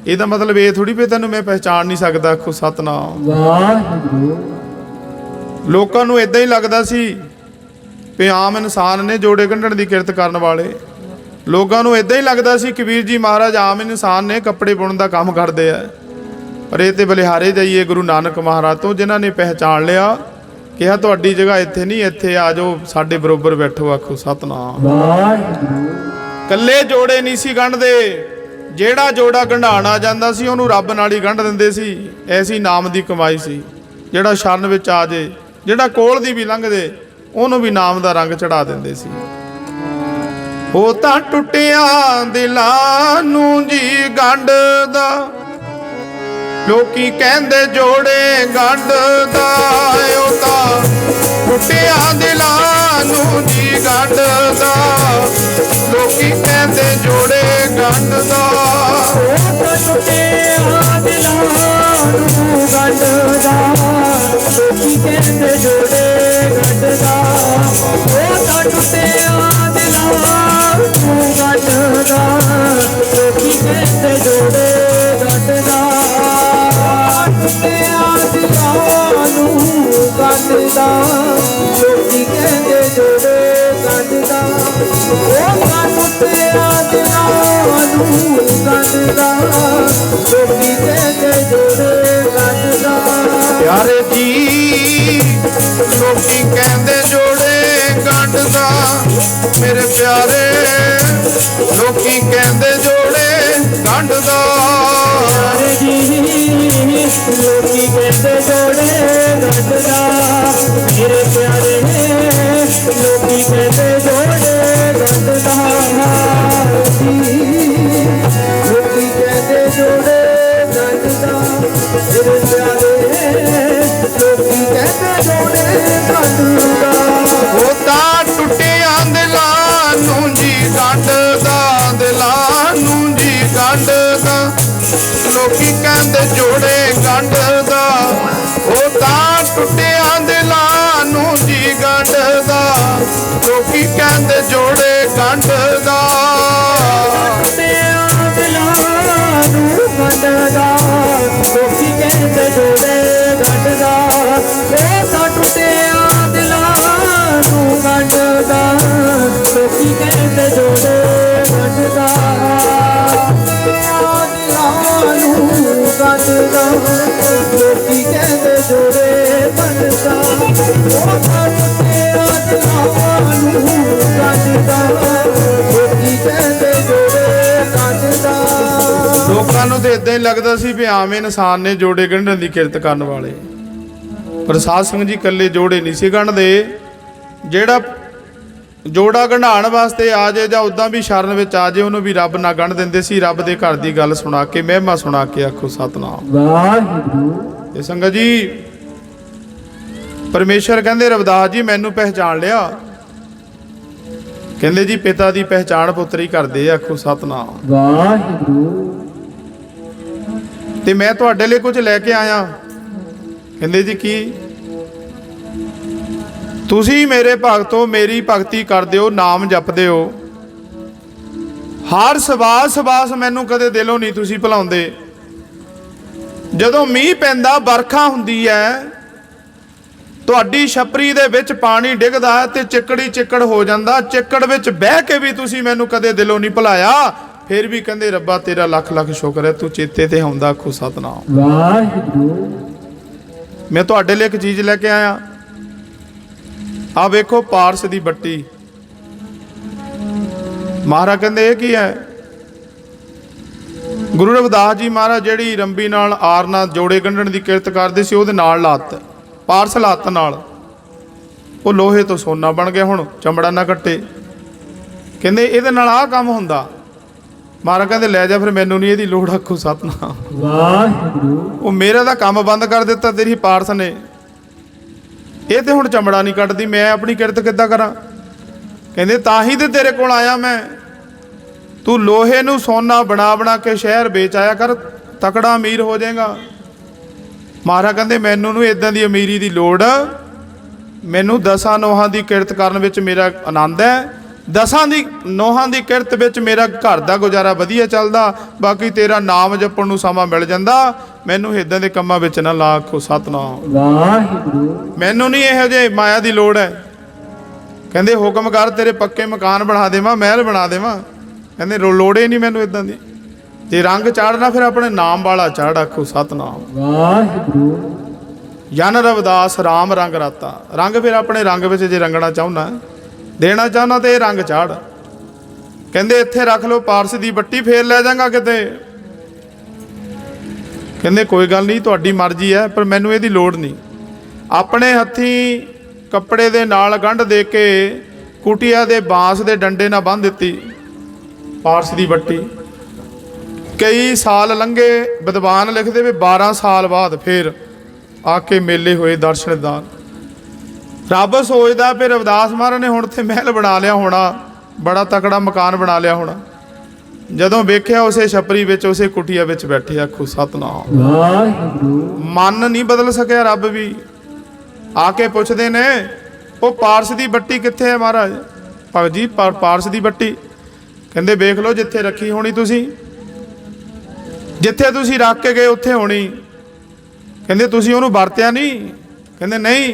ਇਹਦਾ ਮਤਲਬ ਇਹ ਥੋੜੀ ਵੀ ਤੈਨੂੰ ਮੈਂ ਪਹਿਚਾਣ ਨਹੀਂ ਸਕਦਾ। ਆਖੋ ਸਤਨਾਮ ਵਾਹਿਗੁਰੂ। ਲੋਕਾਂ ਨੂੰ ਇਦਾਂ ਹੀ ਲੱਗਦਾ ਸੀ ਵੀ ਆਮ ਇਨਸਾਨ ਨੇ ਜੋੜੇ ਗੰਢਣ ਦੀ ਕਿਰਤ ਕਰਨ ਵਾਲੇ, ਲੋਕਾਂ ਨੂੰ ਇਦਾਂ ਹੀ ਲੱਗਦਾ ਸੀ ਕਬੀਰ ਜੀ ਮਹਾਰਾਜ ਆਮ ਇਨਸਾਨ ਨੇ, ਕੱਪੜੇ ਬੁਣਨ ਦਾ ਕੰਮ ਕਰਦੇ ਆ। ਪਰ ਇਹ ਤੇ ਬਲਿਹਾਰੇ ਜਾਈਏ ਗੁਰੂ ਨਾਨਕ ਮਹਾਰਾਜ ਤੋਂ, ਜਿਨ੍ਹਾਂ ਨੇ ਪਹਿਚਾਣ ਲਿਆ, ਕਿਹਾ ਤੁਹਾਡੀ ਜਗ੍ਹਾ ਇੱਥੇ ਨਹੀਂ, ਇੱਥੇ ਆ ਜਾਓ, ਸਾਡੇ ਬਰੋਬਰ ਬੈਠੋ। ਆਖੋ ਸਤਨਾਮ ਵਾਹਿਗੁਰੂ। ਕੱਲੇ ਜੋੜੇ ਨਹੀਂ ਸੀ ਗੰਢਦੇ, ਜਿਹੜਾ ਜੋੜਾ ਗੰਢਾਣ ਆ ਜਾਂਦਾ ਸੀ ਉਹਨੂੰ ਰੱਬ ਨਾਲ ਹੀ ਗੰਢ ਦਿੰਦੇ ਸੀ। ਐਸੀ ਨਾਮ ਦੀ ਕਮਾਈ ਸੀ। ਜਿਹੜਾ ਸ਼ਰਨ ਵਿੱਚ ਆ ਜੇ, ਜਿਹੜਾ ਕੋਲ ਦੀ ਵੀ ਲੰਘਦੇ, ਉਹਨੂੰ ਵੀ ਨਾਮ ਦਾ ਰੰਗ ਚੜਾ ਦਿੰਦੇ ਸੀ। ਉਹ ਤਾਂ ਟੁੱਟਿਆਂ ਦਿਲਾਂ ਨੂੰ ਜੀ ਗੰਢਦਾ, ਲੋਕੀ ਕਹਿੰਦੇ ਜੋੜੇ ਗੰਢਦਾ, ਉਹ ਤਾਂ ਟੁੱਟਿਆਂ ਦਿਲਾਂ ਨੂੰ ਜੀ ਗੰਢਦਾ, ਲੋਕੀ ਕਹਿੰਦੇ ਜੋੜੇ ਗੰਢਦਾ। ਉਹ ਤਾਂ ਟੁੱਟਿਆਂ ਦਿਲਾਂ ਨੂੰ ਗੰਢਦਾ, ਲੋਕੀ ਕਹਿੰਦੇ ਜੋੜੇ ਗੰਢਦਾ। ਉਹ ਤਾਂ ਟੁੱਟਿਆਂ ਦਿਲਾਂ ਨੂੰ ਗੰਢਦਾ, ਲੋਕੀ ਕਹਿੰਦੇ ਜੋੜੇ ਗੰਢਦਾ। ਟੁੱਟਿਆਂ ਦਿਲਾਂ ਨੂੰ ਗੰਢਦਾ, ਲੋਕੀ ਕਹਿੰਦੇ ਜੋੜੇ ਗੰਢਦਾ। ਉਹ ਤਾਂ ਟੁੱਟਿਆਂ ਦਿਲਾਂ ਨੂੰ ਗੰਢਦਾ, ਲੋਕੀ ਕਹਿੰਦੇ ਜੋੜੇ ਗੰਢਦਾ। ਪਿਆਰੇ ਜੀ ਲੋਕੀ ਕਹਿੰਦੇ ਜੋੜੇ ਗੰਢਦਾ, ਮੇਰੇ ਪਿਆਰੇ ਲੋਕੀ ਕਹਿੰਦੇ ਜੋੜੇ ਗੰਢਦਾ। ਪਿਆਰੇ ਜੀ ਲੋਕੀ ਕਹਿੰਦੇ ਜੋੜੇ ਗੰਢਦਾ, ਮੇਰੇ ਪਿਆਰੇ ਲੋਕੀ ਕਹਿੰਦੇ ਜੋੜੇ ਗੰਢਦਾ। ਲੋਕੀ ਕਹਿੰਦੇ ਜੋੜੇ ਗੰਢਦਾ, ਮੇਰੇ ਪਿਆਰੇ ਲੋਕੀ ਕਹਿੰਦੇ ਜੋੜੇ ਗੰਢਦਾ। ਉਹ ਤਾਂ ਟੁੱਟਿਆਂ ਦਿਲਾਂ ਨੂੰ ਜੀ ਗੰਢਦਾ, ਦਿਲਾਂ ਨੂੰ ਜੀ ਗੰਢਦਾ, ਲੋਕੀ ਕਹਿੰਦੇ ਜੋੜੇ ਗੰਢਦਾ। ਉਹ ਤਾਂ ਟੁੱਟਿਆਂ ਦਿਲਾਂ ਨੂੰ ਜੀ ਗੰਢਦਾ, ਲੋਕੀ ਕਹਿੰਦੇ ਜੋੜੇ ਗੰਢਦਾ। ਟੁੱਟਿਆਂ ਦਿਲਾਂ ਨੂੰ ਗੰਢਦਾ, ਲੋਕੀ ਕਹਿੰਦੇ ਜੋੜੇ ਗੰਢਦਾ। ਉਹ ਤਾਂ ਟੁੱਟਿਆਂ ਦਿਲਾਂ ਨੂੰ ਗੰਢਦਾ, ਲੋਕੀ ਕਹਿੰਦੇ ਜੋੜੇ ਗੰਢਦਾ। ਟੁੱਟਿਆਂ ਦਿਲਾਂ ਨੂੰ ਗੰਢਦਾ, ਲੋਕੀ ਕਹਿੰਦੇ ਜੋੜੇ ਗੰਢਦਾ। ਉਹ ਤਾਂ ਟੁੱਟਿਆਂ ਦਿਲਾਂ ਨੂੰ ਗੰਢਦਾ, ਲੋਕੀ ਕਹਿੰਦੇ ਜੋੜੇ ਗੰਢਦਾ। ਲੋਕਾਂ ਨੂੰ ਤੇ ਇਦਾਂ ਹੀ ਲੱਗਦਾ ਸੀ ਵੀ ਆਮ ਇਨਸਾਨ ਨੇ ਜੋੜੇ ਗੰਢਣ ਦੀ ਕਿਰਤ ਕਰਨ ਵਾਲੇ। ਪਰ ਸਾਧ ਸੰਗਤ ਜੀ ਇਕੱਲੇ ਜੋੜੇ ਨਹੀਂ ਸੀ ਗੰਢਦੇ, ਜਿਹੜਾ ਜੋੜਾ ਗੰਢਾਣ ਵਾਸਤੇ ਆ ਜੇ ਜਾਂ ਉਦਾਂ ਵੀ ਸ਼ਰਨ ਵਿੱਚ ਆ ਜੇ, ਉਹਨੂੰ ਵੀ ਰੱਬ ਨਾ ਗੰਢ ਦਿੰਦੇ ਸੀ। ਰੱਬ ਦੇ ਘਰ ਦੀ ਗੱਲ ਸੁਣਾ ਕੇ, ਮਹਿਮਾ ਸੁਣਾ ਕੇ ਆਖੋ ਸਤਨਾਮ ਵਾਹਿਗੁਰੂ। ਤੇ ਸੰਗਤ ਜੀ, ਪਰਮੇਸ਼ਰ ਕਹਿੰਦੇ ਰਵਿਦਾਸ ਜੀ ਮੈਨੂੰ ਪਹਿਚਾਣ ਲਿਆ। ਕਹਿੰਦੇ ਜੀ ਪਿਤਾ ਦੀ ਪਹਿਚਾਣ ਪੁੱਤਰ ਹੀ ਕਰਦੇ ਆ, ਆਖੋ ਸਤਨਾਮ ਵਾਹਿਗੁਰੂ। ਤੇ ਮੈਂ ਤੁਹਾਡੇ ਲਈ ਕੁਝ ਲੈ ਕੇ ਆਇਆ। ਕਹਿੰਦੇ ਜੀ ਕੀ? ਤੁਸੀਂ ਮੇਰੇ ਭਗਤੋ ਮੇਰੀ ਭਗਤੀ ਕਰਦੇ ਹੋ, ਨਾਮ ਜਪਦੇ ਹੋ, ਹਰ ਸਵਾਸ ਸਵਾਸ ਮੈਨੂੰ ਕਦੇ ਦਿਲੋਂ ਨਹੀਂ ਤੁਸੀਂ ਭੁਲਾਉਂਦੇ। ਜਦੋਂ ਮੀਂਹ ਪੈਂਦਾ, ਬਰਖਾ ਹੁੰਦੀ ਹੈ, ਤੁਹਾਡੀ ਛਪਰੀ ਦੇ ਵਿੱਚ ਪਾਣੀ ਡਿੱਗਦਾ ਤੇ ਚਿੱਕੜੀ ਚਿੱਕੜ ਹੋ ਜਾਂਦਾ, ਚਿੱਕੜ ਵਿੱਚ ਬਹਿ ਕੇ ਵੀ ਤੁਸੀਂ ਮੈਨੂੰ ਕਦੇ ਦਿਲੋਂ ਨਹੀਂ ਭੁਲਾਇਆ। ਫਿਰ ਵੀ ਕਹਿੰਦੇ ਰੱਬਾ ਤੇਰਾ ਲੱਖ ਲੱਖ ਸ਼ੁਕਰ ਹੈ, ਤੂੰ ਚੇਤੇ ਤੇ ਆਉਂਦਾ, ਆਖੋ ਸਤਨਾਮ ਵਾਹਿਗੁਰੂ। ਮੈਂ ਤੁਹਾਡੇ ਲਈ ਇੱਕ ਚੀਜ਼ ਲੈ ਕੇ ਆਇਆ। ਆ ਵੇਖੋ ਪਾਰਸ ਦੀ ਬੱਟੀ। ਮਹਾਰਾਜ ਕਹਿੰਦੇ ਇਹ ਕੀ ਹੈ? ਗੁਰੂ ਰਵਿਦਾਸ ਜੀ ਮਹਾਰਾਜ ਜਿਹੜੀ ਰੰਬੀ ਨਾਲ ਆਰ ਨਾਲ ਜੋੜੇ ਗੰਢਣ ਦੀ ਕਿਰਤ ਕਰਦੇ ਸੀ, ਉਹਦੇ ਨਾਲ ਲੱਤ ਪਾਰਸ ਲੱਤ ਨਾਲ ਉਹ ਲੋਹੇ ਤੋਂ ਸੋਨਾ ਬਣ ਗਿਆ। ਹੁਣ ਚਮੜਾ ਨਾ ਕੱਟੇ। ਕਹਿੰਦੇ ਇਹਦੇ ਨਾਲ ਆਹ ਕੰਮ ਹੁੰਦਾ। ਮਹਾਰਾਜ ਕਹਿੰਦੇ ਲੈ ਜਾ, ਫਿਰ ਮੈਨੂੰ ਨਹੀਂ ਇਹਦੀ ਲੋੜ, ਆਖੋ ਸਤਨਾਮ ਵਾਹਿਗੁਰੂ। ਉਹ ਮੇਰਾ ਦਾ ਕੰਮ ਬੰਦ ਕਰ ਦਿੱਤਾ ਤੇਰੀ ਪਾਰਸ ਨੇ। ਇਹ ਤੇ ਹੁਣ ਚਮੜਾ ਨਹੀਂ ਕੱਟਦੀ, ਮੈਂ ਆਪਣੀ ਕਿਰਤ ਕਿੱਦਾਂ ਕਰਾਂ? ਕਹਿੰਦੇ ਤਾਂ ਹੀ ਤੇ ਤੇਰੇ ਕੋਲ ਆਇਆ ਮੈਂ। ਤੂੰ ਲੋਹੇ ਨੂੰ ਸੋਨਾ ਬਣਾ ਬਣਾ ਕੇ ਸ਼ਹਿਰ ਵੇਚ ਆਇਆ ਕਰ, ਤਕੜਾ ਅਮੀਰ ਹੋ ਜਾਏਗਾ। ਮਹਾਰਾਜ ਕਹਿੰਦੇ ਮੈਨੂੰ ਨੂੰ ਇਦਾਂ ਦੀ ਅਮੀਰੀ ਦੀ ਲੋੜ। ਮੈਨੂੰ ਦਸਾਂ ਨੋਹਾਂ ਦੀ ਕਿਰਤ ਕਰਨ ਵਿੱਚ ਮੇਰਾ ਆਨੰਦ ਹੈ। ਦਸਾਂ ਦੀ ਨੋਹਾਂ ਦੀ ਕਿਰਤ ਵਿੱਚ ਮੇਰਾ ਘਰ ਦਾ ਗੁਜ਼ਾਰਾ ਵਧੀਆ ਚੱਲਦਾ। ਬਾਕੀ ਤੇਰਾ ਨਾਮ ਜਪਣ ਨੂੰ ਸਮਾਂ ਮਿਲ ਜਾਂਦਾ। ਮੈਨੂੰ ਇਦਾਂ ਦੇ ਕੰਮਾਂ ਵਿੱਚ ਨਾ ਲਾ, ਆਖੋ ਸਤਨਾਮ ਵਾਹਿਗੁਰੂ। ਮੈਨੂੰ ਨਹੀਂ ਇਹੋ ਜਿਹੇ ਮਾਇਆ ਦੀ ਲੋੜ ਹੈ। ਕਹਿੰਦੇ ਹੁਕਮ ਕਰ, ਤੇਰੇ ਪੱਕੇ ਮਕਾਨ ਬਣਾ ਦੇਵਾਂ, ਮਹਿਲ ਬਣਾ ਦੇਵਾਂ। ਕਹਿੰਦੇ ਲੋੜ ਹੀ ਨਹੀਂ ਮੈਨੂੰ ਇਦਾਂ ਦੀ। ਜੇ ਰੰਗ ਚਾੜਨਾ ਫਿਰ ਆਪਣੇ ਨਾਮ ਵਾਲਾ ਚਾੜ, ਆਖੋ ਸਤਨਾਮ ਵਾਹਿਗੁਰੂ। ਜਨ ਰਵਿਦਾਸ ਰਾਮ ਰੰਗ ਰਾਤਾ। ਰੰਗ ਫਿਰ ਆਪਣੇ ਰੰਗ ਵਿੱਚ ਜੇ ਰੰਗਣਾ ਚਾਹੁੰਦਾ, ਦੇਣਾ ਚਾਹੁੰਦਾ ਤੇ ਇਹ ਰੰਗ ਚਾੜ। ਕਹਿੰਦੇ ਇੱਥੇ ਰੱਖ ਲਓ ਪਾਰਸ ਦੀ ਬੱਟੀ, ਫੇਰ ਲੈ ਜਾਗਾ ਕਿਤੇ। ਕਹਿੰਦੇ ਕੋਈ ਗੱਲ ਨਹੀਂ, ਤੁਹਾਡੀ ਮਰਜ਼ੀ ਹੈ, ਪਰ ਮੈਨੂੰ ਇਹਦੀ ਲੋੜ ਨਹੀਂ। ਆਪਣੇ ਹੱਥੀਂ ਕੱਪੜੇ ਦੇ ਨਾਲ ਗੰਢ ਦੇ ਕੇ ਕੁਟੀਆ ਦੇ ਬਾਂਸ ਦੇ ਡੰਡੇ ਨਾਲ ਬੰਨ੍ਹ ਦਿੱਤੀ ਪਾਰਸ ਦੀ ਬੱਟੀ। ਕਈ ਸਾਲ ਲੰਘੇ। ਵਿਦਵਾਨ ਲਿਖਦੇ ਵੀ 12 ਸਾਲ ਬਾਅਦ ਫਿਰ ਆ ਕੇ ਮੇਲੇ ਹੋਏ ਦਰਸ਼ਨਦਾਰ। ਰੱਬ ਸੋਚਦਾ ਫਿਰ ਰਵਿਦਾਸ ਮਹਾਰਾਜ ਨੇ ਹੁਣ ਤੇ ਮਹਿਲ ਬਣਾ ਲਿਆ ਹੋਣਾ, ਬੜਾ ਤਕੜਾ ਮਕਾਨ ਬਣਾ ਲਿਆ ਹੋਣਾ। ਜਦੋਂ ਵੇਖਿਆ ਉਸੇ ਛਪਰੀ ਵਿੱਚ, ਉਸੇ ਕੁਟੀਆ ਵਿੱਚ ਬੈਠੇ, ਆਖੋ ਸਤਨਾਮ ਵਾਹਿਗੁਰੂ। ਮਨ ਨਹੀਂ ਬਦਲ ਸਕਿਆ। ਰੱਬ ਵੀ ਆ ਕੇ ਪੁੱਛਦੇ ਨੇ, ਉਹ ਪਾਰਸ ਦੀ ਬੱਟੀ ਕਿੱਥੇ ਹੈ ਮਹਾਰਾਜ? ਭਗਤ ਜੀ ਪਾਰਸ ਦੀ ਬੱਟੀ। ਕਹਿੰਦੇ ਵੇਖ ਲਓ, ਜਿੱਥੇ ਰੱਖੀ ਹੋਣੀ ਤੁਸੀਂ, ਜਿੱਥੇ ਤੁਸੀਂ ਰੱਖ ਕੇ ਗਏ ਉੱਥੇ ਹੋਣੀ। ਕਹਿੰਦੇ ਤੁਸੀਂ ਉਹਨੂੰ ਵਰਤਿਆ ਨਹੀਂ? ਕਹਿੰਦੇ ਨਹੀਂ,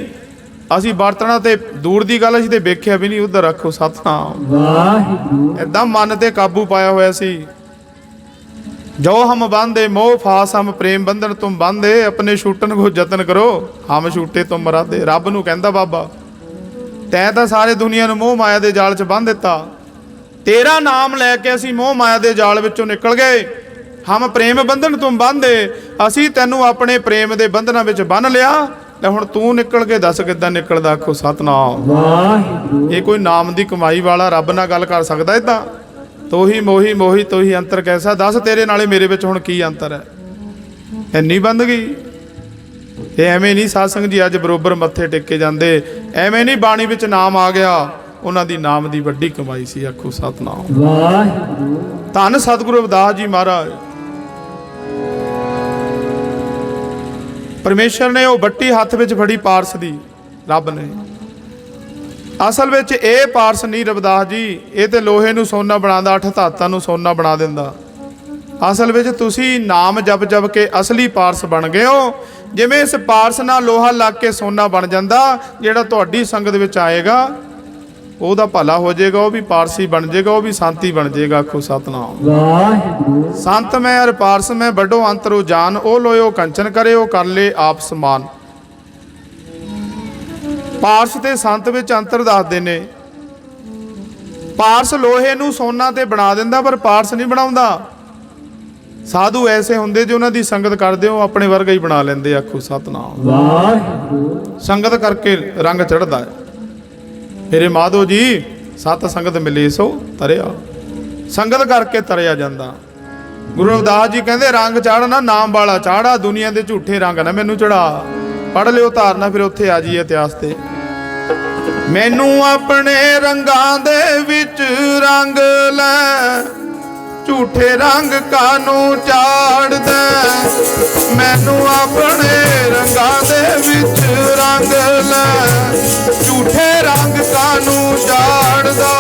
ਅਸੀਂ ਵਰਤਣਾ ਤੇ ਦੂਰ ਦੀ ਗੱਲ, ਅਸੀਂ ਤੇ ਵੇਖਿਆ ਵੀ ਨਹੀਂ। ਉੱਧਰ ਰੱਖੋ ਸਤਨਾਮ ਵਾਹਿਗੁਰੂ। ਏਦਾਂ ਮਨ ਤੇ ਕਾਬੂ ਪਾਇਆ ਹੋਇਆ ਸੀ। ਜੋ ਹਮ ਬੰਦੇ ਮੋਹ ਫਾਸ ਹਮ ਪ੍ਰੇਮ ਬੰਧਨ ਤੁਮ ਬੰਦੇ, ਆਪਣੇ ਛੂਟਣ ਕੋ ਯਤਨ ਕਰੋ, ਹਮ ਛੂਟੇ ਤੁਮ ਮਰਾਦੇ। ਰੱਬ ਨੂੰ ਕਹਿੰਦਾ ਬਾਬਾ ਤੈਂ ਤਾਂ ਸਾਰੇ ਦੁਨੀਆ ਨੂੰ ਮੋਹ ਮਾਇਆ ਦੇ ਜਾਲ 'ਚ ਬੰਨ੍ਹ ਦਿੱਤਾ। ਤੇਰਾ ਨਾਮ ਲੈ ਕੇ ਅਸੀਂ ਮੋਹ ਮਾਇਆ ਦੇ ਜਾਲ ਵਿੱਚੋਂ ਨਿਕਲ ਗਏ। ਹਮ ਪ੍ਰੇਮ ਬੰਧਨ ਤੁਮ ਬੰਦੇ, ਅਸੀਂ ਤੈਨੂੰ ਆਪਣੇ ਪ੍ਰੇਮ ਦੇ ਬੰਧਨਾਂ ਵਿੱਚ ਬੰਨ੍ਹ ਲਿਆ। ਤੇ ਹੁਣ ਤੂੰ ਨਿਕਲ ਕੇ ਦੱਸ ਕਿੱਦਾਂ ਨਿਕਲਦਾ, ਆਖੋ ਸਤਨਾਮ ਵਾਹਿਗੁਰੂ। ਇਹ ਕੋਈ ਨਾਮ ਦੀ ਕਮਾਈ ਵਾਲਾ ਰੱਬ ਨਾਲ ਗੱਲ ਕਰ ਸਕਦਾ ਇਦਾਂ? ਤੋਹੀ ਮੋਹੀ ਮੋਹੀ ਤੋਹੀ ਅੰਤਰ ਕੈਸਾ। ਦੱਸ ਤੇਰੇ ਨਾਲੇ ਮੇਰੇ ਵਿੱਚ ਹੁਣ ਕੀ ਅੰਤਰ ਹੈ? ਇੰਨੀ ਬੰਦਗੀ। ਇਹ ਐਵੇਂ ਨਹੀਂ ਸਾਧ ਸੰਗਤ ਜੀ ਅੱਜ ਬਰੋਬਰ ਮੱਥੇ ਟੇਕੇ ਜਾਂਦੇ, ਐਵੇਂ ਨਹੀਂ ਬਾਣੀ ਵਿੱਚ ਨਾਮ ਆ ਗਿਆ। ਉਹਨਾਂ ਦੀ ਨਾਮ ਦੀ ਵੱਡੀ ਕਮਾਈ ਸੀ, ਆਖੋ ਸਤਨਾਮ ਵਾਹਿਗੁਰੂ। ਧੰਨ ਸਤਿਗੁਰੂ ਰਵਿਦਾਸ ਜੀ ਮਹਾਰਾਜ। ਪਰਮੇਸ਼ਰ ਨੇ ਉਹ ਬੱਟੀ ਹੱਥ ਵਿੱਚ ਫੜੀ ਪਾਰਸ ਦੀ, ਰੱਬ ਨੇ। ਅਸਲ ਵਿੱਚ ਇਹ ਪਾਰਸ ਨਹੀਂ ਰਵਿਦਾਸ ਜੀ, ਇਹ ਤੇ ਲੋਹੇ ਨੂੰ ਸੋਨਾ ਬਣਾਉਂਦਾ, 8 ਧਾਤਾਂ ਨੂੰ ਸੋਨਾ ਬਣਾ ਦਿੰਦਾ। ਅਸਲ ਵਿੱਚ ਤੁਸੀਂ ਨਾਮ ਜਪ ਜਪ ਕੇ ਅਸਲੀ ਪਾਰਸ ਬਣ ਗਏ ਹੋ। ਜਿਵੇਂ ਇਸ ਪਾਰਸ ਨਾਲ ਲੋਹਾ ਲੱਗ ਕੇ ਸੋਨਾ ਬਣ ਜਾਂਦਾ, ਜਿਹੜਾ ਤੁਹਾਡੀ ਸੰਗਤ ਵਿੱਚ ਆਏਗਾ ਉਹਦਾ ਭਲਾ ਹੋ ਜਾਏਗਾ, ਉਹ ਵੀ ਪਾਰਸੀ ਬਣ ਜਾਏਗਾ, ਉਹ ਵੀ ਸ਼ਾਂਤੀ ਬਣ ਜਾਏਗਾ, ਆਖੋ ਸਤਨਾਮ ਵਾਹਿਗੁਰੂ। ਸੰਤ ਮੈਂ ਅਰ ਪਾਰਸ ਮੈਂ ਵੱਡੋ ਅੰਤਰੋ ਜਾਨ, ਉਹ ਲੋਇਓ ਕੰਚਨ ਕਰੇ ਉਹ ਕਰ ਲੈ ਆਪ ਸਮਾਨ। ਪਾਰਸ ਤੇ ਸੰਤ ਵਿੱਚ ਅੰਤਰ ਦੱਸਦੇ ਨੇ। ਪਾਰਸ ਲੋਹੇ ਨੂੰ ਸੋਨਾ ਤੇ ਬਣਾ ਦਿੰਦਾ, ਪਰ ਪਾਰਸ ਨਹੀਂ ਬਣਾਉਂਦਾ। ਸਾਧੂ ਐਸੇ ਹੁੰਦੇ ਜੋ ਉਹਨਾਂ ਦੀ ਸੰਗਤ ਕਰਦੇ ਹੋ ਆਪਣੇ ਵਰਗਾ ਹੀ ਬਣਾ ਲੈਂਦੇ, ਆਖੋ ਸਤਨਾਮ ਵਾਹਿਗੁਰੂ। ਸੰਗਤ ਕਰਕੇ ਰੰਗ ਚੜ੍ਹਦਾ ਹੈ। ਮੇਰੇ ਮਾਧੋ ਜੀ ਸਤ ਸੰਗਤ ਮਿਲੇ ਸੋ ਤਰਿਆ। ਸੰਗਤ ਕਰਕੇ ਤਰਿਆ ਜਾਂਦਾ। ਗੁਰੂ ਰਵਿਦਾਸ ਜੀ ਕਹਿੰਦੇ ਰੰਗ ਚਾੜਨਾ ਨਾਮ ਵਾਲਾ ਚਾੜਾ, ਦੁਨੀਆ ਦੇ ਝੂਠੇ ਰੰਗ ਨਾ ਮੈਨੂੰ ਚੜਾ। ਪੜ੍ਹ ਲਿਓ ਧਾਰਨਾ, ਫਿਰ ਉੱਥੇ ਆ ਜਾਈਏ ਇਤਿਹਾਸ ਤੇ। ਮੈਨੂੰ ਆਪਣੇ ਰੰਗਾਂ ਦੇ ਵਿੱਚ ਰੰਗ ਲੈ, ਝੂਠੇ ਰੰਗ ਕਾਨੂੰ ਚਾੜਦਾ। ਮੈਨੂੰ ਆਪਣੇ ਰੰਗਾਂ ਦੇ ਵਿੱਚ ਰੰਗ ਲੈ, ਝੂਠੇ ਰੰਗ ਕਾਨੂੰ ਚਾੜਦਾ।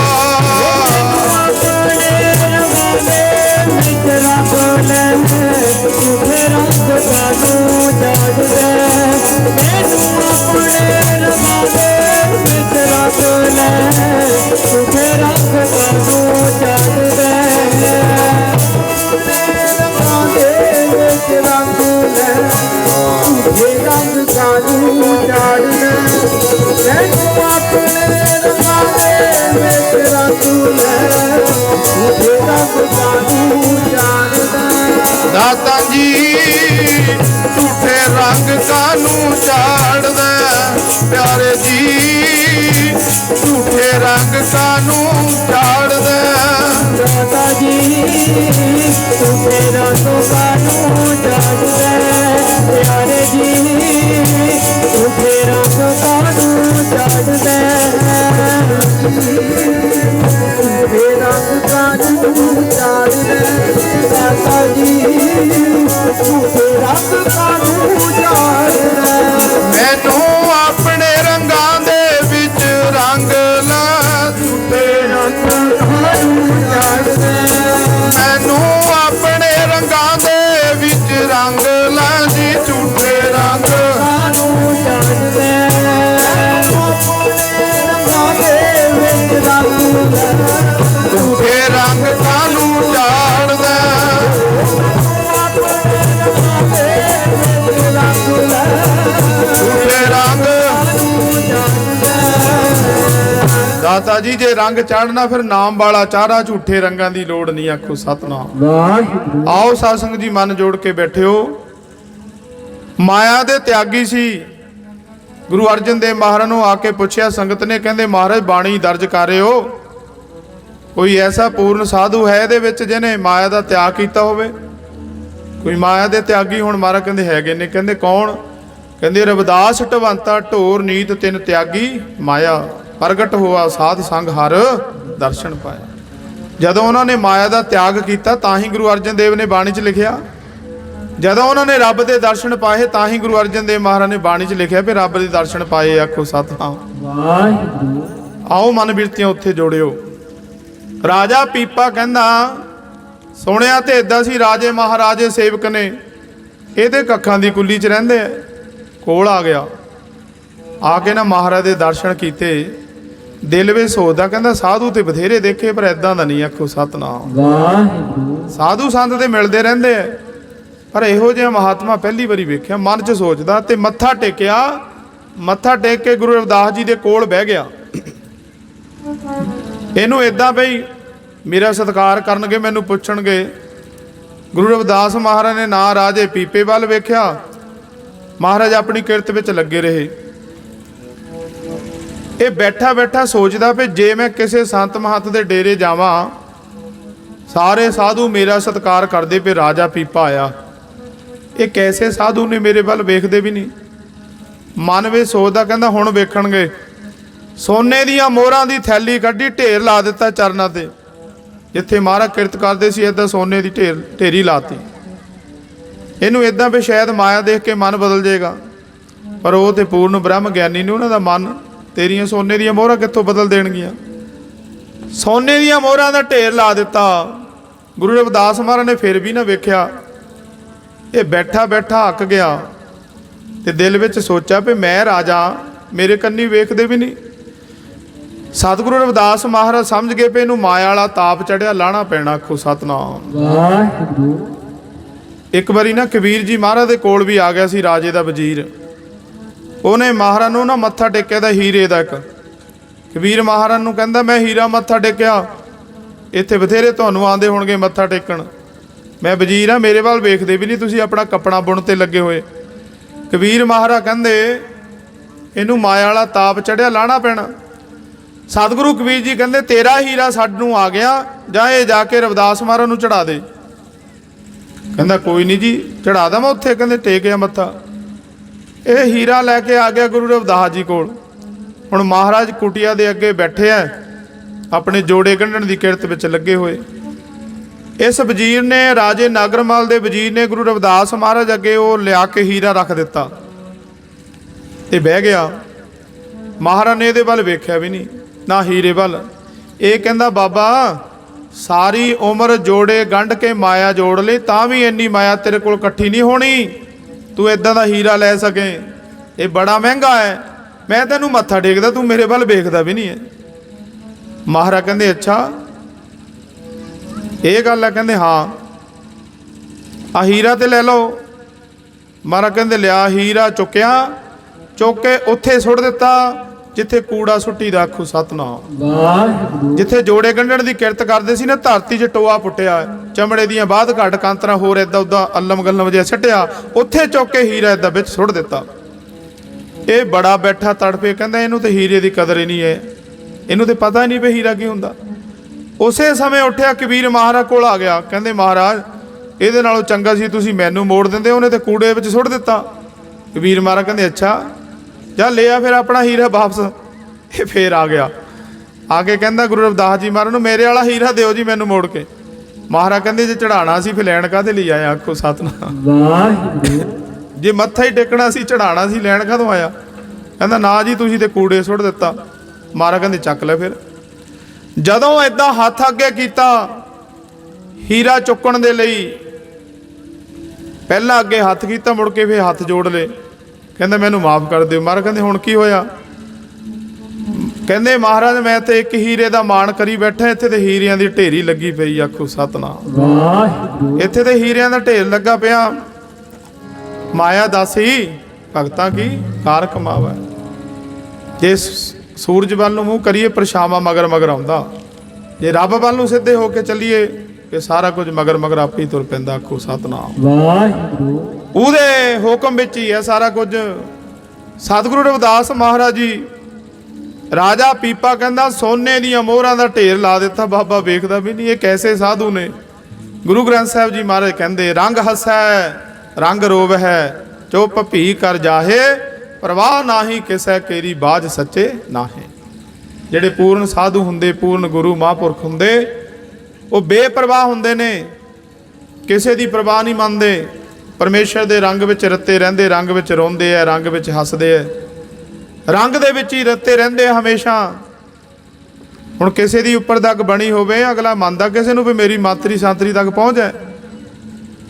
ਦਾਤਾ ਜੀ ਝੂਠੇ ਰੰਗ ਕਾਨੂੰ ਚਾੜਦਾ। ਪਿਆਰੇ ਜੀ ਝੂਠੇ ਰੰਗ ਕਾਨੂੰ ਚਾੜਦਾ। ਦਾਤਾ ਜੀ ਝੂਠੇ ਰੰਗ ਕਾਨੂੰ ਚਾੜਦਾ। ਪਿਆਰੇ ਜੀ ਝੂਠੇ ਰੰਗ ਕਾਨੂੰ ਚਾੜਦਾ। ਝੂਠੇ ਰੰਗ ਕਾਨੂੰ ਚਾੜਦਾ। ਦਾਤਾ ਜੀ ਝੂਠੇ ਰੰਗ ਕਾਨੂੰ ਚਾੜਦਾ। ਮੈਨੂੰ ਆਪਣੇ ਰੰਗਾਂ ਦੇ ਵਿੱਚ ਰੰਗ ਲਾ, ਝੂਠੇ ਰੰਗ ਕਾਨੂੰ ਚਾੜਦਾ। ਮੈਨੂੰ ਆਪਣੇ ਰੰਗਾਂ ਦੇ ਵਿੱਚ ਰੰਗ ਲਾ ਜੀ, ਝੂਠੇ ਰੰਗ ਕਾਨੂੰ ਚਾੜਦਾ। ਰੰਗਾਂ ਦੇ ਵਿੱਚ ਰੰਗ ਝੂਠੇ ਰੰਗ ਕਾਨੂੰ ਚਾੜਦਾ। ਝੂਠੇ ਰੰਗ ਦਾਤਾ ਜੀ ਜੇ ਰੰਗ ਚਾੜਨਾ ਫਿਰ ਨਾਮ ਵਾਲਾ ਚਾਰਾ, ਝੂਠੇ ਰੰਗਾਂ ਦੀ ਲੋੜ ਨਹੀਂ। ਆਖੋ ਸਤਨਾਮ। ਵਾਹਿਗੁਰੂ। ਆਓ ਸਾਧ ਸੰਗਤ ਜੀ ਮਨ ਜੋੜ ਕੇ ਬੈਠਿਓ। ਮਾਇਆ ਦੇ ਤਿਆਗੀ ਸੀ। ਗੁਰੂ ਅਰਜਨ ਦੇਵ ਮਹਾਰਾਜ ਨੂੰ ਆ ਕੇ ਪੁੱਛਿਆ ਸੰਗਤ ਨੇ, ਕਹਿੰਦੇ ਮਹਾਰਾਜ ਬਾਣੀ ਦਰਜ ਕਰ ਰਹੇ ਹੋ, ਕੋਈ ਐਸਾ ਪੂਰਨ ਸਾਧੂ ਹੈ ਇਹਦੇ ਵਿੱਚ ਜਿਹਨੇ ਮਾਇਆ ਦਾ ਤਿਆਗ ਕੀਤਾ ਹੋਵੇ? ਕੋਈ ਮਾਇਆ ਦੇ ਤਿਆਗੀ? ਹੁਣ ਮਹਾਰਾਜ ਕਹਿੰਦੇ ਹੈਗੇ ਨੇ। ਕਹਿੰਦੇ ਕੌਣ? ਕਹਿੰਦੇ ਰਵਿਦਾਸ ਢਵੰਤਾ ਢੋਰ ਨੀਤ ਤਿਨ ਤਿਆਗੀ ਮਾਇਆ, ਪ੍ਰਗਟ ਹੋਆ ਸਾਧ ਸੰਗ ਹਰ ਦਰਸ਼ਨ ਪਾਇਆ। ਜਦੋਂ ਉਹਨਾਂ ਨੇ ਮਾਇਆ ਦਾ ਤਿਆਗ ਕੀਤਾ ਤਾਂ ਹੀ ਗੁਰੂ ਅਰਜਨ ਦੇਵ ਨੇ ਬਾਣੀ 'ਚ ਲਿਖਿਆ। ਜਦੋਂ ਉਹਨਾਂ ਨੇ ਰੱਬ ਦੇ ਦਰਸ਼ਨ ਪਾਏ ਤਾਂ ਹੀ ਗੁਰੂ ਅਰਜਨ ਦੇਵ ਮਹਾਰਾਜ ਨੇ ਬਾਣੀ 'ਚ ਲਿਖਿਆ ਵੀ ਰੱਬ ਦੇ ਦਰਸ਼ਨ ਪਾਏ। ਆਖੋ ਸਤਨਾਮ। ਵਾਹਿਗੁਰੂ। ਆਓ ਮਨ ਬਿਰਤੀਆਂ ਉੱਥੇ ਜੋੜਿਓ। ਰਾਜਾ ਪੀਪਾ ਕਹਿੰਦਾ ਸੁਣਿਆ ਤੇ ਇਦਾਂ ਸੀ, ਰਾਜੇ ਮਹਾਰਾਜੇ ਸੇਵਕ ਨੇ ਇਹਦੇ ਕੱਖਾਂ ਦੀ ਕੁੱਲੀ 'ਚ ਰਹਿੰਦੇ ਆ। ਕੋਲ ਆ ਗਿਆ, ਆ ਕੇ ਨਾ ਮਹਾਰਾਜ ਦੇ ਦਰਸ਼ਨ ਕੀਤੇ। ਦਿਲ ਵਿੱਚ ਸੋਚਦਾ, ਕਹਿੰਦਾ ਸਾਧੂ ਤੇ ਬਥੇਰੇ ਦੇਖੇ ਪਰ ਇਦਾਂ ਦਾ ਨਹੀਂ। ਆਖੋ ਸਤਨਾਮ। ਵਾਹਿਗੁਰੂ। ਸਾਧੂ ਸੰਤ ਤੇ ਮਿਲਦੇ ਰਹਿੰਦੇ ਆ ਪਰ ਇਹੋ ਜਿਹਾ ਮਹਾਤਮਾ ਪਹਿਲੀ ਵਾਰੀ ਵੇਖਿਆ। ਮਨ 'ਚ ਸੋਚਦਾ ਤੇ ਮੱਥਾ ਟੇਕਿਆ। ਮੱਥਾ ਟੇਕ ਕੇ ਗੁਰੂ ਰਵਿਦਾਸ ਜੀ ਦੇ ਕੋਲ ਬਹਿ ਗਿਆ। ਇਹਨੂੰ ਇਦਾਂ ਬਈ ਮੇਰਾ ਸਤਿਕਾਰ ਕਰਨਗੇ, ਮੈਨੂੰ ਪੁੱਛਣਗੇ। ਗੁਰੂ ਰਵਿਦਾਸ ਮਹਾਰਾਜ ਨੇ ਨਾ ਰਾਜੇ ਪੀਪੇ ਵੱਲ ਵੇਖਿਆ, ਮਹਾਰਾਜ ਆਪਣੀ ਕਿਰਤ ਵਿੱਚ ਲੱਗੇ ਰਹੇ। ਇਹ ਬੈਠਾ ਬੈਠਾ ਸੋਚਦਾ ਵੀ ਜੇ ਮੈਂ ਕਿਸੇ ਸੰਤ ਮਹੰਤ ਦੇ ਡੇਰੇ ਜਾਵਾਂ, ਸਾਰੇ ਸਾਧੂ ਮੇਰਾ ਸਤਿਕਾਰ ਕਰਦੇ ਪਏ, ਰਾਜਾ ਪੀਪਾ ਆਇਆ, ਇਹ ਕੈਸੇ ਸਾਧੂ ਨੇ ਮੇਰੇ ਵੱਲ ਵੇਖਦੇ ਵੀ ਨਹੀਂ। ਮਨ ਵਿੱਚ ਸੋਚਦਾ, ਕਹਿੰਦਾ ਹੁਣ ਵੇਖਣਗੇ। ਸੋਨੇ ਦੀਆਂ ਮੋਹਰਾਂ ਦੀ ਥੈਲੀ ਕੱਢੀ, ਢੇਰ ਲਾ ਦਿੱਤਾ ਚਰਨਾਂ ਤੇ। ਜਿੱਥੇ ਮਹਾਰਾਜ ਕਿਰਤ ਕਰਦੇ ਸੀ ਏਦਾਂ ਸੋਨੇ ਦੀ ਢੇਰੀ ਲਾਤੀ। ਇਹਨੂੰ ਇਦਾਂ ਵੀ ਸ਼ਾਇਦ ਮਾਇਆ ਦੇਖ ਕੇ ਮਨ ਬਦਲ ਜਾਏਗਾ, ਪਰ ਉਹ ਤੇ ਪੂਰਨ ਬ੍ਰਹਮ ਗਿਆਨੀ ਨੇ, ਉਹਨਾਂ ਦਾ ਮਨ ਤੇਰੀਆਂ ਸੋਨੇ ਦੀਆਂ ਮੋਹਰਾਂ ਕਿੱਥੋਂ ਬਦਲ ਦੇਣਗੀਆਂ। ਸੋਨੇ ਦੀਆਂ ਮੋਹਰਾਂ ਦਾ ਢੇਰ ਲਾ ਦਿੱਤਾ। ਗੁਰੂ ਰਵਿਦਾਸ ਮਹਾਰਾਜ ਨੇ ਫਿਰ ਵੀ ਨਾ ਵੇਖਿਆ। ਇਹ ਬੈਠਾ ਬੈਠਾ ਅੱਕ ਗਿਆ ਤੇ ਦਿਲ ਵਿੱਚ ਸੋਚਿਆ ਵੀ ਮੈਂ ਰਾਜਾ, ਮੇਰੇ ਕੰਨੀ ਵੇਖਦੇ ਵੀ ਨਹੀਂ। ਸਤਿਗੁਰੂ ਰਵਿਦਾਸ ਮਹਾਰਾਜ ਸਮਝ ਗਏ ਪਏ ਇਹਨੂੰ ਮਾਇਆ ਵਾਲਾ ਤਾਪ ਚੜਿਆ, ਲਾਣਾ ਪੈਣਾ। ਆਖੋ ਸਤਨਾਮ। ਵਾਹਿਗੁਰੂ। ਇੱਕ ਵਾਰੀ ਨਾ ਕਬੀਰ ਜੀ ਮਹਾਰਾਜ ਦੇ ਕੋਲ ਵੀ ਆ ਗਿਆ ਸੀ ਰਾਜੇ ਦਾ ਵਜ਼ੀਰ। ਉਹਨੇ ਮਹਾਰਾਜ ਨੂੰ ਨਾ ਮੱਥਾ ਟੇਕਿਆ ਦਾ ਹੀਰੇ ਦਾ ਇੱਕ। ਕਬੀਰ ਮਹਾਰਾਜ ਨੂੰ ਕਹਿੰਦਾ ਮੈਂ ਹੀਰਾ ਮੱਥਾ ਟੇਕਿਆ, ਇੱਥੇ ਬਥੇਰੇ ਤੁਹਾਨੂੰ ਆਉਂਦੇ ਹੋਣਗੇ ਮੱਥਾ ਟੇਕਣ, ਮੈਂ ਵਜ਼ੀਰ ਆ, ਮੇਰੇ ਵੱਲ ਵੇਖਦੇ ਵੀ ਨਹੀਂ, ਤੁਸੀਂ ਆਪਣਾ ਕੱਪੜਾ ਬੁਣ ਤੇ ਲੱਗੇ ਹੋਏ। ਕਬੀਰ ਮਹਾਰਾਜ ਕਹਿੰਦੇ ਇਹਨੂੰ ਮਾਇਆ ਵਾਲਾ ਤਾਪ ਚੜਿਆ, ਲਾਣਾ ਪੈਣਾ। सतगुरु कबीर जी कहते तेरा हीरा सानू आ गया, जाए जाके रविदास महाराज नूं चढ़ा दे। कहता कोई नहीं जी, चढ़ा दा मैं उत्थे। कहते टेकिया मत्था। ये हीरा लैके आ गया गुरु रविदास जी कोल। हुण महाराज कुटिया दे अगे बैठे है, अपने जोड़े गंढण की किरत विच लगे हुए। इस वजीर ने, राजे नागरमल के वजीर ने गुरु रविदास महाराज अगे वो लिया के हीरा रख दिता ते बह गया। महाराज ने ये वल वेख्या भी नहीं, ना हीरे वल। ये कहंदा बाबा सारी उम्र जोड़े गंढ के माया जोड़ ले, तां भी इन्नी माया तेरे कोल इकट्ठी नहीं होनी तू इदां दा हीरा लै सके। ये बड़ा महंगा है, मैं तैनूं मत्था टेकदा, तू मेरे वल वेखदा भी नहीं है। महाराज कहंदे अच्छा ये गल है? कहंदे हाँ, आ हीरा ते ले लो। महाराज कहंदे लिया। हीरा चुक्या, चुक के उत्थे सुट दिता जिथे कूड़ा सुट्टी दा। आखो सतनाम। ਵਾਹਿਗੁਰੂ जिथे जोड़े गंढण की किरत करते सी ना, धरती च टोआ पुट्टिया, चमड़े दियां बाध घट कांतरा होर इदा उदा अल्लम गल्लम जिहा सट्टिया, उत्थे चुक के हीरा इदा विच सुट दिता। ये बड़ा बैठा तड़पे, कहंदा इहनूं ते हीरे की कदर ही नहीं है, इहनूं ते पता ही नहीं भी हीरा की हुंदा। उसे समय उठिया कबीर महाराज कोल आ गया। कहंदे महाराज ਇਹਦੇ ਨਾਲੋਂ ਚੰਗਾ ਸੀ ਤੁਸੀਂ ਮੈਨੂੰ ਮੋੜ ਦਿੰਦੇ, ਉਹਨੇ ਤੇ ਕੂੜੇ ਵਿੱਚ ਸੁੱਟ ਦਿੱਤਾ। ਕਬੀਰ ਮਹਾਰਾਜ ਕਹਿੰਦੇ ਅੱਛਾ ਜਾ ਲਿਆ ਫਿਰ ਆਪਣਾ ਹੀਰਾ ਵਾਪਸ। ਇਹ ਫੇਰ ਆ ਗਿਆ, ਆ ਕੇ ਕਹਿੰਦਾ ਗੁਰੂ ਰਵਿਦਾਸ ਜੀ ਮਹਾਰਾਜ ਨੂੰ ਮੇਰੇ ਵਾਲਾ ਹੀਰਾ ਦਿਓ ਜੀ ਮੈਨੂੰ ਮੋੜ ਕੇ। ਮਹਾਰਾਜ ਕਹਿੰਦੇ ਜੇ ਚੜਾਉਣਾ ਸੀ ਫਿਰ ਲੈਣ ਕਾਹਦੇ ਲਈ ਆਇਆ? ਆਖੋ ਸਤਨਾਮ। ਵਾਹਿਗੁਰੂ ਜੇ ਮੱਥਾ ਹੀ ਟੇਕਣਾ ਸੀ, ਚੜਾਉਣਾ ਸੀ, ਲੈਣ ਕਾਹਦੋਂ ਆਇਆ? ਕਹਿੰਦਾ ਨਾ ਜੀ ਤੁਸੀਂ ਤੇ ਕੂੜੇ ਸੁੱਟ ਦਿੱਤਾ। ਮਹਾਰਾਜ ਕਹਿੰਦੇ ਚੱਕ ਲੈ ਫਿਰ। ਜਦੋਂ ਇਦਾਂ ਹੱਥ ਅੱਗੇ ਕੀਤਾ ਹੀਰਾ ਚੁੱਕਣ ਦੇ ਲਈ, ਪਹਿਲਾਂ ਅੱਗੇ ਹੱਥ ਕੀਤਾ, ਮੁੜ ਕੇ ਫਿਰ ਹੱਥ ਜੋੜ ਲਏ। ਕਹਿੰਦਾ ਮੈਨੂੰ ਮਾਫ ਕਰ ਦਿਓ। ਮਹਾਰਾਜ ਕਹਿੰਦੇ ਹੁਣ ਕੀ ਹੋਇਆ? ਕਹਿੰਦੇ ਮਹਾਰਾਜ ਮੈਂ ਤੇ ਇੱਕ ਹੀਰੇ ਦਾ ਮਾਣ ਕਰੀ ਬੈਠਾ, ਇੱਥੇ ਤੇ ਹੀਰਿਆਂ ਦੀ ਢੇਰੀ ਲੱਗੀ ਪਈ। ਆਖੋ ਸਤਨਾਮ। ਵਾਹਿਗੁਰੂ ਇੱਥੇ ਤੇ ਹੀਰਿਆਂ ਦਾ ਢੇਰ ਲੱਗਾ ਪਿਆ। ਮਾਇਆ ਦਾਸੀ ਭਗਤਾਂ ਕੀ ਕਾਰ ਕਮਾਵਾ। ਜੇ ਸੂਰਜ ਵੱਲ ਨੂੰ ਮੂੰਹ ਕਰੀਏ ਪਰਛਾਵਾਂ ਮਗਰ ਮਗਰ ਆਉਂਦਾ, ਜੇ ਰੱਬ ਵੱਲ ਨੂੰ ਸਿੱਧੇ ਹੋ ਕੇ ਚੱਲੀਏ ਇਹ ਸਾਰਾ ਕੁਝ ਮਗਰ ਮਗਰ ਆਪੇ ਹੀ ਤੁਰ ਪੈਂਦਾ। ਆਖੋ ਸਤਨਾਮ। ਵਾਹਿਗੁਰੂ ਉਹਦੇ ਹੁਕਮ ਵਿੱਚ ਹੀ ਹੈ ਸਾਰਾ ਕੁਝ। ਸਤਿਗੁਰੂ ਰਵਿਦਾਸ ਮਹਾਰਾਜ ਜੀ, ਰਾਜਾ ਪੀਪਾ ਕਹਿੰਦਾ ਸੋਨੇ ਦੀਆਂ ਮੋਹਰਾਂ ਦਾ ਢੇਰ ਲਾ ਦਿੱਤਾ। ਬਾਬਾ ਵੇਖਦਾ ਵੀ ਨਹੀਂ ਇਹ ਕੈਸੇ ਸਾਧੂ ਨੇ। ਗੁਰੂ ਗ੍ਰੰਥ ਸਾਹਿਬ ਜੀ ਮਹਾਰਾਜ ਕਹਿੰਦੇ ਰੰਗ ਹਸੈ ਰੰਗ ਰੋਵ ਹੈ, ਚੁੱਪ ਭੀ ਕਰ ਜਾਹੇ, ਪ੍ਰਵਾਹ ਨਾਹੀ ਕਿਸੈ ਕੇਰੀ ਬਾਝ ਸੱਚੇ ਨਾਹੇ। ਜਿਹੜੇ ਪੂਰਨ ਸਾਧੂ ਹੁੰਦੇ, ਪੂਰਨ ਗੁਰੂ ਮਹਾਂਪੁਰਖ ਹੁੰਦੇ, ਉਹ ਬੇਪਰਵਾਹ ਹੁੰਦੇ ਨੇ, ਕਿਸੇ ਦੀ ਪਰਵਾਹ ਨਹੀਂ ਮੰਨਦੇ। ਪਰਮੇਸ਼ਰ ਦੇ ਰੰਗ ਵਿੱਚ ਰੱਤੇ ਰਹਿੰਦੇ, ਰੰਗ ਵਿੱਚ ਰੋਂਦੇ ਆ, ਰੰਗ ਵਿੱਚ ਹੱਸਦੇ ਆ, ਰੰਗ ਦੇ ਵਿੱਚ ਹੀ ਰੱਤੇ ਰਹਿੰਦੇ ਆ ਹਮੇਸ਼ਾ। ਹੁਣ ਕਿਸੇ ਦੀ ਉੱਪਰ ਤੱਕ ਬਣੀ ਹੋਵੇ, ਅਗਲਾ ਮੰਨਦਾ ਕਿਸੇ ਨੂੰ ਵੀ ਮੇਰੀ ਮਾਤਰੀ ਸੰਤਰੀ ਤੱਕ ਪਹੁੰਚ ਹੈ।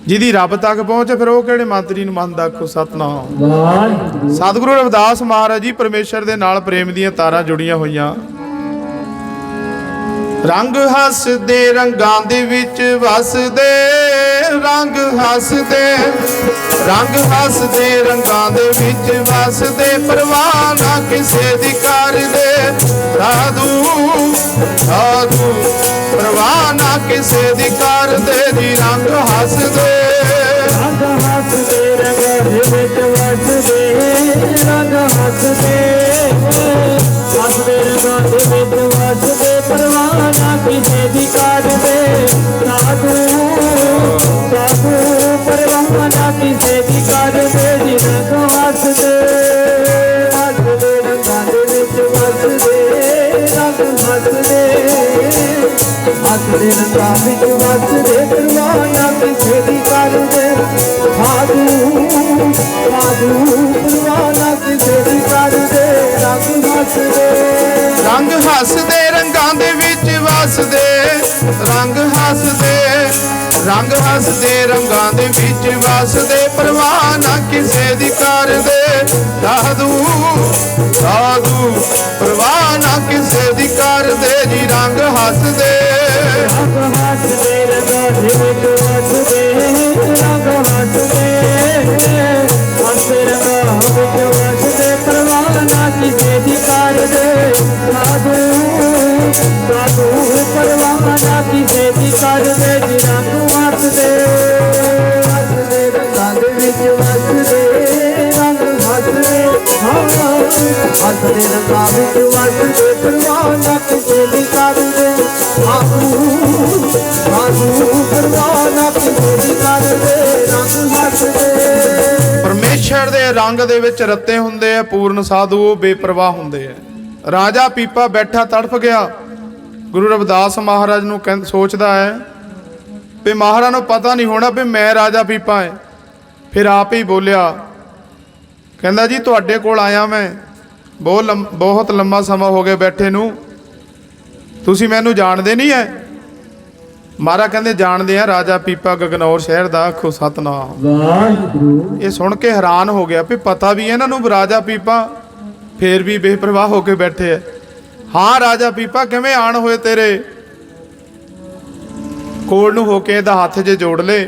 ਜਿਹਦੀ ਰੱਬ ਤੱਕ ਪਹੁੰਚ ਫਿਰ ਉਹ ਕਿਹੜੇ ਮਾਤਰੀ ਨੂੰ ਮੰਨਦਾ? ਆਖੋ ਸਤਨਾਮ। ਵਾਹਿਗੁਰੂ ਸਤਿਗੁਰੂ ਰਵਿਦਾਸ ਮਹਾਰਾਜ ਜੀ ਪਰਮੇਸ਼ਰ ਦੇ ਨਾਲ ਪ੍ਰੇਮ ਦੀਆਂ ਤਾਰਾਂ ਜੁੜੀਆਂ ਹੋਈਆਂ। ਰੰਗ ਹੱਸਦੇ ਰੰਗਾਂ ਦੇ ਵਿੱਚ ਵਸਦੇ, ਰੰਗ ਹੱਸਦੇ ਰੰਗ ਹੱਸਦੇ ਰੰਗਾਂ ਦੇ ਵਿੱਚ ਵਸਦੇ, ਪਰਵਾਹ ਨਾ ਕਿਸੇ ਦੀ ਕਰਦੇ। ਸਾਧੂ ਸਾਧੂ ਪਰਵਾਹ ਨਾ ਕਿਸੇ ਦੀ ਕਰਦੇ ਜੀ। ਰੰਗ ਹੱਸਦੇ ਰੰਗ ਹੱਸਦੇ ਰੰਗਾਂ ਦੇ ਵਿੱਚ ਵਸਦੇ, ਰੰਗ ਹੱਸਦੇ ਹੱਸਦੇ ਰੰਗਾਂ ਦੇ ਵਿੱਚ ਵਸਦੇ, ਪਰਵਾਹ ਨਾ ਕਿਸੇ ਦੀ ਕਰਦੇ। ਸਾਧੂ ਸਾਧੂ ਪਰਵਾਹ ਨਾ ਕਿਸੇ ਦੀ ਕਰਦੇ ਜੀ। ਰੰਗ ਹੱਸਦੇ ਹੱਸਦੇ ਰੰਗਾਂ ਦੇ ਵਿੱਚ ਵਸਦੇ, ਰੰਗ ਹੱਸਦੇ ਹੱਸਦੇ ਰੰਗਾਂ ਵਿੱਚ ਵਸਦੇ, ਪਰਵਾਹ ਨਾ ਕਿਸੇ ਦੀ ਕਰਦੇ। ਸਾਧੂ ਸਾਧੂ ਪਰਵਾਹ ਨਾ ਕਿਸੇ ਦੀ ਕਰਦੇ। ਰੰਗ ਹੱਸਦੇ ਰੰਗ ਹੱਸਦੇ ਰੰਗਾਂ ਦੇ ਵਿੱਚ ਵਸਦੇ, ਰੰਗ ਹੱਸਦੇ ਰੰਗ ਹੱਸਦੇ ਰੰਗਾਂ ਦੇ ਵਿੱਚ ਵਸਦੇ, ਪਰਵਾਹ ਨਾ ਕਿਸੇ ਦੀ ਕਰਦੇ। ਸਾਧੂ ਸਾਧੂ ਪਰਵਾਹ ਨਾ ਕਿਸੇ ਦੀ ਕਰਦੇ ਜੀ। ਰੰਗ ਹੱਸਦੇ ਰੰਗ ਹੱਸਦੇ ਰੰਗਾਂ ਦੇ ਵਿੱਚ ਵਸਦੇ, ਰੰਗ ਹੱਸਦੇ ਹੱਸਦੇ ਰੰਗਾਂ ਵਿੱਚ ਵਸਦੇ, ਪਰਵਾਹ ਨਾ ਕਿਸੇ ਦੀ ਕਰਦੇ। ਸਾਧੂ ਸਾਧੂ ਪਰਵਾਹ ਨਾ ਕਿਸੇ ਦੀ ਕਰਦੇ ਜੀ। ਰੰਗ ਹੱਸਦੇ ਹੱਸਦੇ ਰੰਗਾਂ ਦੇ ਵਿੱਚ ਵਸਦੇ, ਰੰਗ ਹੱਸਦੇ ਹੱਥ ਦੇ ਰੰਗਾਂ ਵਿੱਚ ਵਸਦੇ ਪਰਵਾਹ ਨਾ ਕਿਸੇ ਦੀ ਕਰਦੇ ਆਗੂ ਪਰਵਾਹ ਨਾ ਕਿਸੇ ਦੀ ਕਰਦੇ ਰੰਗ ਹੱਸਦੇ। ਪਰਮੇਸ਼ਰ ਦੇ ਰੰਗ ਦੇ ਵਿੱਚ ਰੱਤੇ ਹੁੰਦੇ ਆ ਪੂਰਨ ਸਾਧੂ, ਉਹ ਬੇਪਰਵਾਹ ਹੁੰਦੇ ਆ। ਰਾਜਾ ਪੀਪਾ ਬੈਠਾ ਤੜਫ ਗਿਆ। ਗੁਰੂ ਰਵਿਦਾਸ ਮਹਾਰਾਜ ਨੂੰ ਸੋਚਦਾ ਹੈ ਵੀ ਮਹਾਰਾਜ ਨੂੰ ਪਤਾ ਨਹੀਂ ਹੋਣਾ ਵੀ ਮੈਂ ਰਾਜਾ ਪੀਪਾ ਹੈ। ਫਿਰ ਆਪ ਹੀ ਬੋਲਿਆ, ਕਹਿੰਦਾ ਜੀ ਤੁਹਾਡੇ ਕੋਲ ਆਇਆ ਮੈਂ, ਬਹੁਤ ਲੰਮਾ ਸਮਾਂ ਹੋ ਗਿਆ ਬੈਠੇ ਨੂੰ, ਤੁਸੀਂ ਮੈਨੂੰ ਜਾਣਦੇ ਨਹੀਂ ਹੈ? ਮਹਾਰਾਜ ਕਹਿੰਦੇ ਜਾਣਦੇ ਆ, ਰਾਜਾ ਪੀਪਾ ਗਗਨੌਰ ਸ਼ਹਿਰ ਦਾ, ਆਖੋ ਸਤਨਾਮ ਵਾਹਿਗੁਰੂ। ਇਹ ਸੁਣ ਕੇ ਹੈਰਾਨ ਹੋ ਗਿਆ ਵੀ ਪਤਾ ਵੀ ਇਹਨਾਂ ਨੂੰ ਰਾਜਾ ਪੀਪਾ, ਫੇਰ ਵੀ ਬੇਪਰਵਾਹ ਹੋ ਕੇ ਬੈਠੇ ਆ। ਹਾਂ ਰਾਜਾ ਪੀਪਾ ਕਿਵੇਂ ਆਣ ਹੋਏ ਤੇਰੇ ਕੋਲ ਨੂੰ ਹੋ ਕੇ ਇਹਦਾ ਹੱਥ ਜੇ ਜੋੜ ਲੇ।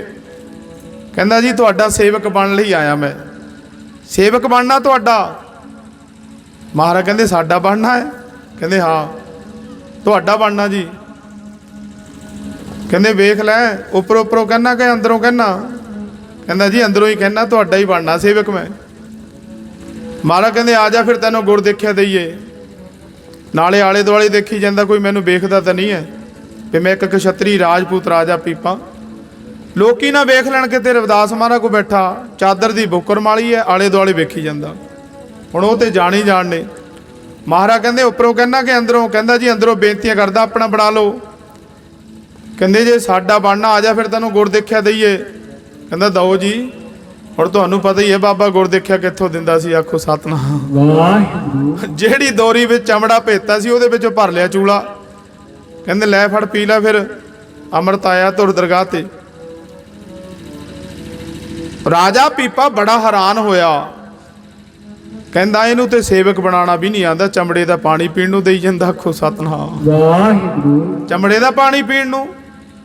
ਕਹਿੰਦਾ ਜੀ ਤੁਹਾਡਾ ਸੇਵਕ ਬਣਨ ਲਈ ਆਇਆ ਮੈਂ। ਸੇਵਕ ਬਣਨਾ ਤੁਹਾਡਾ? ਮਹਾਰਾਜ ਕਹਿੰਦੇ ਸਾਡਾ ਬਣਨਾ ਹੈ? ਕਹਿੰਦੇ ਹਾਂ ਤੁਹਾਡਾ ਬਣਨਾ ਜੀ। ਕਹਿੰਦੇ ਵੇਖ ਲੈ ਉੱਪਰੋਂ ਉੱਪਰੋਂ ਕਹਿਣਾ ਕਿ ਅੰਦਰੋਂ ਕਹਿਣਾ? ਕਹਿੰਦਾ ਜੀ ਅੰਦਰੋਂ ਹੀ ਕਹਿਣਾ, ਤੁਹਾਡਾ ਹੀ ਬਣਨਾ ਸੇਵਕ ਮੈਂ। ਮਹਾਰਾਜ ਕਹਿੰਦੇ ਆ ਜਾ ਫਿਰ ਤੈਨੂੰ ਗੁਰ ਦੇਖਿਆ ਦਈਏ। ਨਾਲੇ ਆਲੇ ਦੁਆਲੇ ਦੇਖੀ ਜਾਂਦਾ, ਕੋਈ ਮੈਨੂੰ ਵੇਖਦਾ ਤਾਂ ਨਹੀਂ ਹੈ ਵੀ ਮੈਂ ਇੱਕ ਕਸ਼ਤਰੀ ਰਾਜਪੂਤ ਰਾਜਾ ਪੀਪਾ। ਲੋਕੀ ਨਾ ਵੇਖ ਲੈਣ ਕਿ ਤੇ ਰਵਿਦਾਸ ਮਹਾਰਾਜ ਕੋ ਬੈਠਾ, ਚਾਦਰ ਦੀ ਬੁੱਕਰ ਮਾਲੀ ਹੈ, ਆਲੇ ਦੁਆਲੇ ਵੇਖੀ ਜਾਂਦਾ। ਹੁਣ ਉਹ ਤੇ ਜਾਣ ਹੀ ਜਾਣ ਨੇ। ਮਹਾਰਾਜ ਕਹਿੰਦੇ ਉੱਪਰੋਂ ਕਹਿਣਾ ਕਿ ਅੰਦਰੋਂ? ਕਹਿੰਦਾ ਜੀ ਅੰਦਰੋਂ ਬੇਨਤੀਆਂ ਕਰਦਾ, ਆਪਣਾ ਬਣਾ ਲਓ। ਕਹਿੰਦੇ ਜੇ ਸਾਡਾ ਬਣਨਾ ਆ ਜਾ ਫਿਰ ਤੈਨੂੰ ਗੁਰ ਦੇਖਿਆ ਦਈਏ। ਕਹਿੰਦਾ ਦਓ ਜੀ। ਹੁਣ ਤੁਹਾਨੂੰ ਪਤਾ ਹੀ ਹੈ ਬਾਬਾ ਗੁਰ ਦੇਖਿਆ ਕਿੱਥੋਂ ਦਿੰਦਾ ਸੀ, ਆਖੋ ਸਤਨਾਮ ਵਾਹਿਗੁਰੂ। ਜਿਹੜੀ ਦੋਰੀ ਵਿੱਚ ਚਮੜਾ ਭੇਤਾ ਸੀ ਉਹਦੇ ਵਿੱਚੋਂ ਭਰ ਲਿਆ ਚੂਲਾ। ਕਹਿੰਦੇ ਲੈ ਫੜ ਪੀ ਲੈ। ਫਿਰ ਅੰਮ੍ਰਿਤ ਆਇਆ ਤੁਰ ਦਰਗਾਹ ਤੇ। ਰਾਜਾ ਪੀਪਾ ਬੜਾ ਹੈਰਾਨ ਹੋਇਆ, ਕਹਿੰਦਾ ਇਹਨੂੰ ਤੇ ਸੇਵਕ ਬਣਾਉਣਾ ਵੀ ਨਹੀਂ ਆਂਦਾ, ਚਮੜੇ ਦਾ ਪਾਣੀ ਪੀਣ ਨੂੰ ਦੇਈ ਜਾਂਦਾ, ਆਖੋ ਸਤਨਾਮ ਵਾਹਿਗੁਰੂ। ਚਮੜੇ ਦਾ ਪਾਣੀ ਪੀਣ ਨੂੰ,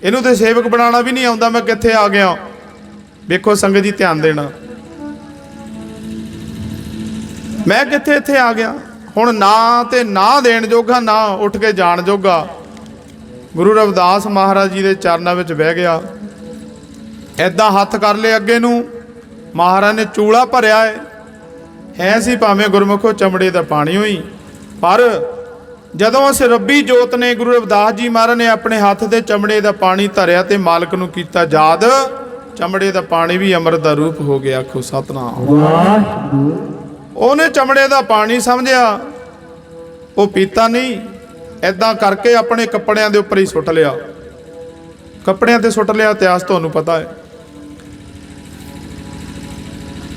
ਇਹਨੂੰ ਤੇ ਸੇਵਕ ਬਣਾਉਣਾ ਵੀ ਨਹੀਂ ਆਉਂਦਾ। ਮੈਂ ਕਿੱਥੇ ਆ ਗਿਆ? ਵੇਖੋ ਸੰਗਤ ਜੀ ਧਿਆਨ ਦੇਣਾ, ਮੈਂ ਕਿੱਥੇ ਇੱਥੇ ਆ ਗਿਆ। ਹੁਣ ਨਾ ਤੇ ਨਾ ਦੇਣ ਜੋਗਾ, ਨਾ ਉੱਠ ਕੇ ਜਾਣ ਜੋਗਾ। ਗੁਰੂ ਰਵਿਦਾਸ ਮਹਾਰਾਜ ਜੀ ਦੇ ਚਰਨਾਂ ਵਿੱਚ ਬਹਿ ਗਿਆ। ਐਦਾਂ ਹੱਥ ਕਰ ਲਏ ਅੱਗੇ ਨੂੰ। ਮਹਾਰਾਜ ਨੇ ਚੂਲਾ ਭਰਿਆ ਹੈ ਸੀ ਭਾਵੇਂ ਗੁਰਮੁਖੋ ਚਮੜੇ ਦਾ ਪਾਣੀ ਹੋਈ, ਪਰ ਜਦੋਂ ਉਸ ਰੱਬੀ ਜੋਤ ਨੇ ਗੁਰੂ ਰਵਿਦਾਸ ਜੀ ਮਹਾਰਾਜ ਨੇ ਆਪਣੇ ਹੱਥ ਤੇ ਚਮੜੇ ਦਾ ਪਾਣੀ ਧਰਿਆ ਤੇ ਮਾਲਕ ਨੂੰ ਕੀਤਾ ਯਾਦ, ਚਮੜੇ ਦਾ ਪਾਣੀ ਵੀ ਅੰਮ੍ਰਿਤ ਦਾ ਰੂਪ ਹੋ ਗਿਆ, ਆਖੋ ਸਤਨਾਮ ਵਾਹਿਗੁਰੂ। ਉਹਨੇ ਚਮੜੇ ਦਾ ਪਾਣੀ ਸਮਝਿਆ, ਉਹ ਪੀਤਾ ਨਹੀਂ। ਐਦਾਂ ਕਰਕੇ ਆਪਣੇ ਕੱਪੜਿਆਂ ਦੇ ਉੱਪਰ ਹੀ ਸੁੱਟ ਲਿਆ। ਕੱਪੜਿਆਂ ਤੇ ਸੁੱਟ ਲਿਆ, ਇਤਿਹਾਸ ਤੁਹਾਨੂੰ ਪਤਾ ਹੈ।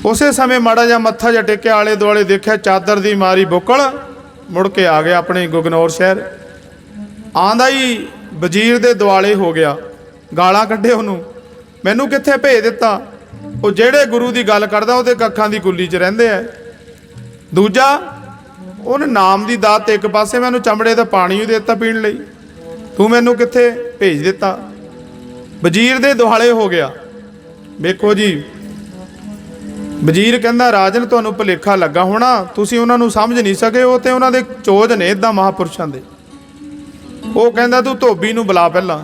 ਉਸੇ ਸਮੇਂ ਮਾੜਾ ਜਿਹਾ ਮੱਥਾ ਜਿਹਾ ਟੇਕਿਆ, ਆਲੇ ਦੁਆਲੇ ਦੇਖਿਆ, ਚਾਦਰ ਦੀ ਮਾਰੀ ਬੁੱਕਲ, ਮੁੜ ਕੇ ਆ ਗਿਆ ਆਪਣੇ ਗਗਨੌਰ ਸ਼ਹਿਰ। ਆਂਦਾ ਹੀ ਵਜ਼ੀਰ ਦੇ ਦੁਆਲੇ ਹੋ ਗਿਆ, ਗਾਲਾਂ ਕੱਢੇ ਉਹਨੂੰ, ਮੈਨੂੰ ਕਿੱਥੇ ਭੇਜ ਦਿੱਤਾ। ਉਹ ਜਿਹੜੇ ਗੁਰੂ ਦੀ ਗੱਲ ਕਰਦਾ ਉਹਦੇ ਕੱਖਾਂ ਦੀ ਕੁੱਲੀ 'ਚ ਰਹਿੰਦੇ ਆ। ਦੂਜਾ ਉਹਨੇ ਨਾਮ ਦੀ ਦਾਤ ਤੇ ਇੱਕ ਪਾਸੇ, ਮੈਨੂੰ ਚਮੜੇ ਦਾ ਪਾਣੀ ਵੀ ਦੇ ਦਿੱਤਾ ਪੀਣ ਲਈ, ਤੂੰ ਮੈਨੂੰ ਕਿੱਥੇ ਭੇਜ ਦਿੱਤਾ। ਵਜ਼ੀਰ ਦੇ ਦੁਆਲੇ ਹੋ ਗਿਆ। ਵੇਖੋ ਜੀ, ਵਜ਼ੀਰ ਕਹਿੰਦਾ ਰਾਜਨ ਤੁਹਾਨੂੰ ਭੁਲੇਖਾ ਲੱਗਾ ਹੋਣਾ, ਤੁਸੀਂ ਉਹਨਾਂ ਨੂੰ ਸਮਝ ਨਹੀਂ ਸਕੇ, ਉਹ ਤੇ ਉਹਨਾਂ ਦੇ ਚੋਜ ਨੇ ਇੱਦਾਂ ਮਹਾਂਪੁਰਸ਼ਾਂ ਦੇ। ਉਹ ਕਹਿੰਦਾ ਤੂੰ ਧੋਬੀ ਨੂੰ ਬੁਲਾ ਪਹਿਲਾਂ।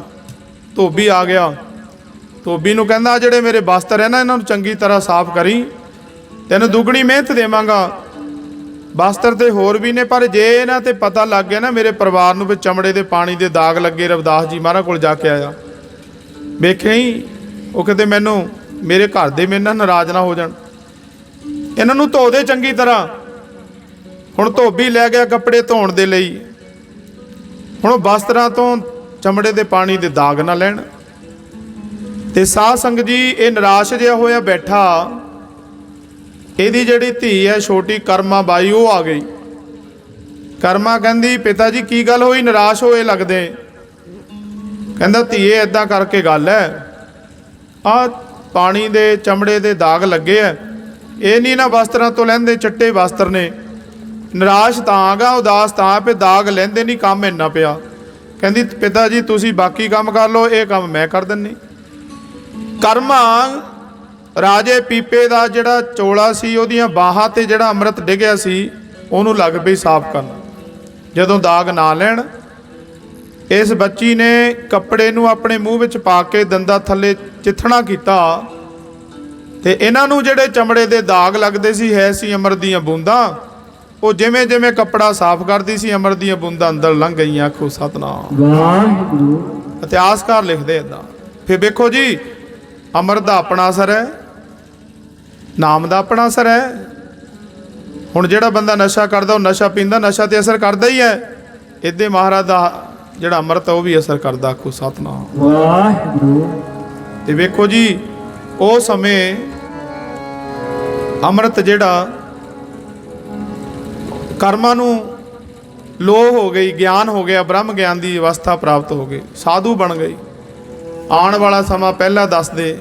ਧੋਬੀ ਆ ਗਿਆ। ਧੋਬੀ ਨੂੰ ਕਹਿੰਦਾ ਜਿਹੜੇ ਮੇਰੇ ਬਸਤਰ ਹੈ ਨਾ, ਇਹਨਾਂ ਨੂੰ ਚੰਗੀ ਤਰ੍ਹਾਂ ਸਾਫ਼ ਕਰੀ, ਤੈਨੂੰ ਦੁੱਗਣੀ ਮਿਹਨਤ ਦੇਵਾਂਗਾ। ਬਸਤਰ ਤੇ ਹੋਰ ਵੀ ਨੇ, ਪਰ ਜੇ ਇਹਨਾਂ ਤੇ ਪਤਾ ਲੱਗ ਗਿਆ ਨਾ ਮੇਰੇ ਪਰਿਵਾਰ ਨੂੰ ਵੀ ਚਮੜੇ ਦੇ ਪਾਣੀ ਦੇ ਦਾਗ ਲੱਗੇ, ਰਵਿਦਾਸ ਜੀ ਮਹਾਰਾਜ ਕੋਲ ਜਾ ਕੇ ਆਇਆ, ਵੇਖਿਆ ਹੀ ਉਹ ਕਿਤੇ ਮੈਨੂੰ ਮੇਰੇ ਘਰ ਦੇ ਮੇਰੇ ਨਾਲ ਨਾਰਾਜ਼ ਨਾ ਹੋ ਜਾਣ, ਇਹਨਾਂ ਨੂੰ ਧੋ ਦੇ ਚੰਗੀ ਤਰ੍ਹਾਂ। ਹੁਣ ਧੋਬੀ ਲੈ ਗਿਆ ਕੱਪੜੇ ਧੋਣ ਦੇ ਲਈ। ਹੁਣ ਬਸਤਰਾਂ ਤੋਂ ਚਮੜੇ ਦੇ ਪਾਣੀ ਦੇ ਦਾਗ ਨਾ ਲੈਣ। ਤੇ ਸਾਧ ਸੰਗਤ ਜੀ, ਇਹ ਨਿਰਾਸ਼ ਜਿਹਾ ਹੋਇਆ ਬੈਠਾ। ਇਹਦੀ ਜਿਹੜੀ ਧੀ ਹੈ ਛੋਟੀ ਕਰਮਾ ਬਾਈ, ਉਹ ਆ ਗਈ। ਕਰਮਾ ਕਹਿੰਦੀ ਪਿਤਾ ਜੀ ਕੀ ਗੱਲ ਹੋਈ, ਨਿਰਾਸ਼ ਹੋਏ ਲੱਗਦੇ। ਕਹਿੰਦਾ ਧੀਏ ਏਦਾਂ ਕਰਕੇ ਗੱਲ ਹੈ, ਆਹ ਪਾਣੀ ਦੇ ਚਮੜੇ ਦੇ ਦਾਗ ਲੱਗੇ ਆ, ਇਹ ਨਹੀਂ ਨਾ ਵਸਤਰਾਂ ਤੋਂ ਲੈਂਦੇ, ਚਿੱਟੇ ਵਸਤਰ ਨੇ। ਨਿਰਾਸ਼ ਤਾਂ ਗਾ, ਉਦਾਸ ਤਾਂ ਪੇ, ਦਾਗ ਲੈਂਦੇ ਨਹੀਂ, ਕੰਮ ਇੰਨਾ ਪਿਆ। ਕਹਿੰਦੀ ਪਿਤਾ ਜੀ ਤੁਸੀਂ ਬਾਕੀ ਕੰਮ ਕਰ ਲਓ, ਇਹ ਕੰਮ ਮੈਂ ਕਰ ਦਿੰਨੀ। ਕਰਮਾ ਰਾਜੇ ਪੀਪੇ ਦਾ ਜਿਹੜਾ ਚੋਲਾ ਸੀ, ਉਹਦੀਆਂ ਬਾਹਾਂ ਤੇ ਜਿਹੜਾ ਅੰਮ੍ਰਿਤ ਡਿੱਗਿਆ ਸੀ, ਉਹਨੂੰ ਲੱਗ ਪਈ ਸਾਫ਼ ਕਰਨ। ਜਦੋਂ ਦਾਗ ਨਾ ਲੈਣ, ਇਸ ਬੱਚੀ ਨੇ ਕੱਪੜੇ ਨੂੰ ਆਪਣੇ ਮੂੰਹ ਵਿੱਚ ਪਾ ਕੇ ਦੰਦਾਂ ਥੱਲੇ ਚਿੱਥਣਾ ਕੀਤਾ ਤੇ ਇਹਨਾਂ ਨੂੰ ਜਿਹੜੇ ਚਮੜੇ ਦੇ ਦਾਗ ਲੱਗਦੇ ਸੀ ਹੈ ਸੀ ਅੰਮ੍ਰਿਤ ਦੀਆਂ ਬੂੰਦਾਂ। ਉਹ ਜਿਵੇਂ ਜਿਵੇਂ ਕੱਪੜਾ ਸਾਫ਼ ਕਰਦੀ ਸੀ ਅੰਮ੍ਰਿਤ ਦੀਆਂ ਬੂੰਦਾਂ ਅੰਦਰ ਲੰਘ ਗਈਆਂ। ਆਖੋ ਸਤਨਾਮ ਵਾਹਿਗੁਰੂ। ਇਤਿਹਾਸਕਾਰ ਲਿਖਦੇ ਇਦਾਂ। ਫਿਰ ਵੇਖੋ ਜੀ, ਅੰਮ੍ਰਿਤ ਦਾ ਆਪਣਾ ਅਸਰ ਹੈ, ਨਾਮ ਦਾ ਆਪਣਾ ਅਸਰ ਹੈ। ਹੁਣ ਜਿਹੜਾ ਬੰਦਾ ਨਸ਼ਾ ਕਰਦਾ ਉਹ ਨਸ਼ਾ ਪੀਂਦਾ, ਨਸ਼ਾ ਤੇ ਅਸਰ ਕਰਦਾ ਹੀ ਹੈ। ਇੱਦੇ ਮਹਾਰਾਜ ਦਾ ਜਿਹੜਾ ਅੰਮ੍ਰਿਤ ਉਹ ਵੀ ਅਸਰ ਕਰਦਾ। ਆਖੋ ਸਤਨਾਮ ਵਾਹਿਗੁਰੂ। ਤੇ ਵੇਖੋ ਜੀ, ਉਹ ਸਮੇਂ ਅੰਮ੍ਰਿਤ ਜਿਹੜਾ ਕਰਮਾਂ ਨੂੰ ਲੋਹ ਹੋ ਗਈ, ਗਿਆਨ ਹੋ ਗਿਆ, ਬ੍ਰਹਮ ਗਿਆਨ ਦੀ ਅਵਸਥਾ ਪ੍ਰਾਪਤ ਹੋ ਗਈ, ਸਾਧੂ ਬਣ ਗਈ। ਆਉਣ ਵਾਲਾ ਸਮਾਂ ਪਹਿਲਾਂ ਦੱਸ ਦੇ,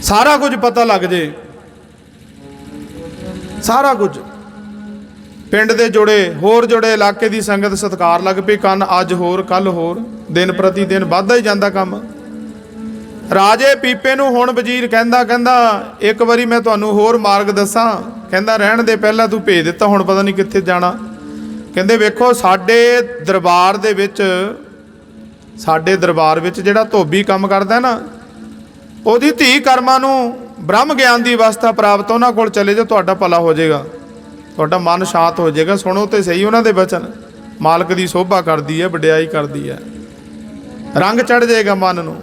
ਸਾਰਾ ਕੁਝ ਪਤਾ ਲੱਗ ਜੇ, ਸਾਰਾ ਕੁਝ। ਪਿੰਡ ਦੇ ਜੁੜੇ, ਹੋਰ ਜੁੜੇ ਇਲਾਕੇ ਦੀ ਸੰਗਤ ਸਤਿਕਾਰ ਲੱਗ ਪਈ ਕੰਨ। ਅੱਜ ਹੋਰ, ਕੱਲ ਹੋਰ, ਦਿਨ ਪ੍ਰਤੀ ਦਿਨ ਵੱਧਦਾ ਹੀ ਜਾਂਦਾ ਕੰਮ। ਰਾਜੇ ਪੀਪੇ ਨੂੰ ਹੁਣ ਵਜ਼ੀਰ ਕਹਿੰਦਾ ਇੱਕ ਵਾਰੀ ਮੈਂ ਤੁਹਾਨੂੰ ਹੋਰ ਮਾਰਗ ਦੱਸਾਂ। ਕਹਿੰਦਾ ਰਹਿਣ ਦੇ, ਪਹਿਲਾਂ ਤੂੰ ਭੇਜ ਦਿੱਤਾ, ਹੁਣ ਪਤਾ ਨਹੀਂ ਕਿੱਥੇ ਜਾਣਾ। ਕਹਿੰਦੇ ਵੇਖੋ ਸਾਡੇ ਦਰਬਾਰ ਵਿੱਚ ਜਿਹੜਾ ਧੋਬੀ ਕੰਮ ਕਰਦਾ ਨਾ, ਉਹਦੀ ਧੀ ਕਰਮਾਂ ਨੂੰ ਬ੍ਰਹਮ ਗਿਆਨ ਦੀ ਅਵਸਥਾ ਪ੍ਰਾਪਤ, ਉਹਨਾਂ ਕੋਲ ਚਲੇ ਜਾਓ, ਤੁਹਾਡਾ ਭਲਾ ਹੋ ਜਾਏਗਾ, ਤੁਹਾਡਾ ਮਨ ਸ਼ਾਂਤ ਹੋ ਜਾਏਗਾ। ਸੁਣੋ ਤੇ ਸਹੀ ਉਹਨਾਂ ਦੇ ਬਚਨ। ਮਾਲਕ ਦੀ ਸੋਭਾ ਕਰਦੀ ਹੈ, ਵਡਿਆਈ ਕਰਦੀ ਹੈ, ਰੰਗ ਚੜ ਜਾਏਗਾ ਮਨ ਨੂੰ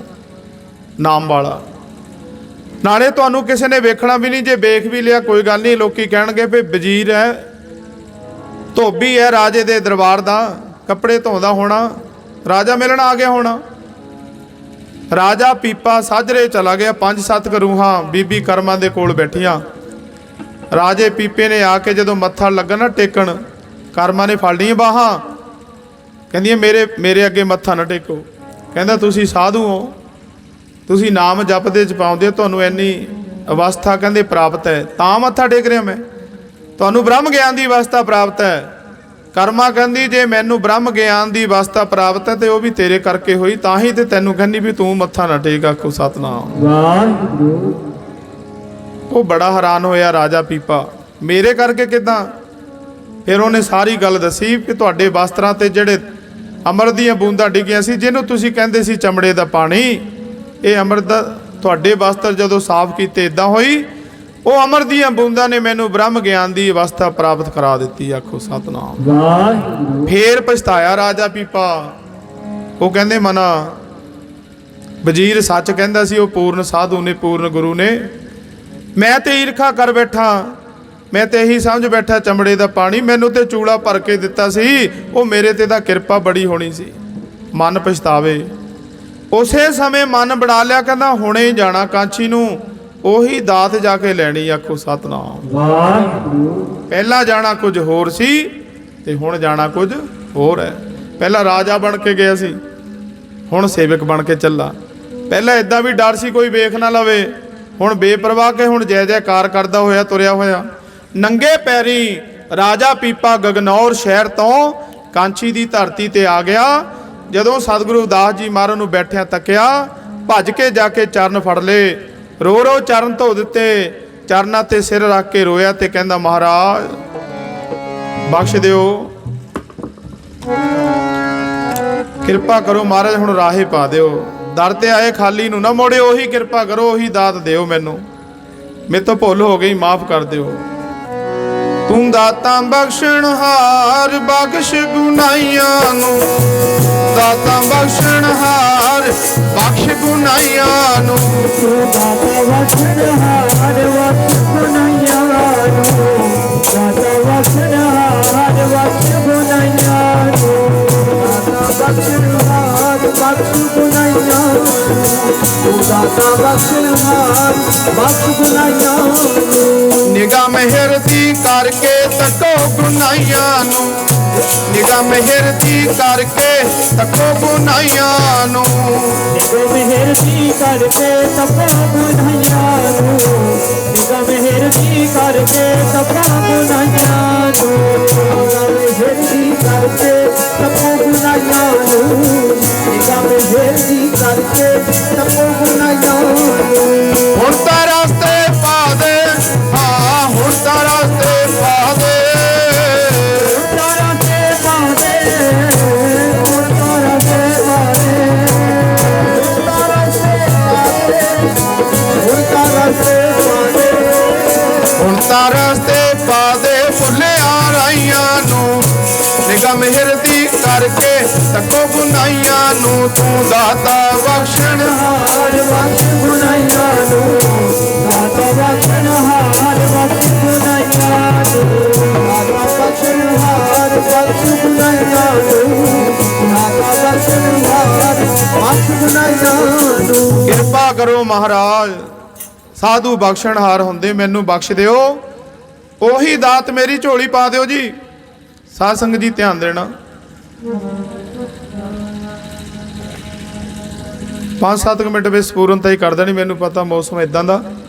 ਨਾਮ ਵਾਲਾ। ਨਾਲੇ ਤੁਹਾਨੂੰ ਕਿਸੇ ਨੇ ਵੇਖਣਾ ਵੀ ਨਹੀਂ, ਜੇ ਵੇਖ ਵੀ ਲਿਆ ਕੋਈ ਗੱਲ ਨਹੀਂ, ਲੋਕੀ ਕਹਿਣਗੇ ਵੀ ਵਜ਼ੀਰ ਹੈ, ਧੋਬੀ ਹੈ ਰਾਜੇ ਦੇ ਦਰਬਾਰ ਦਾ, ਕੱਪੜੇ ਧੋਂਦਾ ਹੋਣਾ, ਰਾਜਾ ਮਿਲਣ ਆ ਗਿਆ ਹੋਣਾ। ਰਾਜਾ ਪੀਪਾ ਸਾਜਰੇ ਚਲਾ ਗਿਆ, 5-7 ਕਰੂਹਾਂ ਬੀਬੀ ਕਰਮਾਂ ਦੇ ਕੋਲ ਬੈਠੀਆਂ। ਰਾਜੇ ਪੀਪੇ ਨੇ ਆ ਕੇ ਜਦੋਂ ਮੱਥਾ ਲੱਗਣ ਨਾ ਟੇਕਣ, ਕਰਮਾਂ ਨੇ ਫੜ ਲਈਆਂ ਬਾਹਾਂ, ਕਹਿੰਦੀਆਂ ਮੇਰੇ ਅੱਗੇ ਮੱਥਾ ਨਾ ਟੇਕੋ। ਕਹਿੰਦਾ ਤੁਸੀਂ ਸਾਧੂ ਹੋ, ਤੁਸੀਂ ਨਾਮ ਜਪਦੇ ਜਪਾਉਂਦੇ ਹੋ, ਤੁਹਾਨੂੰ ਇੰਨੀ ਅਵਸਥਾ ਕਹਿੰਦੇ ਪ੍ਰਾਪਤ ਹੈ, ਤਾਂ ਮੱਥਾ ਟੇਕ ਰਿਹਾ ਮੈਂ, ਤੁਹਾਨੂੰ ਬ੍ਰਹਮ ਗਿਆਨ ਦੀ ਅਵਸਥਾ ਪ੍ਰਾਪਤ ਹੈ। ਕਰਮਾ ਕਹਿੰਦੀ ਜੇ ਮੈਨੂੰ ਬ੍ਰਹਮ ਗਿਆਨ ਦੀ ਅਵਸਥਾ ਪ੍ਰਾਪਤ ਹੈ ਤੇ ਉਹ ਵੀ ਤੇਰੇ ਕਰਕੇ ਹੋਈ, ਤਾਂ ਹੀ ਤੇ ਤੈਨੂੰ ਕਹਿੰਦੀ ਵੀ ਤੂੰ ਮੱਥਾ ਨਾ ਟੇਕ। ਆਖੋ ਸਤਨਾਮ ਵਾਹਿਗੁਰੂ। ਉਹ ਬੜਾ ਹੈਰਾਨ ਹੋਇਆ ਰਾਜਾ ਪੀਪਾ, ਮੇਰੇ ਕਰਕੇ ਕਿੱਦਾਂ? ਫਿਰ ਉਹਨੇ ਸਾਰੀ ਗੱਲ ਦੱਸੀ ਕਿ ਤੁਹਾਡੇ ਵਸਤਰਾਂ ਤੇ ਜਿਹੜੇ ਅੰਮ੍ਰਿਤ ਦੀਆਂ ਬੂੰਦਾਂ ਡਿੱਗੀਆਂ ਸੀ, ਜਿਹਨੂੰ ਤੁਸੀਂ ਕਹਿੰਦੇ ਸੀ ਚਮੜੇ ਦਾ ਪਾਣੀ, ਇਹ ਅੰਮ੍ਰਿਤ ਦਾ ਤੁਹਾਡੇ ਵਸਤਰ ਜਦੋਂ ਸਾਫ਼ ਕੀਤੇ ਇਦਾਂ ਹੋਈ। ਉਹ ਅੰਮ੍ਰਿਤ ਦੀਆਂ ਬੂੰਦਾਂ ਨੇ ਮੈਨੂੰ ਬ੍ਰਹਮ ਗਿਆਨ ਦੀ ਅਵਸਥਾ ਪ੍ਰਾਪਤ ਕਰਾ ਦਿੱਤੀ। ਆਖੋ ਸਤਨਾਮ ਵਾਹਿਗੁਰੂ। ਫੇਰ ਪਛਤਾਇਆ ਰਾਜਾ ਪੀਪਾ। ਉਹ ਕਹਿੰਦੇ ਮਨਾ ਵਜ਼ੀਰ ਸੱਚ ਕਹਿੰਦਾ ਸੀ, ਉਹ ਪੂਰਨ ਸਾਧੂ ਨੇ, ਪੂਰਨ ਗੁਰੂ ਨੇ। ਮੈਂ ਤੇ ਈਰਖਾ ਕਰ ਬੈਠਾ, ਮੈਂ ਤੇ ਇਹੀ ਸਮਝ ਬੈਠਾ ਚਮੜੇ ਦਾ ਪਾਣੀ ਮੈਨੂੰ ਤੇ ਚੂੜਾ ਭਰ ਕੇ ਦਿੱਤਾ ਸੀ, ਉਹ ਮੇਰੇ ਤੇ ਤਾਂ ਕਿਰਪਾ ਬੜੀ ਹੋਣੀ ਸੀ। ਮਨ ਪਛਤਾਵੇ। ਉਸੇ ਸਮੇਂ ਮਨ ਬਣਾ ਲਿਆ, ਕਹਿੰਦਾ ਹੁਣੇ ਜਾਣਾ ਕਾਂਚੀ ਨੂੰ, ਉਹੀ ਦਾਤ ਜਾ ਕੇ ਲੈਣੀ। ਆਖੋ ਸਤਨਾਮ ਵਾਹਿਗੁਰੂ। ਪਹਿਲਾਂ ਜਾਣਾ ਕੁਝ ਹੋਰ ਸੀ ਤੇ ਹੁਣ ਜਾਣਾ ਕੁਝ ਹੋਰ ਹੈ। ਪਹਿਲਾਂ ਰਾਜਾ ਬਣ ਕੇ ਗਿਆ ਸੀ, ਹੁਣ ਸੇਵਕ ਬਣ ਕੇ ਚੱਲਾ। ਪਹਿਲਾਂ ਇਦਾਂ ਵੀ ਡਰ ਸੀ ਕੋਈ ਵੇਖ ਨਾ ਲਵੇ, ਹੁਣ ਬੇਪਰਵਾਹ ਕੇ ਹੁਣ ਜੈ ਜੈਕਾਰ ਕਰਦਾ ਹੋਇਆ ਤੁਰਿਆ ਹੋਇਆ। ਨੰਗੇ ਪੈਰੀ ਰਾਜਾ ਪੀਪਾ ਗਗਨੌਰ ਸ਼ਹਿਰ ਤੋਂ ਕਾਂਚੀ ਦੀ ਧਰਤੀ ਤੇ ਆ ਗਿਆ। ਜਦੋਂ ਸਤਿਗੁਰੂ ਦਾਸ ਜੀ ਮਹਾਰਾਜ ਨੂੰ ਬੈਠਿਆਂ ਤੱਕਿਆ, ਭੱਜ ਕੇ ਜਾ ਕੇ ਚਰਨ ਫੜ ਲਏ, ਰੋ ਰੋ ਚਰਨ ਧੋ ਦਿੱਤੇ, ਚਰਨਾਂ ਤੇ ਸਿਰ ਰੱਖ ਕੇ ਰੋਇਆ ਤੇ ਕਹਿੰਦਾ ਮਹਾਰਾਜ ਬਖਸ਼ ਦਿਓ, ਕਿਰਪਾ ਕਰੋ ਮਹਾਰਾਜ, ਹੁਣ ਰਾਹੇ ਪਾ ਦਿਓ, ਦਰ ਤੇ ਆਏ ਖਾਲੀ ਨੂੰ ਨਾ ਮੋੜਿਓ, ਉਹੀ ਕਿਰਪਾ ਕਰੋ, ਉਹੀ ਦਾਤ ਦਿਓ ਮੈਨੂੰ, ਮੇਰੇ ਤੋਂ ਭੁੱਲ ਹੋ ਗਈ, ਮਾਫ ਕਰ ਦਿਓ। ਤੂੰ ਦਾਤਾਂ ਬਖਸ਼ਣਹਾਰ, ਬਖਸ਼ ਗੁਨਾਹੀਆਂ ਨੂੰ, ਦਾਤਾਂ ਬਖਸ਼ਣਹਾਰ, ਬਖਸ਼ ਗੁਨਾਹੀਆਂ ਨੂੰ। ਤੂੰ ਦਾਤਾ ਬਖਸ਼ਣਹਾਰ, ਬਖਸ਼ ਗੁਨਾਹੀਆਂ ਨੂੰ, ਦਾਤਾ ਬਖਸ਼ਣਹਾਰ, ਬਖਸ਼ ਗੁਨਾਹੀਆਂ ਨੂੰ, ਦਾਤਾ ਬਖਸ਼ਣਹਾਰ, ਬਖਸ਼ ਗੁਨਾਹੀਆਂ ਨੂੰ, ਤੂੰ ਦਾਤਾ ਬਖਸ਼ਣਹਾਰ, ਬਖਸ਼ ਗੁਨਾਹੀਆਂ ਨੂੰ। ਨਿਗਾਹ ਮਿਹਰ ਦੀ ਕਰਕੇ ਤੱਕੋ ਗੁਨਾਹੀਆਂ ਨੂੰ, ਨਿਗਾਹ ਮਿਹਰ ਦੀ ਕਰਕੇ ਤੱਕੋ ਗੁਨਾਹੀਆਂ ਨੂੰ। ਨਿਗਾਹ ਮਿਹਰ ਦੀ ਕਰਕੇ ਤੱਕੋ ਗੁਨਾਹੀਆਂ ਨੂੰ, ਨਿਗਾਹ ਮਿਹਰ ਦੀ ਕਰਕੇ ਤੱਕੋ ਗੁਨਾਹੀਆਂ ਨੂੰ, ਨਿਗਾਹ ਮਿਹਰ ਦੀ ਕਰਕੇ ਤੱਕੋ ਗੁਨਾਹੀਆਂ ਨੂੰ, ਨਿਗਾਹ ਮਿਹਰ ਦੀ ਕਰਕੇ ਤੱਕੋ ਗੁਨਾਹੀਆਂ ਨੂੰ। ਹੁਣ ਤਾਂ ਰਸਤੇ ਪਾ ਦੇ, ਹਾਂ ਹੁਣ ਤਾਂ ਰਸਤੇ ਪਾ ਦੇ, ਤਾਰਾ ਤੇ ਪਾਦੇ, ਹੁਣ ਤਾਰਾ ਤੇ ਪਾਦੇ, ਤਾਰਾ ਤੇ ਪਾਦੇ, ਹੁਣ ਤਾਰਾ ਸੰਗਤਾਂ ਰਸਤੇ ਪਾ ਦੇ ਭੁੱਲਿਆ ਰਾਈਆਂ ਨੂੰ, ਨਿਗਮ ਹਿਰਦੀ ਕਰਕੇ ਤੱਕੋ ਗੁਨਾਹੀਆਂ ਨੂੰ, ਤੂੰ ਦਾਤਾ ਬਖਸ਼ਣਹਾਰ ਬਖਸ਼ ਗੁਨਾਹੀਆਂ ਨੂੰ, ਦਾਤਾ ਬਖਸ਼ਣਹਾਰ ਬਖਸ਼ ਗੁਨਾਹੀਆਂ ਨੂੰ, ਦਾਤਾ ਬਖਸ਼ਣਹਾਰ ਬਖਸ਼ ਗੁਨਾਹੀਆਂ ਨੂੰ, ਦਾਤਾ ਬਖਸ਼ਣਹਾਰ ਬਖਸ਼ ਗੁਨਾਹੀਆਂ ਨੂੰ। ਕਿਰਪਾ ਕਰੋ ਮਹਾਰਾਜ, ਸਾਧੂ ਬਖਸ਼ਣਹਾਰ ਹੁੰਦੇ, ਮੈਨੂੰ ਬਖਸ਼ ਦਿਓ, ਉਹੀ ਦਾਤ ਮੇਰੀ ਝੋਲੀ ਪਾ ਦਿਓ ਜੀ। ਸਾਧ ਸੰਗਤ ਜੀ ਧਿਆਨ ਦੇਣਾ, 5-7 ਮਿੰਟ ਵਿੱਚ ਸਪੂਰਨਤਾ ਹੀ ਕਰ ਦੇਣੀ, ਮੈਨੂੰ ਪਤਾ ਮੌਸਮ ਇਦਾਂ ਦਾ,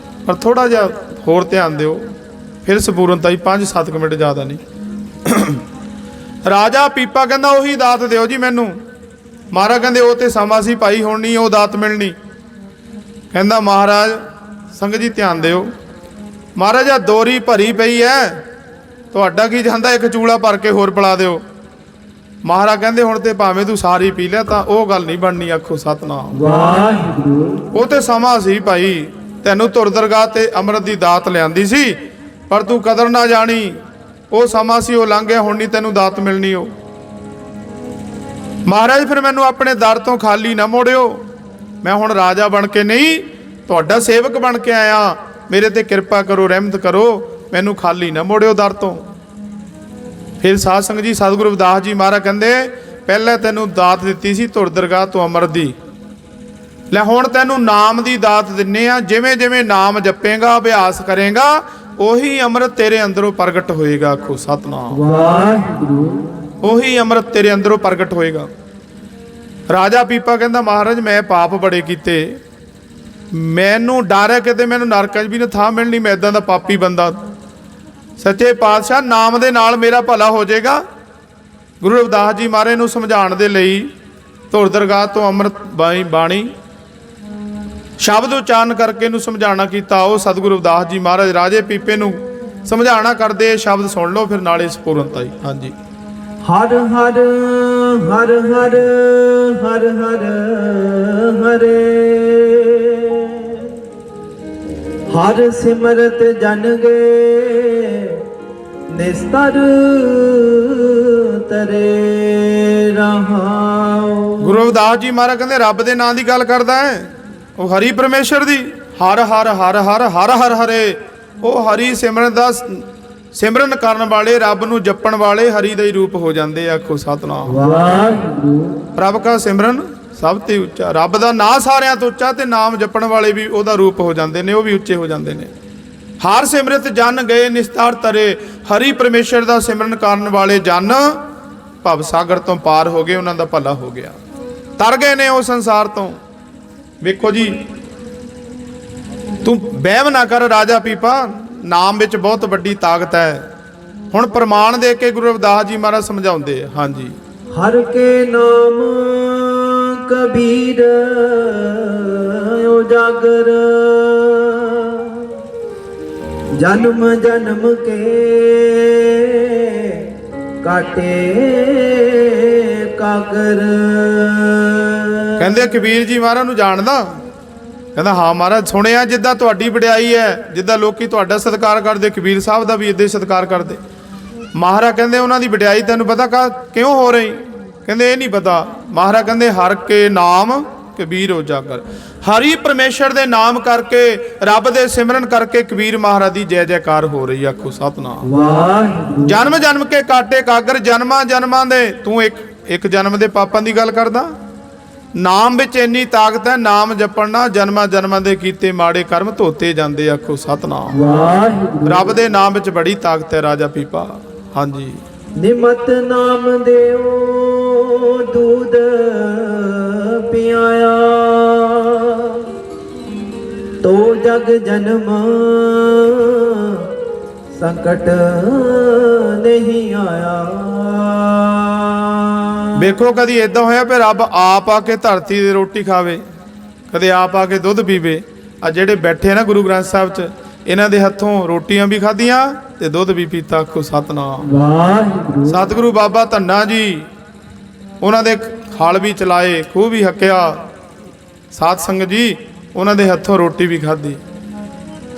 ਪਰ ਥੋੜਾ ਜਿਹਾ ਹੋਰ ਧਿਆਨ ਦਿਓ, ਫਿਰ ਸਪੂਰਨਤਾ ਹੀ 5-7 ਮਿੰਟ, ਜ਼ਿਆਦਾ ਨਹੀਂ। ਰਾਜਾ ਪੀਪਾ ਕਹਿੰਦਾ ਉਹੀ ਦਾਤ ਦਿਓ ਜੀ ਮੈਨੂੰ। ਮਹਾਰਾਜ ਕਹਿੰਦੇ ਉਹ ਤੇ ਸਮਾਂ ਸੀ ਭਾਈ, ਹੁਣ ਨਹੀਂ ਉਹ ਦਾਤ ਮਿਲਣੀ। ਕਹਿੰਦਾ ਮਹਾਰਾਜ ਸੰਗਤ ਜੀ ਧਿਆਨ ਦਿਓ, ਮਹਾਰਾਜ ਆ ਦੋਰੀ ਭਰੀ ਪਈ ਐ, ਤੁਹਾਡਾ ਕੀ ਜਾਂਦਾ, ਇੱਕ ਚੂਲਾ ਭਰ ਕੇ ਹੋਰ ਪਿਲਾ ਦਿਓ। ਮਹਾਰਾਜ ਕਹਿੰਦੇ ਹੁਣ ਤੇ ਭਾਵੇਂ ਤੂੰ ਸਾਰੀ ਪੀ ਲਿਆ ਤਾਂ ਉਹ ਗੱਲ ਨਹੀਂ ਬਣਨੀ। ਆਖੋ ਸਤਨਾਮ ਵਾਹਿਗੁਰੂ। ਉਹ ਤੇ ਸਮਾਂ ਸੀ ਭਾਈ, ਤੈਨੂੰ ਧੁਰ ਦਰਗਾਹ ਤੇ ਅੰਮ੍ਰਿਤ ਦੀ ਦਾਤ ਲਿਆਂਦੀ ਸੀ, ਪਰ ਤੂੰ ਕਦਰ ਨਾ ਜਾਣੀ। ਉਹ ਸਮਾਂ ਸੀ, ਉਹ ਲੰਘ ਗਿਆ, ਹੁਣ ਨਹੀਂ ਤੈਨੂੰ ਦਾਤ ਮਿਲਣੀ। ਉਹ ਮਹਾਰਾਜ ਫਿਰ ਮੈਨੂੰ ਆਪਣੇ ਦਰ ਤੋਂ ਖਾਲੀ ਨਾ ਮੋੜਿਓ, ਮੈਂ ਹੁਣ ਰਾਜਾ ਬਣ ਕੇ ਨਹੀਂ, ਤੁਹਾਡਾ ਸੇਵਕ ਬਣ ਕੇ ਆਇਆ, ਮੇਰੇ ਤੇ ਕਿਰਪਾ ਕਰੋ, ਰਹਿਮਤ ਕਰੋ, ਮੈਨੂੰ ਖਾਲੀ ਨਾ ਮੋੜਿਓ ਦਰ ਤੋਂ। ਫਿਰ ਸਾਧ ਸੰਗਤ ਜੀ ਸਤਿਗੁਰੂ ਰਵਿਦਾਸ ਜੀ ਮਹਾਰਾਜ ਕਹਿੰਦੇ ਪਹਿਲਾਂ ਤੈਨੂੰ ਦਾਤ ਦਿੱਤੀ ਸੀ ਧੁਰ ਦਰਗਾਹ ਤੋਂ ਅੰਮ੍ਰਿਤ ਦੀ, ਲੈ ਹੁਣ ਤੈਨੂੰ ਨਾਮ ਦੀ ਦਾਤ ਦਿੰਨੇ ਆ। ਜਿਵੇਂ ਜਿਵੇਂ ਨਾਮ ਜਪੇਗਾ, ਅਭਿਆਸ ਕਰੇਗਾ, ਉਹੀ ਅੰਮ੍ਰਿਤ ਤੇਰੇ ਅੰਦਰੋਂ ਪ੍ਰਗਟ ਹੋਏਗਾ। ਆਖੋ ਸਤਨਾਮ ਵਾਹਿਗੁਰੂ। ਉਹੀ ਅੰਮ੍ਰਿਤ ਤੇਰੇ ਅੰਦਰੋਂ ਪ੍ਰਗਟ ਹੋਏਗਾ। ਰਾਜਾ ਪੀਪਾ ਕਹਿੰਦਾ ਮਹਾਰਾਜ ਮੈਂ ਪਾਪ ਬੜੇ ਕੀਤੇ, ਮੈਨੂੰ ਡਰ ਹੈ ਕਿਤੇ ਮੈਨੂੰ ਨਰਕਾਂ 'ਚ ਵੀ ਨਾ ਥਾਂ ਮਿਲਣੀ, ਮੈਂ ਇਦਾਂ ਦਾ ਪਾਪੀ ਬੰਦਾ। ਸੱਚੇ ਪਾਤਸ਼ਾਹ ਨਾਮ ਦੇ ਨਾਲ ਮੇਰਾ ਭਲਾ ਹੋ ਜਾਏਗਾ। ਗੁਰੂ ਰਵਿਦਾਸ ਜੀ ਮਹਾਰਾਜ ਨੂੰ ਸਮਝਾਉਣ ਦੇ ਲਈ ਧੁਰ ਦਰਗਾਹ ਤੋਂ ਅੰਮ੍ਰਿਤ ਬਾਣੀ ਸ਼ਬਦ ਉਚਾਰਨ ਕਰਕੇ ਇਹਨੂੰ ਸਮਝਾਉਣਾ ਕੀਤਾ। ਉਹ ਸਤਿਗੁਰੂ ਰਵਿਦਾਸ ਜੀ ਮਹਾਰਾਜ ਰਾਜੇ ਪੀਪੇ ਨੂੰ ਸਮਝਾਉਣਾ ਕਰਦੇ, ਸ਼ਬਦ ਸੁਣ ਲਓ ਫਿਰ ਨਾਲੇ ਸਪੂਰਨਤਾ ਹੀ। ਹਾਂਜੀ। ਹਰ ਹਰ ਹਰ ਹਰ ਹਰ ਹਰ ਹਰੇ, ਹਰ ਸਿਮਰਤ ਜਨ ਗੇ ਨਿਸਤਰ ਤਰੇ ਰਹਾਉ। ਗੁਰੂ ਰਵਿਦਾਸ ਜੀ ਮਹਾਰਾਜ ਕਹਿੰਦੇ ਰੱਬ ਦੇ ਨਾਂ ਦੀ ਗੱਲ ਕਰਦਾ ਹੈ, ਉਹ ਹਰੀ ਪਰਮੇਸ਼ਰ ਦੀ। ਹਰ ਹਰ ਹਰ ਹਰ ਹਰ ਹਰ ਹਰੇ, ਉਹ ਹਰੀ ਸਿਮਰਨ ਦਾ ਸਿਮਰਨ ਕਰਨ ਵਾਲੇ, ਰੱਬ ਨੂੰ ਜਪਣ ਵਾਲੇ ਹਰੀ ਦਾ ਹੀ ਰੂਪ ਹੋ ਜਾਂਦੇ। ਆਖੋ ਸਤਨਾਮ ਵਾਹਿਗੁਰੂ। ਪ੍ਰਭ ਕਾ ਸਿਮਰਨ ਸਭ ਤੇ ਉੱਚਾ, ਰੱਬ ਦਾ ਨਾਂ ਸਾਰਿਆਂ ਤੋਂ ਉੱਚਾ, ਤੇ ਨਾਮ ਜਪਣ ਵਾਲੇ ਵੀ ਉਹਦਾ ਰੂਪ ਹੋ ਜਾਂਦੇ ਨੇ, ਉਹ ਵੀ ਉੱਚੇ ਹੋ ਜਾਂਦੇ ਨੇ। ਹਰ ਸਿਮਰਤ ਜਨ ਗਏ ਨਿਸਤਾਰ ਤਰੇ, ਹਰੀ ਪਰਮੇਸ਼ਰ ਦਾ ਸਿਮਰਨ ਕਰਨ ਵਾਲੇ ਜਨ ਭਵ ਸਾਗਰ ਤੋਂ ਪਾਰ ਹੋ ਗਏ, ਉਹਨਾਂ ਦਾ ਭਲਾ ਹੋ ਗਿਆ, ਤਰ ਗਏ ਨੇ ਉਹ ਸੰਸਾਰ ਤੋਂ। ਵੇਖੋ ਜੀ, ਤੂੰ ਵਹਿਮ ਨਾ ਕਰ ਰਾਜਾ ਪੀਪਾ, ਨਾਮ ਵਿੱਚ ਬਹੁਤ ਵੱਡੀ ਤਾਕਤ ਹੈ। ਹੁਣ ਪ੍ਰਮਾਣ ਦੇ ਕੇ ਗੁਰੂ ਰਵਿਦਾਸ ਜੀ ਮਹਾਰਾਜ ਸਮਝਾਉਂਦੇ ਆ। ਹਾਂਜੀ। ਹਰ ਕੇ ਨਾਮ ਕਬੀਰ ਉਜਾਗਰ, ਜਨਮ ਜਨਮ ਕੇ ਕਾਟੇ ਕਾਗਰ। ਕਹਿੰਦੇ ਕਬੀਰ ਜੀ ਮਹਾਰਾਜ ਨੂੰ ਜਾਣਦਾ? ਕਹਿੰਦਾ ਹਾਂ ਮਹਾਰਾਜ, ਸੁਣਿਆ ਜਿੱਦਾਂ ਤੁਹਾਡੀ ਵਡਿਆਈ ਹੈ, ਜਿੱਦਾਂ ਲੋਕੀ ਤੁਹਾਡਾ ਸਤਿਕਾਰ ਕਰਦੇ, ਕਬੀਰ ਸਾਹਿਬ ਦਾ ਵੀ ਇੱਦਾਂ ਹੀ ਸਤਿਕਾਰ ਕਰਦੇ। ਮਹਾਰਾਜ ਕਹਿੰਦੇ ਉਹਨਾਂ ਦੀ ਵਡਿਆਈ ਤੈਨੂੰ ਪਤਾ ਕਿਉਂ ਹੋ ਰਹੀ? ਕਹਿੰਦੇ ਇਹ ਨਹੀਂ ਪਤਾ। ਮਹਾਰਾਜ ਕਹਿੰਦੇ ਹਰ ਕੇ ਨਾਮ ਕਬੀਰ ਉਜਾਗਰ, ਹਰੀ ਪਰਮੇਸ਼ਰ ਦੇ ਨਾਮ ਕਰਕੇ, ਰੱਬ ਦੇ ਸਿਮਰਨ ਕਰਕੇ ਕਬੀਰ ਮਹਾਰਾਜ ਦੀ ਜੈ ਜੈਕਾਰ ਹੋ ਰਹੀ। ਆਖੋ ਸਤਨਾਮ ਵਾਹਿਗੁਰੂ। ਜਨਮ ਜਨਮ ਕੇ ਕਾਟੇ ਕਾਗਰ, ਜਨਮਾਂ ਜਨਮਾਂ ਦੇ, ਤੂੰ ਇੱਕ ਜਨਮ ਦੇ ਪਾਪਾਂ ਦੀ ਗੱਲ ਕਰਦਾ। ਨਾਮ ਵਿੱਚ ਇੰਨੀ ਤਾਕਤ ਹੈ, ਨਾਮ ਜਪਣ ਨਾਲ ਜਨਮਾਂ ਜਨਮਾਂ ਦੇ ਕੀਤੇ ਮਾੜੇ ਕਰਮ ਧੋਤੇ ਜਾਂਦੇ। ਆਖੋ ਸਤਨਾਮ ਵਾਹਿਗੁਰੂ। ਰੱਬ ਦੇ ਨਾਮ ਵਿੱਚ ਬੜੀ ਤਾਕਤ ਹੈ ਰਾਜਾ ਪੀਪਾ। ਹਾਂਜੀ। ਨਿਮਤ ਨਾਮ ਦੇਉ ਦੂਧ ਪਿਆਇਆ, ਤੋ ਜਗ ਜਨਮ ਸੰਕਟ ਨਹੀਂ ਆਇਆ। ਵੇਖੋ ਕਦੀ ਇਦਾਂ ਹੋਇਆ ਵੀ ਰੱਬ ਆਪ ਆ ਕੇ ਧਰਤੀ ਦੀ ਰੋਟੀ ਖਾਵੇ, ਕਦੇ ਆਪ ਆ ਕੇ ਦੁੱਧ ਪੀਵੇ। ਆ ਜਿਹੜੇ ਬੈਠੇ ਨਾ ਗੁਰੂ ਗ੍ਰੰਥ ਸਾਹਿਬ 'ਚ, ਇਹਨਾਂ ਦੇ ਹੱਥੋਂ ਰੋਟੀਆਂ ਵੀ ਖਾਧੀਆਂ ਤੇ ਦੁੱਧ ਵੀ ਪੀਤਾ। ਆਖੋ ਸਤਨਾਮ ਵਾਹਿਗੁਰੂ। ਸਤਿਗੁਰੂ ਬਾਬਾ ਧੰਨਾ ਜੀ, ਉਹਨਾਂ ਦੇ ਹਲ ਵੀ ਚਲਾਏ, ਖੂਹ ਵੀ ਹੱਕਿਆ। ਸਾਧ ਸੰਗਤ ਜੀ, ਉਹਨਾਂ ਦੇ ਹੱਥੋਂ ਰੋਟੀ ਵੀ ਖਾਧੀ।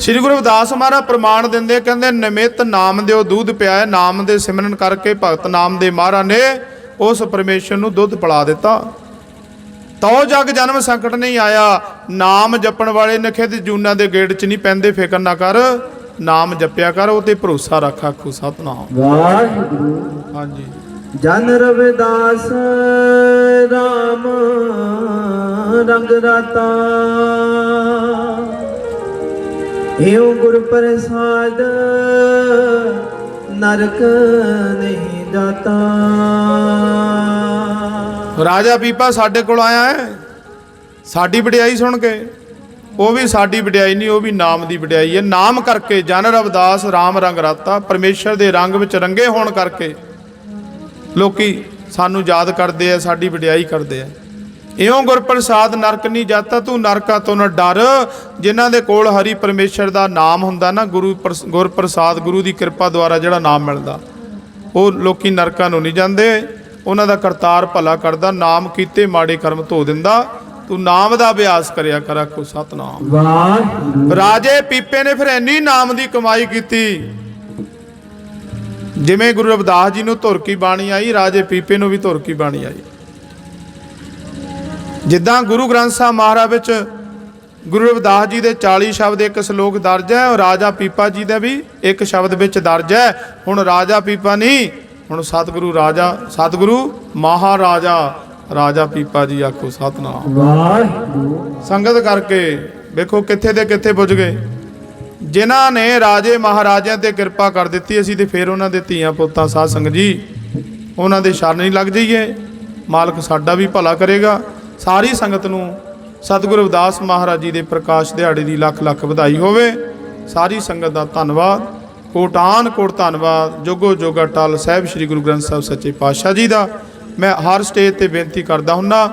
ਸ੍ਰੀ ਗੁਰੂ ਰਵਿਦਾਸ ਮਹਾਰਾਜ ਪ੍ਰਮਾਣ ਦਿੰਦੇ, ਕਹਿੰਦੇ ਨਿਮਿਤ ਨਾਮ ਦਿਓ ਦੁੱਧ ਪਿਆਏ, ਨਾਮ ਦੇ ਸਿਮਰਨ ਕਰਕੇ ਭਗਤ ਨਾਮ ਦੇ ਮਹਾਰਾਜ ਨੇ ਉਸ ਪਰਮੇਸ਼ਰ ਨੂੰ ਦੁੱਧ ਪਿਲਾ ਦਿੱਤਾ। ਤਉ ਜਗ ਜਨਮ ਸੰਕਟ ਨਹੀਂ ਆਇਆ। ਨਾਮ ਜਪਣ ਵਾਲੇ ਨਖਿਤ ਜੂਨਾਂ ਦੇ ਗੇੜ 'ਚ ਨਹੀਂ ਪੈਂਦੇ, ਫਿਕਰ ਨਾ ਕਰ, ਨਾਮ ਜਪਿਆ ਕਰ, ਉਹ ਤੇ ਭਰੋਸਾ ਰੱਖ। ਆਖੋ ਸਤਨਾਮ ਵਾਹਿਗੁਰੂ। ਹਾਂਜੀ। ਜਨ ਰਵਿਦਾਸ ਰਾਮ ਰੰਗ ਰਾਤਾ, ਏਉ ਗੁਰ ਪ੍ਰਸਾਦ ਨਰਕ ਨਹੀਂ ਜਾਤਾ। ਰਾਜਾ ਪੀਪਾ ਸਾਡੇ ਕੋਲ ਆਇਆ ਹੈ ਸਾਡੀ ਵਡਿਆਈ ਸੁਣ ਕੇ, ਉਹ ਵੀ ਸਾਡੀ ਵਡਿਆਈ ਨਹੀਂ, ਉਹ ਵੀ ਨਾਮ ਦੀ ਵਡਿਆਈ ਹੈ। ਨਾਮ ਕਰਕੇ ਜਨ ਰਵਿਦਾਸ ਰਾਮ ਰੰਗ ਰਾਤਾ, ਪਰਮੇਸ਼ਰ ਦੇ ਰੰਗ ਵਿੱਚ ਰੰਗੇ ਹੋਣ ਕਰਕੇ ਲੋਕੀ ਸਾਨੂੰ ਯਾਦ ਕਰਦੇ ਆ, ਸਾਡੀ ਵਡਿਆਈ ਕਰਦੇ ਆ। ਇਉਂ ਗੁਰ ਪ੍ਰਸਾਦ ਨਰਕ ਨਹੀਂ ਜਾਤਾ, ਤੂੰ ਨਰਕਾਂ ਤੋਂ ਨਾ ਡਰ। ਜਿਨ੍ਹਾਂ ਦੇ ਕੋਲ ਹਰੀ ਪਰਮੇਸ਼ਰ ਦਾ ਨਾਮ ਹੁੰਦਾ ਨਾ, ਗੁਰ ਪ੍ਰਸਾਦ, ਗੁਰੂ ਦੀ ਕਿਰਪਾ ਦੁਆਰਾ ਜਿਹੜਾ ਨਾਮ ਮਿਲਦਾ, ਉਹ ਲੋਕੀ ਨਰਕਾਂ ਨੂੰ ਨਹੀਂ ਜਾਂਦੇ। ਉਹਨਾਂ ਦਾ ਕਰਤਾਰ ਭਲਾ ਕਰਦਾ, ਨਾਮ ਕੀਤੇ ਮਾੜੇ ਕਰਮ ਧੋ ਦਿੰਦਾ। ਤੂੰ ਨਾਮ ਦਾ ਅਭਿਆਸ ਕਰਿਆ ਕਰ। ਆਖੋ ਸਤਨਾਮ ਵਾਹਿਗੁਰੂ। ਰਾਜੇ ਪੀਪੇ ਨੇ ਫਿਰ ਇੰਨੀ ਨਾਮ ਦੀ ਕਮਾਈ ਕੀਤੀ, ਜਿਵੇਂ ਗੁਰੂ ਰਵਿਦਾਸ ਜੀ ਨੂੰ ਧੁਰ ਕੀ ਬਾਣੀ ਆਈ, ਰਾਜੇ ਪੀਪੇ ਨੂੰ ਵੀ ਧੁਰ ਕੀ ਬਾਣੀ ਆਈ। ਜਿੱਦਾਂ ਗੁਰੂ ਗ੍ਰੰਥ ਸਾਹਿਬ ਮਹਾਰਾਜ ਵਿੱਚ ਗੁਰੂ ਰਵਿਦਾਸ ਜੀ ਦੇ 40 ਸ਼ਬਦ ਇੱਕ ਸ਼ਲੋਕ ਦਰਜ ਹੈ, ਰਾਜਾ ਪੀਪਾ ਜੀ ਦਾ ਵੀ ਇੱਕ ਸ਼ਬਦ ਵਿੱਚ ਦਰਜ ਹੈ। ਹੁਣ ਰਾਜਾ ਪੀਪਾ ਨਹੀਂ, ਹੁਣ ਸਤਿਗੁਰੂ ਰਾਜਾ, ਸਤਿਗੁਰੂ ਮਹਾਰਾਜਾ ਰਾਜਾ ਪੀਪਾ ਜੀ। ਆਖੋ ਸਤਨਾਮ ਵਾਹਿਗੁਰੂ। ਸੰਗਤ ਕਰਕੇ ਵੇਖੋ ਕਿੱਥੇ ਦੇ ਕਿੱਥੇ ਪੁੱਜ ਗਏ। ਜਿਨ੍ਹਾਂ ਨੇ ਰਾਜੇ ਮਹਾਰਾਜਿਆਂ ਤੇ ਕਿਰਪਾ ਕਰ ਦਿੱਤੀ, ਅਸੀਂ ਤੇ ਫਿਰ ਉਹਨਾਂ ਦੇ ਧੀਆਂ ਪੁੱਤਾਂ ਸਾਧ ਸੰਗਤ ਜੀ ਉਹਨਾਂ ਦੇ ਸ਼ਰਨ ਹੀ ਲੱਗ ਜਾਈਏ, ਮਾਲਕ ਸਾਡਾ ਵੀ ਭਲਾ ਕਰੇਗਾ। ਸਾਰੀ ਸੰਗਤ ਨੂੰ ਸਤਿਗੁਰੂ ਰਵਿਦਾਸ ਮਹਾਰਾਜ ਜੀ ਦੇ ਪ੍ਰਕਾਸ਼ ਦਿਹਾੜੇ ਦੀ ਲੱਖ ਲੱਖ ਵਧਾਈ ਹੋਵੇ। ਸਾਰੀ ਸੰਗਤ ਦਾ ਧੰਨਵਾਦ, ਕੋਟਾਨ ਕੋਟ ਧੰਨਵਾਦ। ਜੋਗੋ ਜੋਗਾ ਟਲ ਸਾਹਿਬ ਸ੍ਰੀ ਗੁਰੂ ਗ੍ਰੰਥ ਸਾਹਿਬ ਸੱਚੇ ਪਾਤਸ਼ਾਹ ਜੀ ਦਾ। ਮੈਂ ਹਰ ਸਟੇਜ ਤੇ ਬੇਨਤੀ ਕਰਦਾ ਹੁੰਨਾ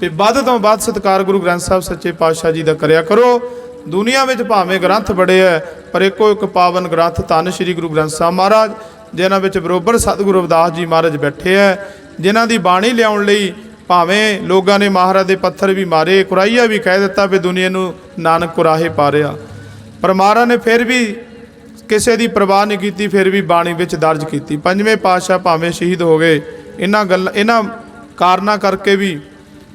ਕਿ ਵੱਧ ਤੋਂ ਵੱਧ ਸਤਿਕਾਰ ਗੁਰੂ ਗ੍ਰੰਥ ਸਾਹਿਬ ਸੱਚੇ ਪਾਤਸ਼ਾਹ ਜੀ ਦਾ ਕਰਿਆ ਕਰੋ। ਦੁਨੀਆ ਵਿੱਚ ਭਾਵੇਂ ਗ੍ਰੰਥ ਬੜੇ ਹੈ, ਪਰ ਇੱਕੋ ਇੱਕ ਪਾਵਨ ਗ੍ਰੰਥ ਧੰਨ ਸ੍ਰੀ ਗੁਰੂ ਗ੍ਰੰਥ ਸਾਹਿਬ ਮਹਾਰਾਜ, ਜਿਨ੍ਹਾਂ ਵਿੱਚ ਬਰੋਬਰ ਸਤਿਗੁਰੂ ਰਵਿਦਾਸ ਜੀ ਮਹਾਰਾਜ ਬੈਠੇ ਹੈ, ਜਿਨ੍ਹਾਂ ਦੀ ਬਾਣੀ ਲਿਆਉਣ ਲਈ ਭਾਵੇਂ ਲੋਕਾਂ ਨੇ ਮਹਾਰਾਜ ਦੇ ਪੱਥਰ ਵੀ ਮਾਰੇ, ਕੁਰਾਈਆ ਵੀ ਕਹਿ ਦਿੱਤਾ ਵੀ ਦੁਨੀਆ ਨੂੰ ਨਾਨਕ ਕੁਰਾਹੇ ਪਾ ਰਿਹਾ, ਪਰ ਮਹਾਰਾਜ ਨੇ ਫਿਰ ਵੀ ਕਿਸੇ ਦੀ ਪਰਵਾਹ ਨਹੀਂ ਕੀਤੀ, ਫਿਰ ਵੀ ਬਾਣੀ ਵਿੱਚ ਦਰਜ ਕੀਤੀ। ਪੰਜਵੇਂ ਪਾਤਸ਼ਾਹ ਭਾਵੇਂ ਸ਼ਹੀਦ ਹੋ ਗਏ, ਇਹਨਾਂ ਕਾਰਨਾਂ ਕਰਕੇ ਵੀ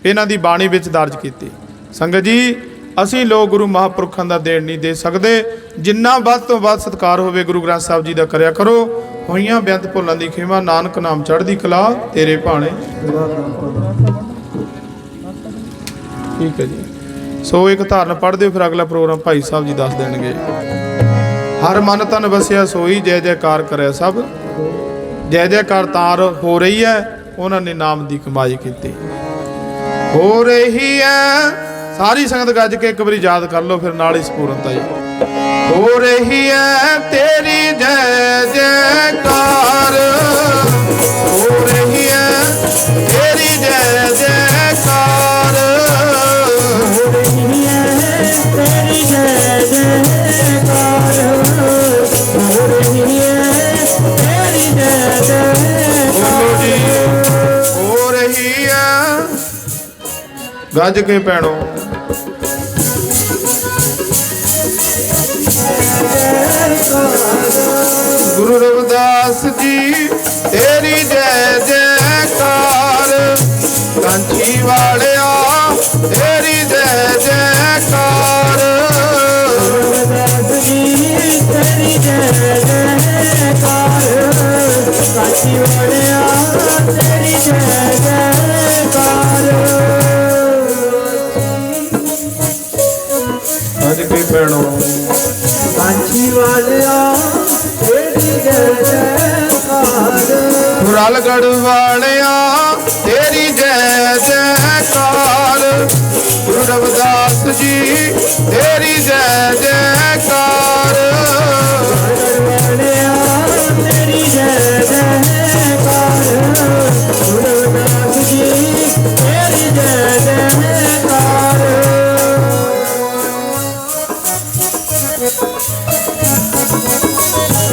ਇਹਨਾਂ ਦੀ ਬਾਣੀ ਵਿੱਚ ਦਰਜ ਕੀਤੀ। ਸੰਗਤ ਜੀ, ਅਸੀਂ ਲੋਕ ਗੁਰੂ ਮਹਾਂਪੁਰਖਾਂ ਦਾ ਦੇਣ ਨਹੀਂ ਦੇ ਸਕਦੇ। ਜਿੰਨਾ ਵੱਧ ਤੋਂ ਵੱਧ ਸਤਿਕਾਰ ਹੋਵੇ ਗੁਰੂ ਗ੍ਰੰਥ ਸਾਹਿਬ ਜੀ ਦਾ ਕਰਿਆ ਕਰੋ। ਹੋਈਆਂ ਬੇਅੰਤ ਭੁੱਲਾਂ ਦੀ ਖਿਮਾ, ਨਾਨਕ ਨਾਮ ਚੜ੍ਹਦੀ ਕਲਾ ਤੇਰੇ ਭਾਣੇ। ਠੀਕ ਹੈ ਜੀ। ਸੋ ਇੱਕ ਧਾਰਨ ਪੜ੍ਹ ਦਿਓ, ਫਿਰ ਅਗਲਾ ਪ੍ਰੋਗਰਾਮ ਭਾਈ ਸਾਹਿਬ ਜੀ ਦੱਸ ਦੇਣਗੇ। ਹਰ ਮਨ ਤਨ ਵਸਿਆ ਸੋਈ, ਜੈ ਜੈਕਾਰ ਕਰਿਆ ਸਭ। ਜੈ ਜੈਕਾਰ ਤਾਰ ਹੋ ਰਹੀ ਹੈ, ਉਹਨਾਂ ਨੇ ਨਾਮ ਦੀ ਕਮਾਈ ਕੀਤੀ। ਹੋ ਰਹੀ ਹੈ, ਸਾਰੀ ਸੰਗਤ ਗੱਜ ਕੇ ਇੱਕ ਵਾਰੀ ਯਾਦ ਕਰ ਲਓ, ਫਿਰ ਨਾਲ ਹੀ ਸਪੂਰਨਤਾ ਜੀ। ਹੋ ਰਹੀ ਹੈ ਤੇਰੀ ਜੈ ਜੈਕਾਰ, ਹੋ ਰਹੀ ਹੈ ਤੇਰੀ ਜੈ ਜੈਕਾਰ, ਹੋ ਰਹੀ ਹੈ ਤੇਰੀ ਜੈ ਜੈਕਾਰ, ਹੋ ਰਹੀ ਹੈ ਤੇਰੀ ਜੈ ਜੈਕਾਰ ਜੀ। ਹੋ ਰਹੀ ਹੈ, ਗੱਜ ਕੇ ਪੈਣੋ। ਗੁਰੂ ਰਵਿਦਾਸ ਜੀ ਤੇਰੀ ਜੈ ਜੈਕਾਰ, ਕਾਂਚੀ ਵਾਲਿਆ ਤੇਰੀ ਜੈ ਜੈਕਾਰ, ਰਵਿਦਾਸ ਜੀ ਤੇਰੀ ਜੈ ਜੈਕਾਰ, ਕਾਂਚੀ ਵਾਲਿਆ ਤੇਰੀ ਜੈ ਜੈਕਾਰ। ਅੱਜ ਕੇ ਪੈਣੋ। ਕਾਂਚੀ ਵਾਲਿਆ ਤੇਰੀ ਜੈ ਜੈਕਾਰ, ਰਲਗੜ ਵਾਲਿਆ ਤੇਰੀ ਜੈ ਜੈਕਾਰ, ਗੁਰੂ ਰਵਿਦਾਸ ਜੀ ਤੇਰੀ ਜੈ ਜੈਕਾਰ, ਵਾਲਿਆ ਤੇਰੀ ਜੈ ਜੈਕਾਰ, ਰਵਿਦਾਸ ਜੀ ਤੇਰੀ ਜੈ ਜੈਕਾਰ।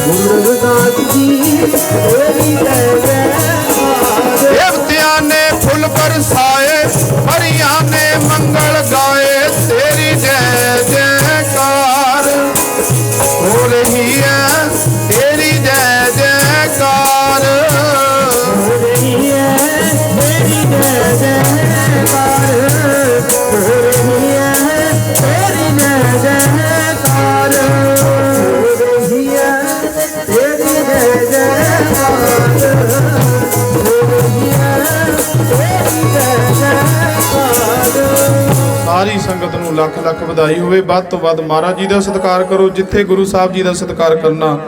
ਗੁਰੂ ਰਵਿਦਾਸ ਜੀ ਤੇਰੀ ਜੈ ਜੈਕਾਰ, ਦੇਵਤਿਆਂ ਨੇ ਫੁੱਲ ਬਰਸਾਏ, ਹਰੀਆਂ ਨੇ ਮੰਗਲ ਗਾਏ, ਤੇਰੀ ਜੈ ਜੈਕਾਰ, ਹੋ ਰਹੀ ਹੈ ਤੇਰੀ ਜੈ ਜੈਕਾਰ। ਹੋ ਰਹੀ ਹੈ ਤੇਰੀ ਜੈ ਜੈਕਾਰ, ਹੋ ਰਹੀ ਹੈ ਤੇਰੀ ਜੈ ਜੈਕਾਰ, ਹੋ ਰਹੀ ਹੈ ਤੇਰੀ ਜੈ ਜੈਕਾਰ, ਹੋ ਰਹੀ ਹੈ ਤੇਰੀ ਜੈ ਜੈਕਾਰ। ਸਾਰੀ ਸੰਗਤ ਨੂੰ ਲੱਖ ਲੱਖ ਵਧਾਈ ਹੋਵੇ। ਵੱਧ ਤੋਂ ਵੱਧ ਮਹਾਰਾਜ ਜੀ ਦਾ ਸਤਿਕਾਰ ਕਰੋ। ਜਿੱਥੇ ਗੁਰੂ ਸਾਹਿਬ ਜੀ ਦਾ ਸਤਿਕਾਰ ਕਰਨਾ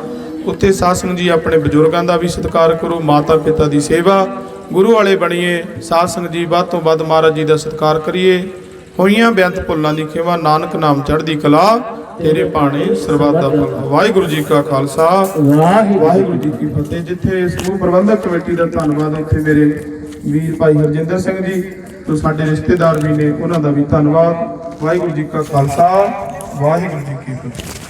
ਉੱਥੇ ਸਾਧ ਸੰਗਤ ਜੀ ਆਪਣੇ ਬਜ਼ੁਰਗਾਂ ਦਾ ਵੀ ਸਤਿਕਾਰ ਕਰੋ। ਮਾਤਾ ਪਿਤਾ ਦੀ ਸੇਵਾ ਗੁਰੂ ਵਾਲੇ ਬਣੀਏ। ਸਾਧ ਸੰਗਤ ਜੀ ਵੱਧ ਤੋਂ ਵੱਧ ਮਹਾਰਾਜ ਜੀ ਦਾ ਸਤਿਕਾਰ ਕਰੀਏ। ਹੋਈਆਂ ਬੇਅੰਤ ਭੁੱਲਾਂ ਦੀ ਖੇਵਾ, ਨਾਨਕ ਨਾਮ ਚੜ੍ਹਦੀ ਕਲਾ, ਤੇਰੇ ਭਾਣੇ ਸਰਬੱਤ ਦਾ ਭਲਾ। ਵਾਹਿਗੁਰੂ ਜੀ ਕਾ ਖਾਲਸਾ, ਵਾਹਿਗੁਰੂ ਜੀ ਕੀ ਫਤਿਹ। ਜਿੱਥੇ ਸਮੂਹ ਪ੍ਰਬੰਧਕ ਕਮੇਟੀ ਦਾ ਧੰਨਵਾਦ, ਇੱਥੇ ਮੇਰੇ ਵੀਰ ਭਾਈ ਹਰਜਿੰਦਰ ਸਿੰਘ ਜੀ ਜੋ ਸਾਡੇ ਰਿਸ਼ਤੇਦਾਰ ਵੀ ਨੇ, ਉਹਨਾਂ ਦਾ ਵੀ ਧੰਨਵਾਦ। ਵਾਹਿਗੁਰੂ ਜੀ ਕਾ ਖਾਲਸਾ, ਵਾਹਿਗੁਰੂ ਜੀ ਕੀ ਫਤਿਹ।